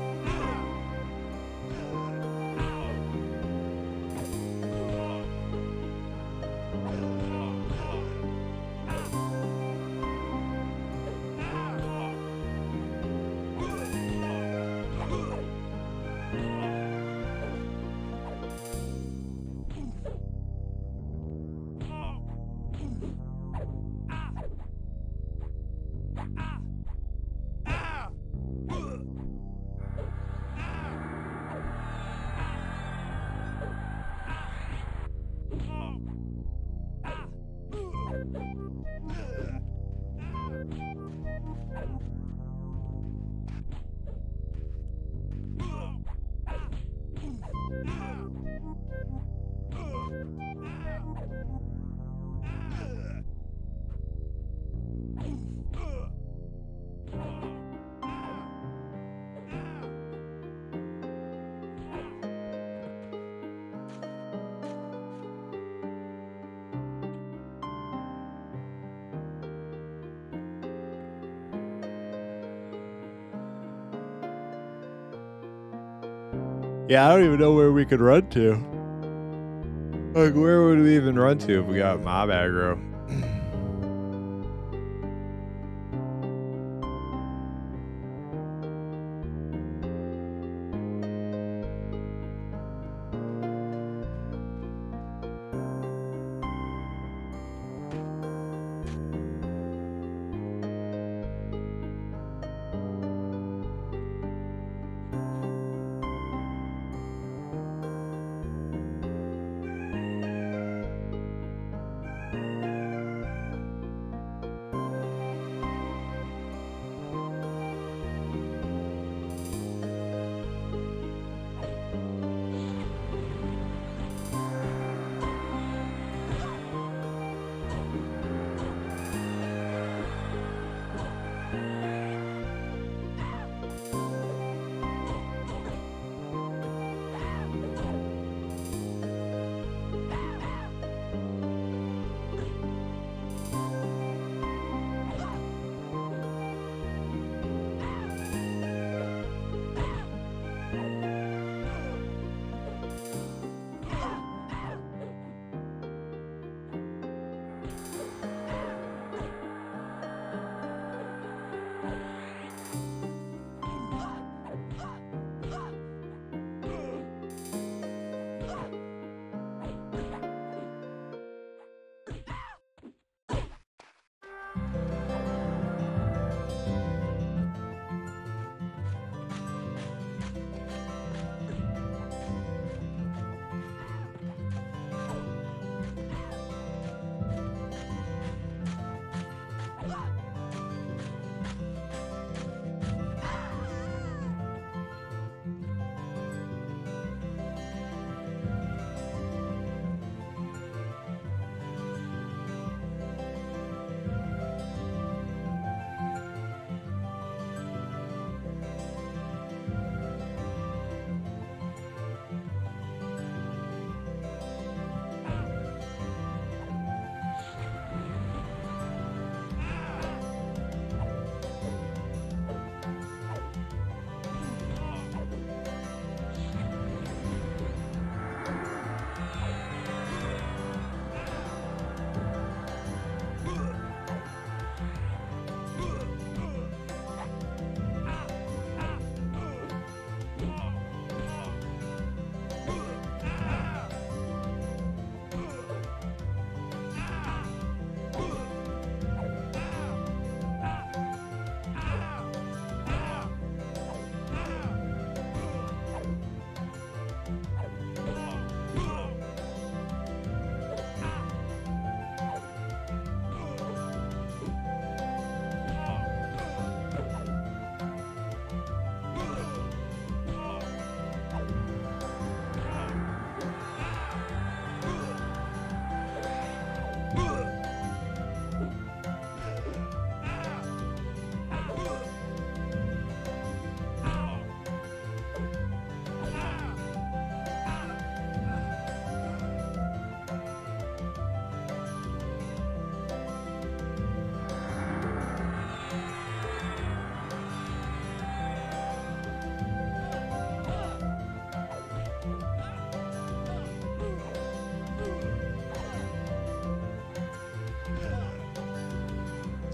Yeah, I don't even know where we could run to. Like, where would we even run to if we got mob aggro?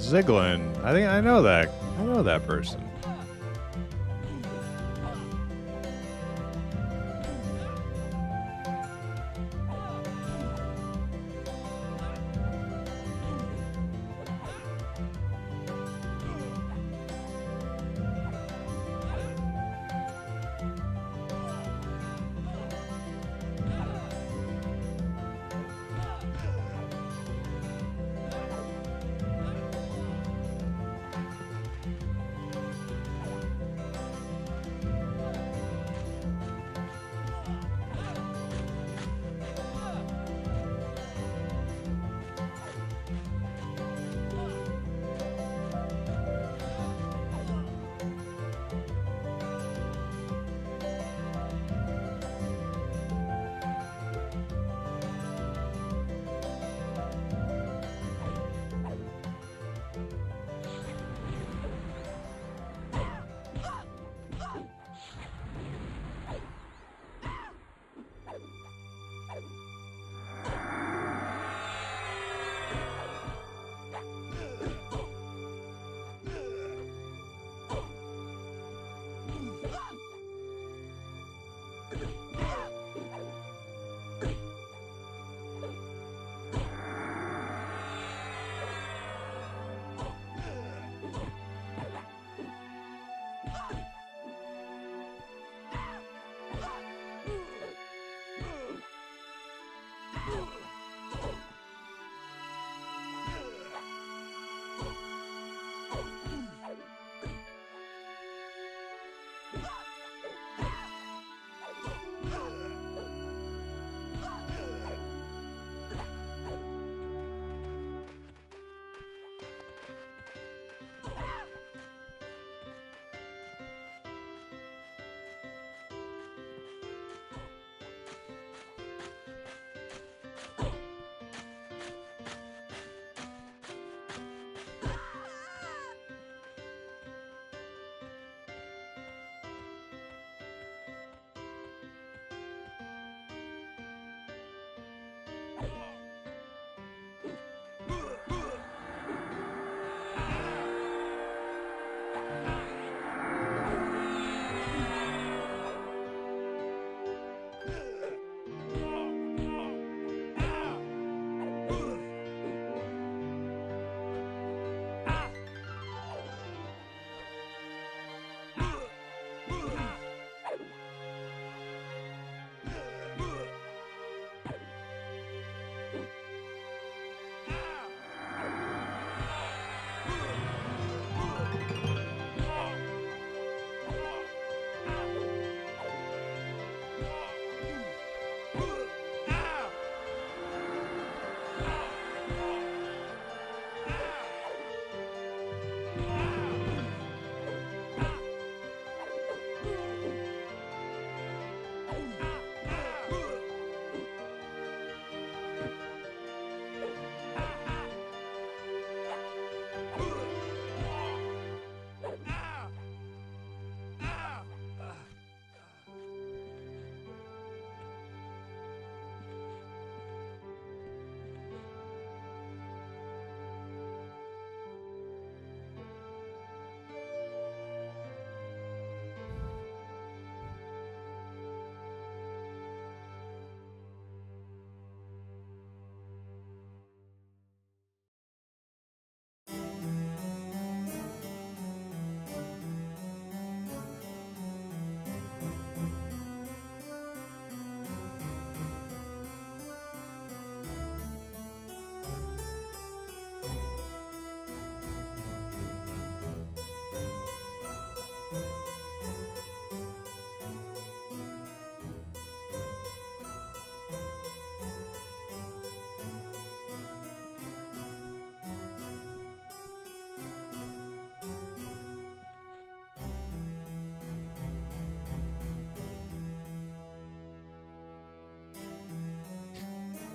Ziglin. I think I know that. I know that person.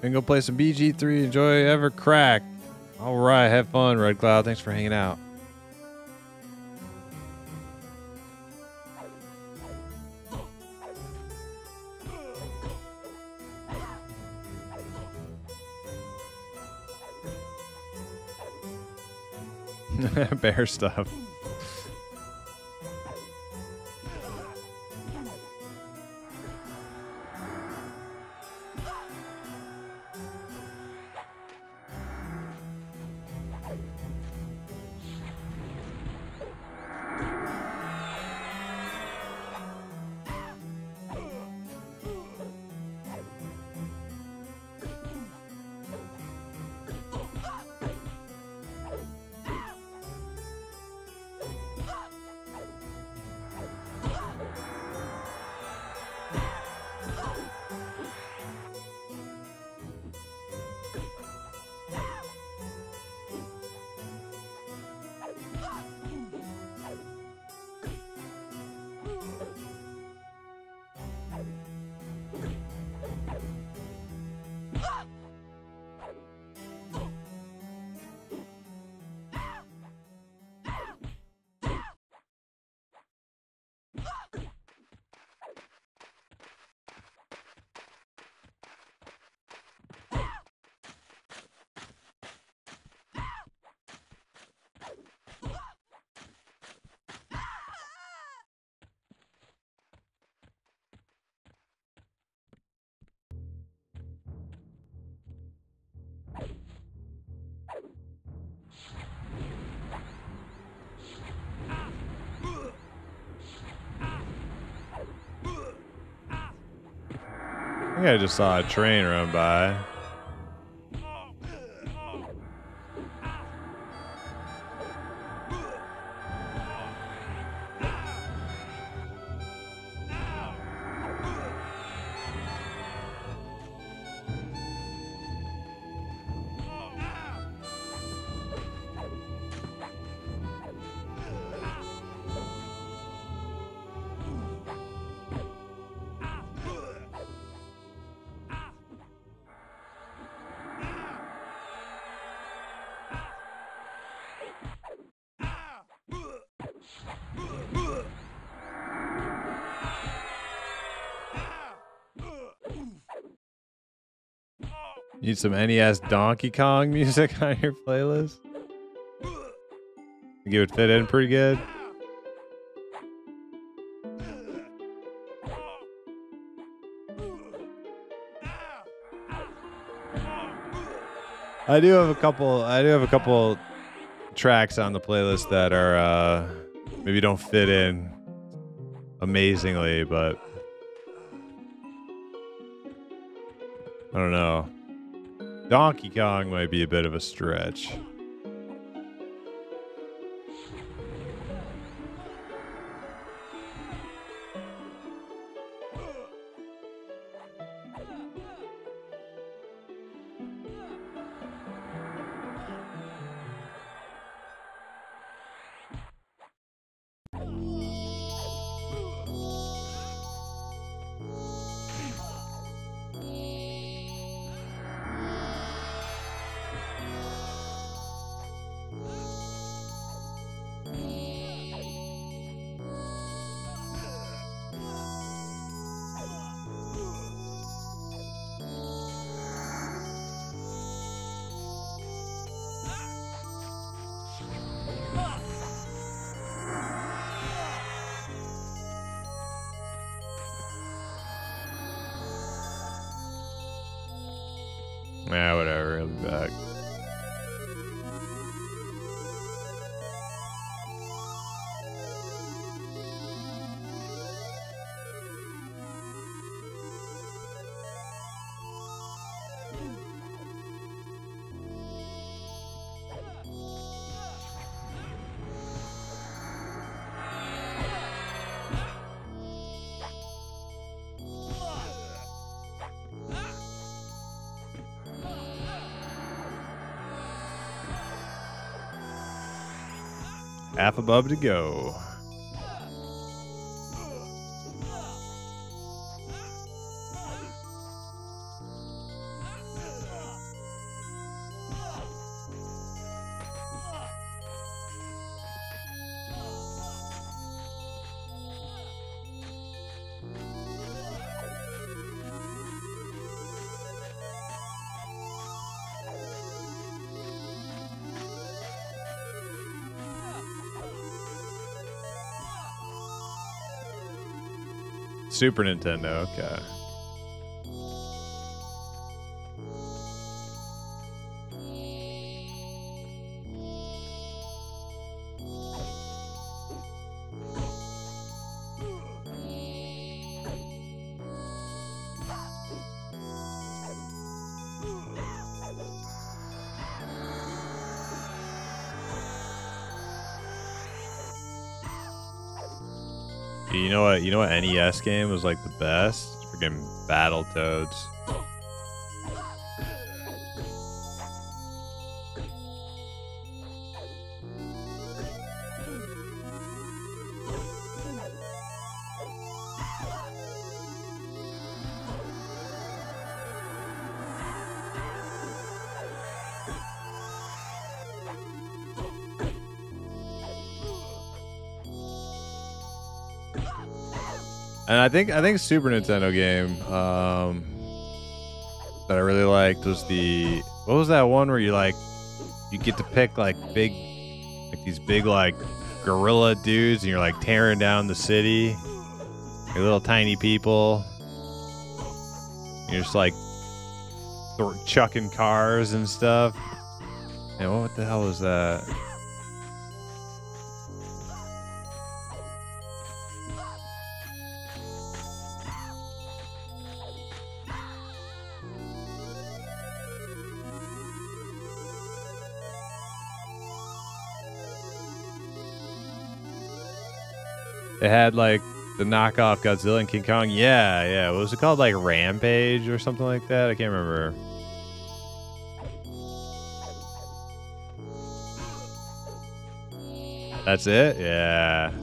And go play some BG3. Enjoy EverQuest. All right, have fun, Red Cloud. Thanks for hanging out. Bear stuff. I think I just saw a train run by. Need some NES Donkey Kong music on your playlist? Think it would fit in pretty good? I do have a couple tracks on the playlist that are maybe don't fit in amazingly, but I don't know. Donkey Kong might be a bit of a stretch. Nah, whatever. I'll be back. Half above to go. Super Nintendo. Okay. You know what? You know what NES game was like the best? Freaking Battletoads. And I think Super Nintendo game that I really liked was what was that one where you get to pick like these big like gorilla dudes and you're like tearing down the city. You're little tiny people. You're just like chucking cars and stuff. And what the hell was that? It had like the knockoff Godzilla and King Kong. Yeah. What was it called? Like Rampage or something like that? I can't remember. That's it? Yeah.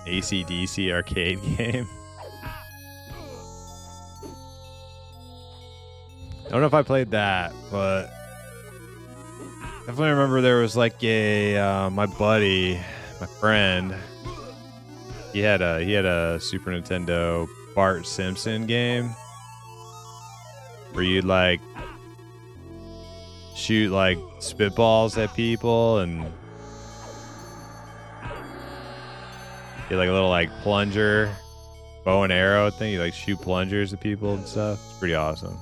AC/DC arcade game. I don't know if I played that, but definitely remember there was like my buddy, my friend. He had a Super Nintendo Bart Simpson game where you'd like shoot like spitballs at people and get like a little like plunger bow and arrow thing. You like shoot plungers at people and stuff. It's pretty awesome.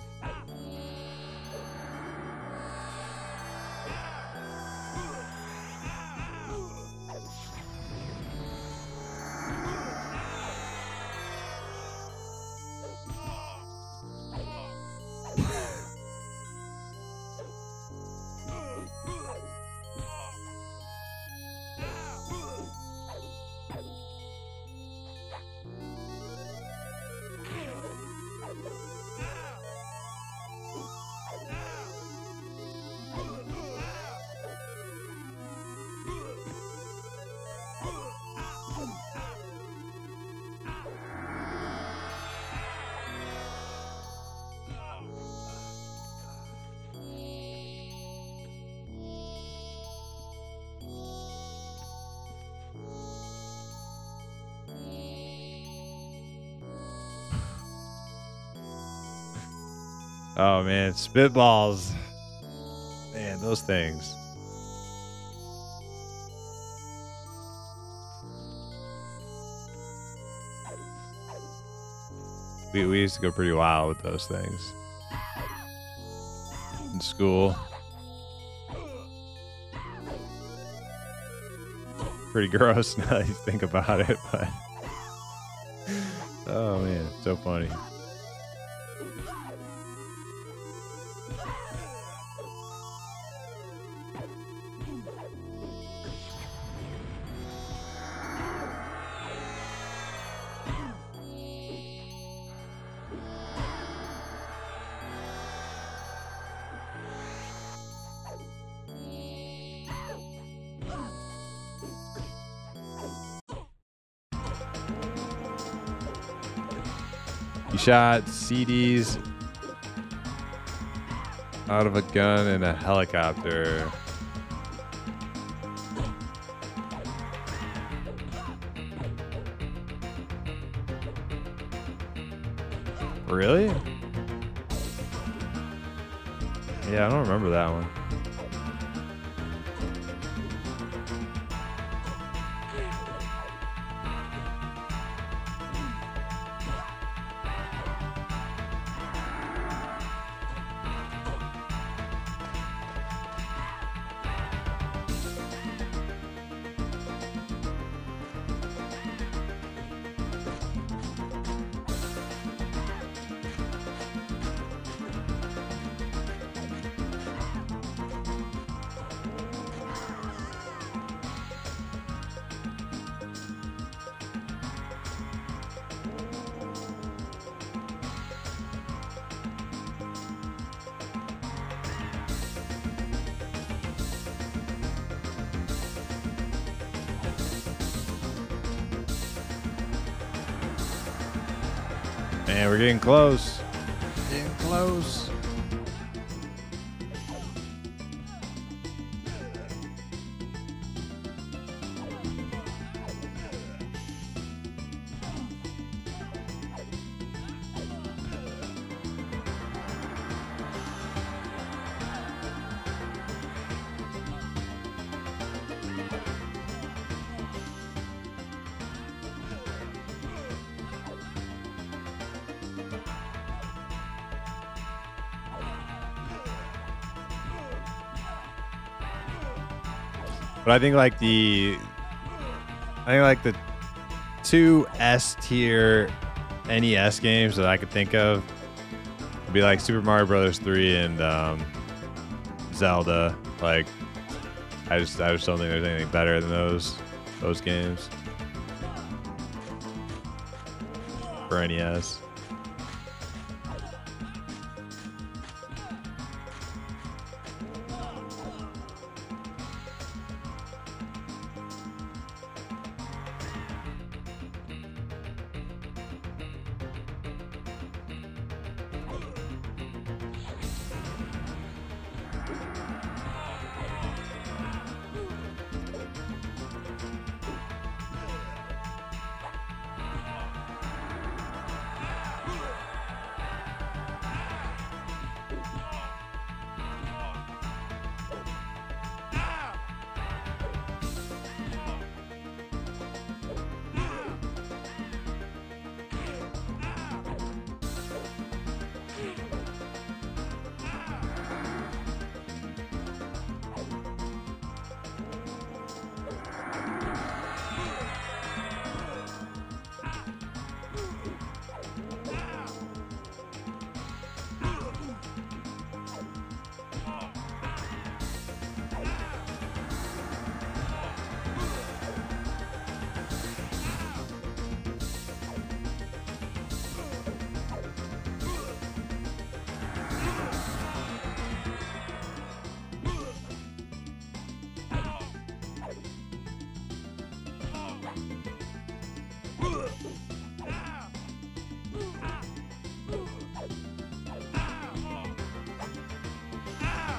Oh man, spitballs. Man, those things. We used to go pretty wild with those things. In school. Pretty gross now that you think about it, but oh man, so funny. You shot CDs Out of a gun in a helicopter. Really? Yeah, I don't remember that one. Man, we're getting close. Getting close. But I think like the two S tier NES games that I could think of would be like Super Mario Brothers 3 and Zelda. Like I just don't think there's anything better than those games for NES.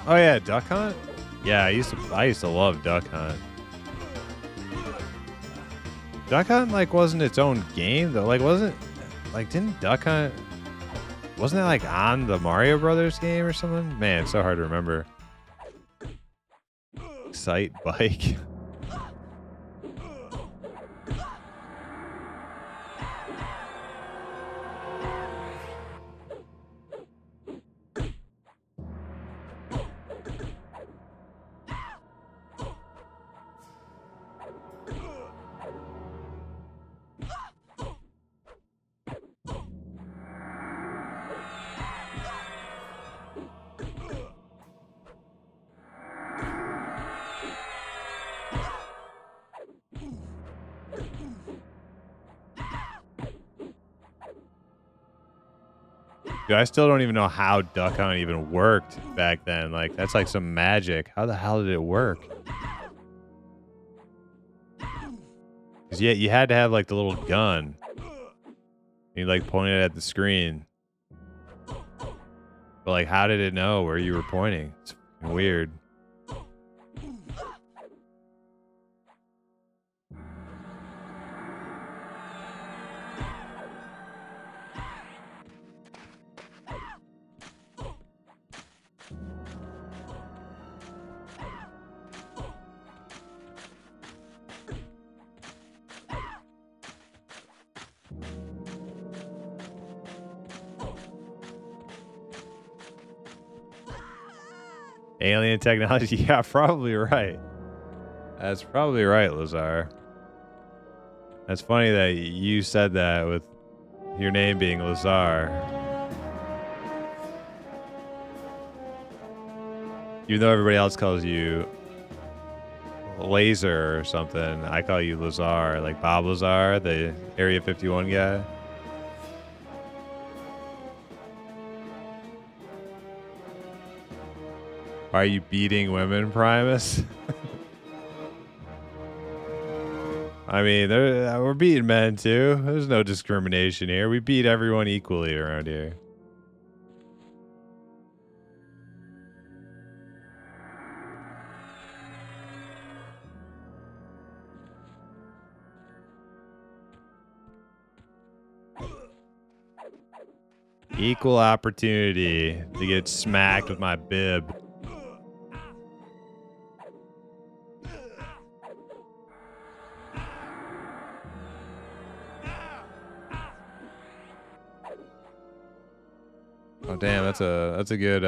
Oh yeah, Duck Hunt? Yeah, I used to love Duck Hunt. Duck Hunt like wasn't its own game though. Like didn't Duck Hunt, wasn't it like on the Mario Brothers game or something? Man, it's so hard to remember. Excite Bike. Dude, I still don't even know how Duck Hunt even worked back then. Like, that's like some magic. How the hell did it work? Because yeah, you had to have like the little gun. You like pointed at the screen. But like, how did it know where you were pointing? It's weird. Alien technology? Yeah, probably right. That's probably right, Lazar. That's funny that you said that with your name being Lazar. Even though everybody else calls you Laser or something, I call you Lazar, like Bob Lazar, the Area 51 guy. Are you beating women, Primus? I mean, we're beating men too. There's no discrimination here. We beat everyone equally around here. Equal opportunity to get smacked with my bib. Oh damn, that's a good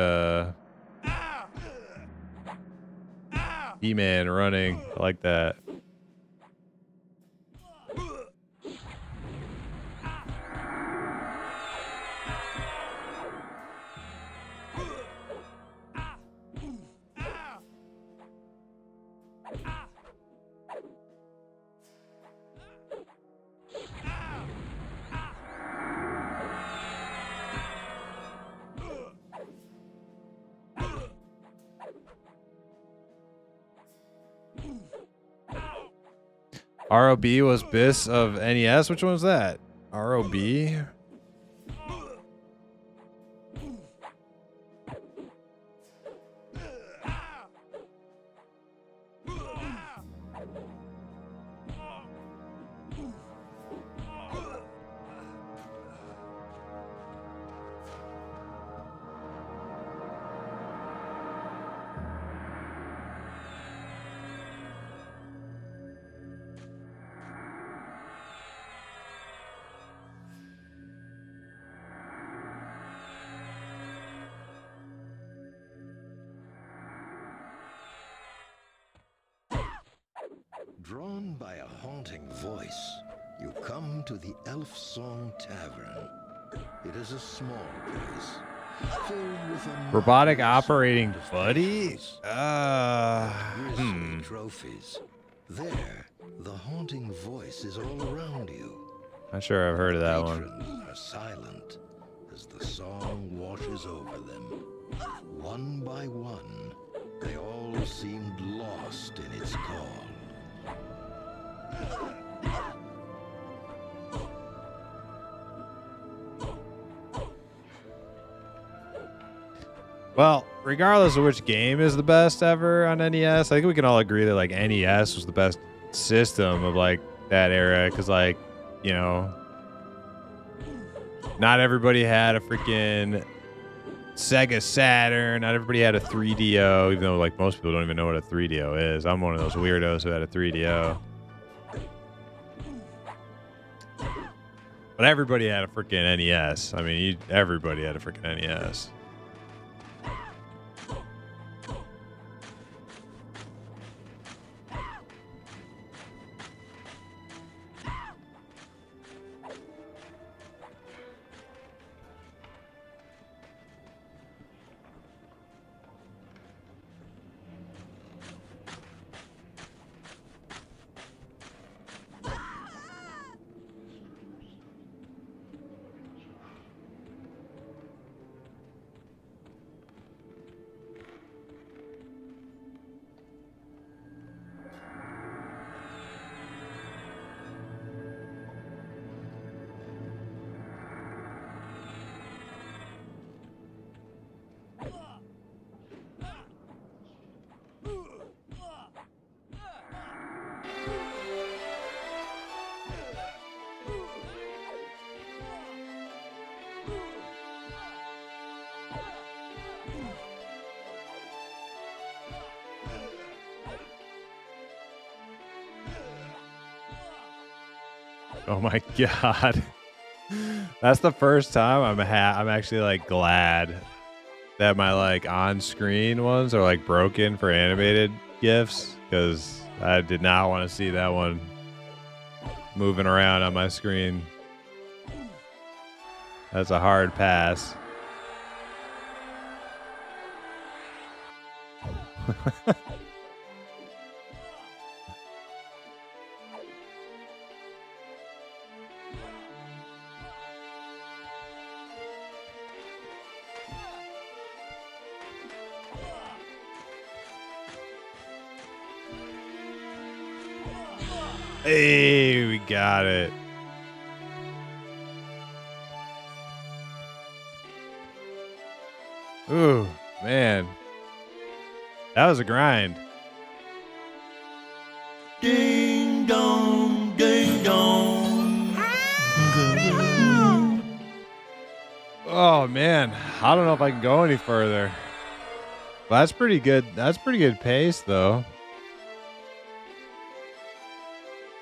E-Man running. I like that. ROB was Biss of NES. Which one was that? ROB? Drawn by a haunting voice, you come to the Elf Song Tavern. It is a small place, filled with a Robotic operating buddy? grisly trophies. There, the haunting voice is all around you. Not sure I've heard of that one. Patrons are silent as the song washes over them. One by one, they all seemed lost in its call. Well, regardless of which game is the best ever on NES, I think we can all agree that like NES was the best system of like that era, because like, you know, not everybody had a freaking Sega Saturn, not everybody had a 3DO, even though like most people don't even know what a 3DO is. I'm one of those weirdos who had a 3DO. But everybody had a freaking NES. I mean, everybody had a freaking NES. Oh my god. That's the first time I'm actually like glad that my like on-screen ones are like broken for animated GIFs, because I did not want to see that one moving around on my screen. That's a hard pass. Hey, we got it. Ooh, man. That was a grind. Ding dong, ding dong. Oh man, I don't know if I can go any further. Well, that's pretty good. That's pretty good pace, though.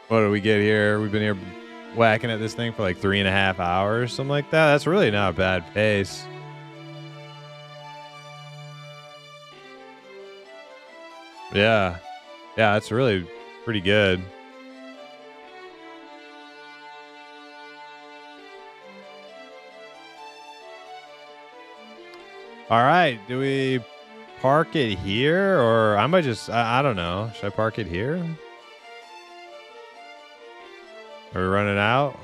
What do we get here? We've been here whacking at this thing for like 3.5 hours, something like that. That's really not a bad pace. Yeah. Yeah, that's really pretty good. All right. Do we park it here, or I might just, I don't know. Should I park it here? Are we running out?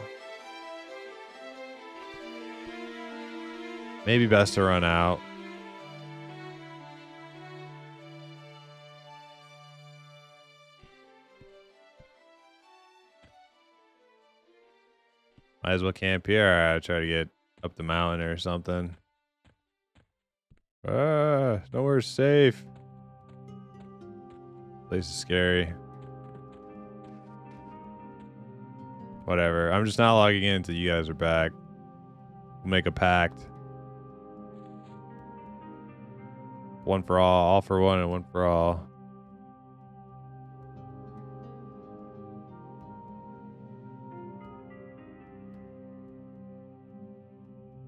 Maybe best to run out. Might as well camp here. I'll try to get up the mountain or something. Nowhere's safe. Place is scary. Whatever. I'm just not logging in until you guys are back. We'll make a pact. One for all for one, and one for all.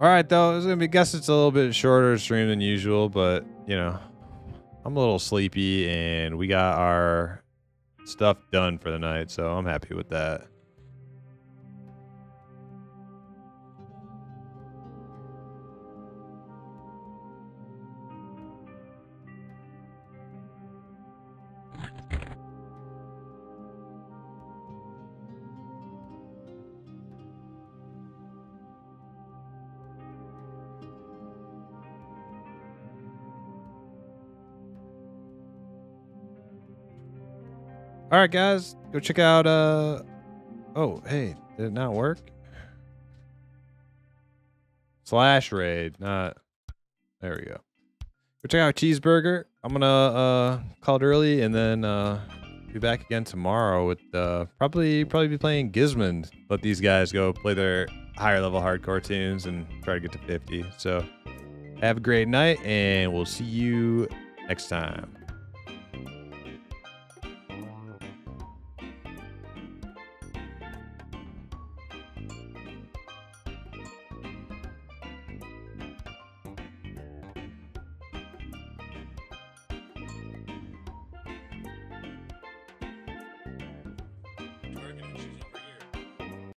All right, though. It's gonna be. Guess it's a little bit shorter stream than usual, but you know, I'm a little sleepy, and we got our stuff done for the night, so I'm happy with that. All right, guys, go check out. Oh, hey, did it not work? Slash raid, not. There we go. Go check out Cheeseburger. I'm gonna call it early, and then be back again tomorrow with probably be playing Gizmond. Let these guys go play their higher level hardcore tunes and try to get to 50. So have a great night, and we'll see you next time.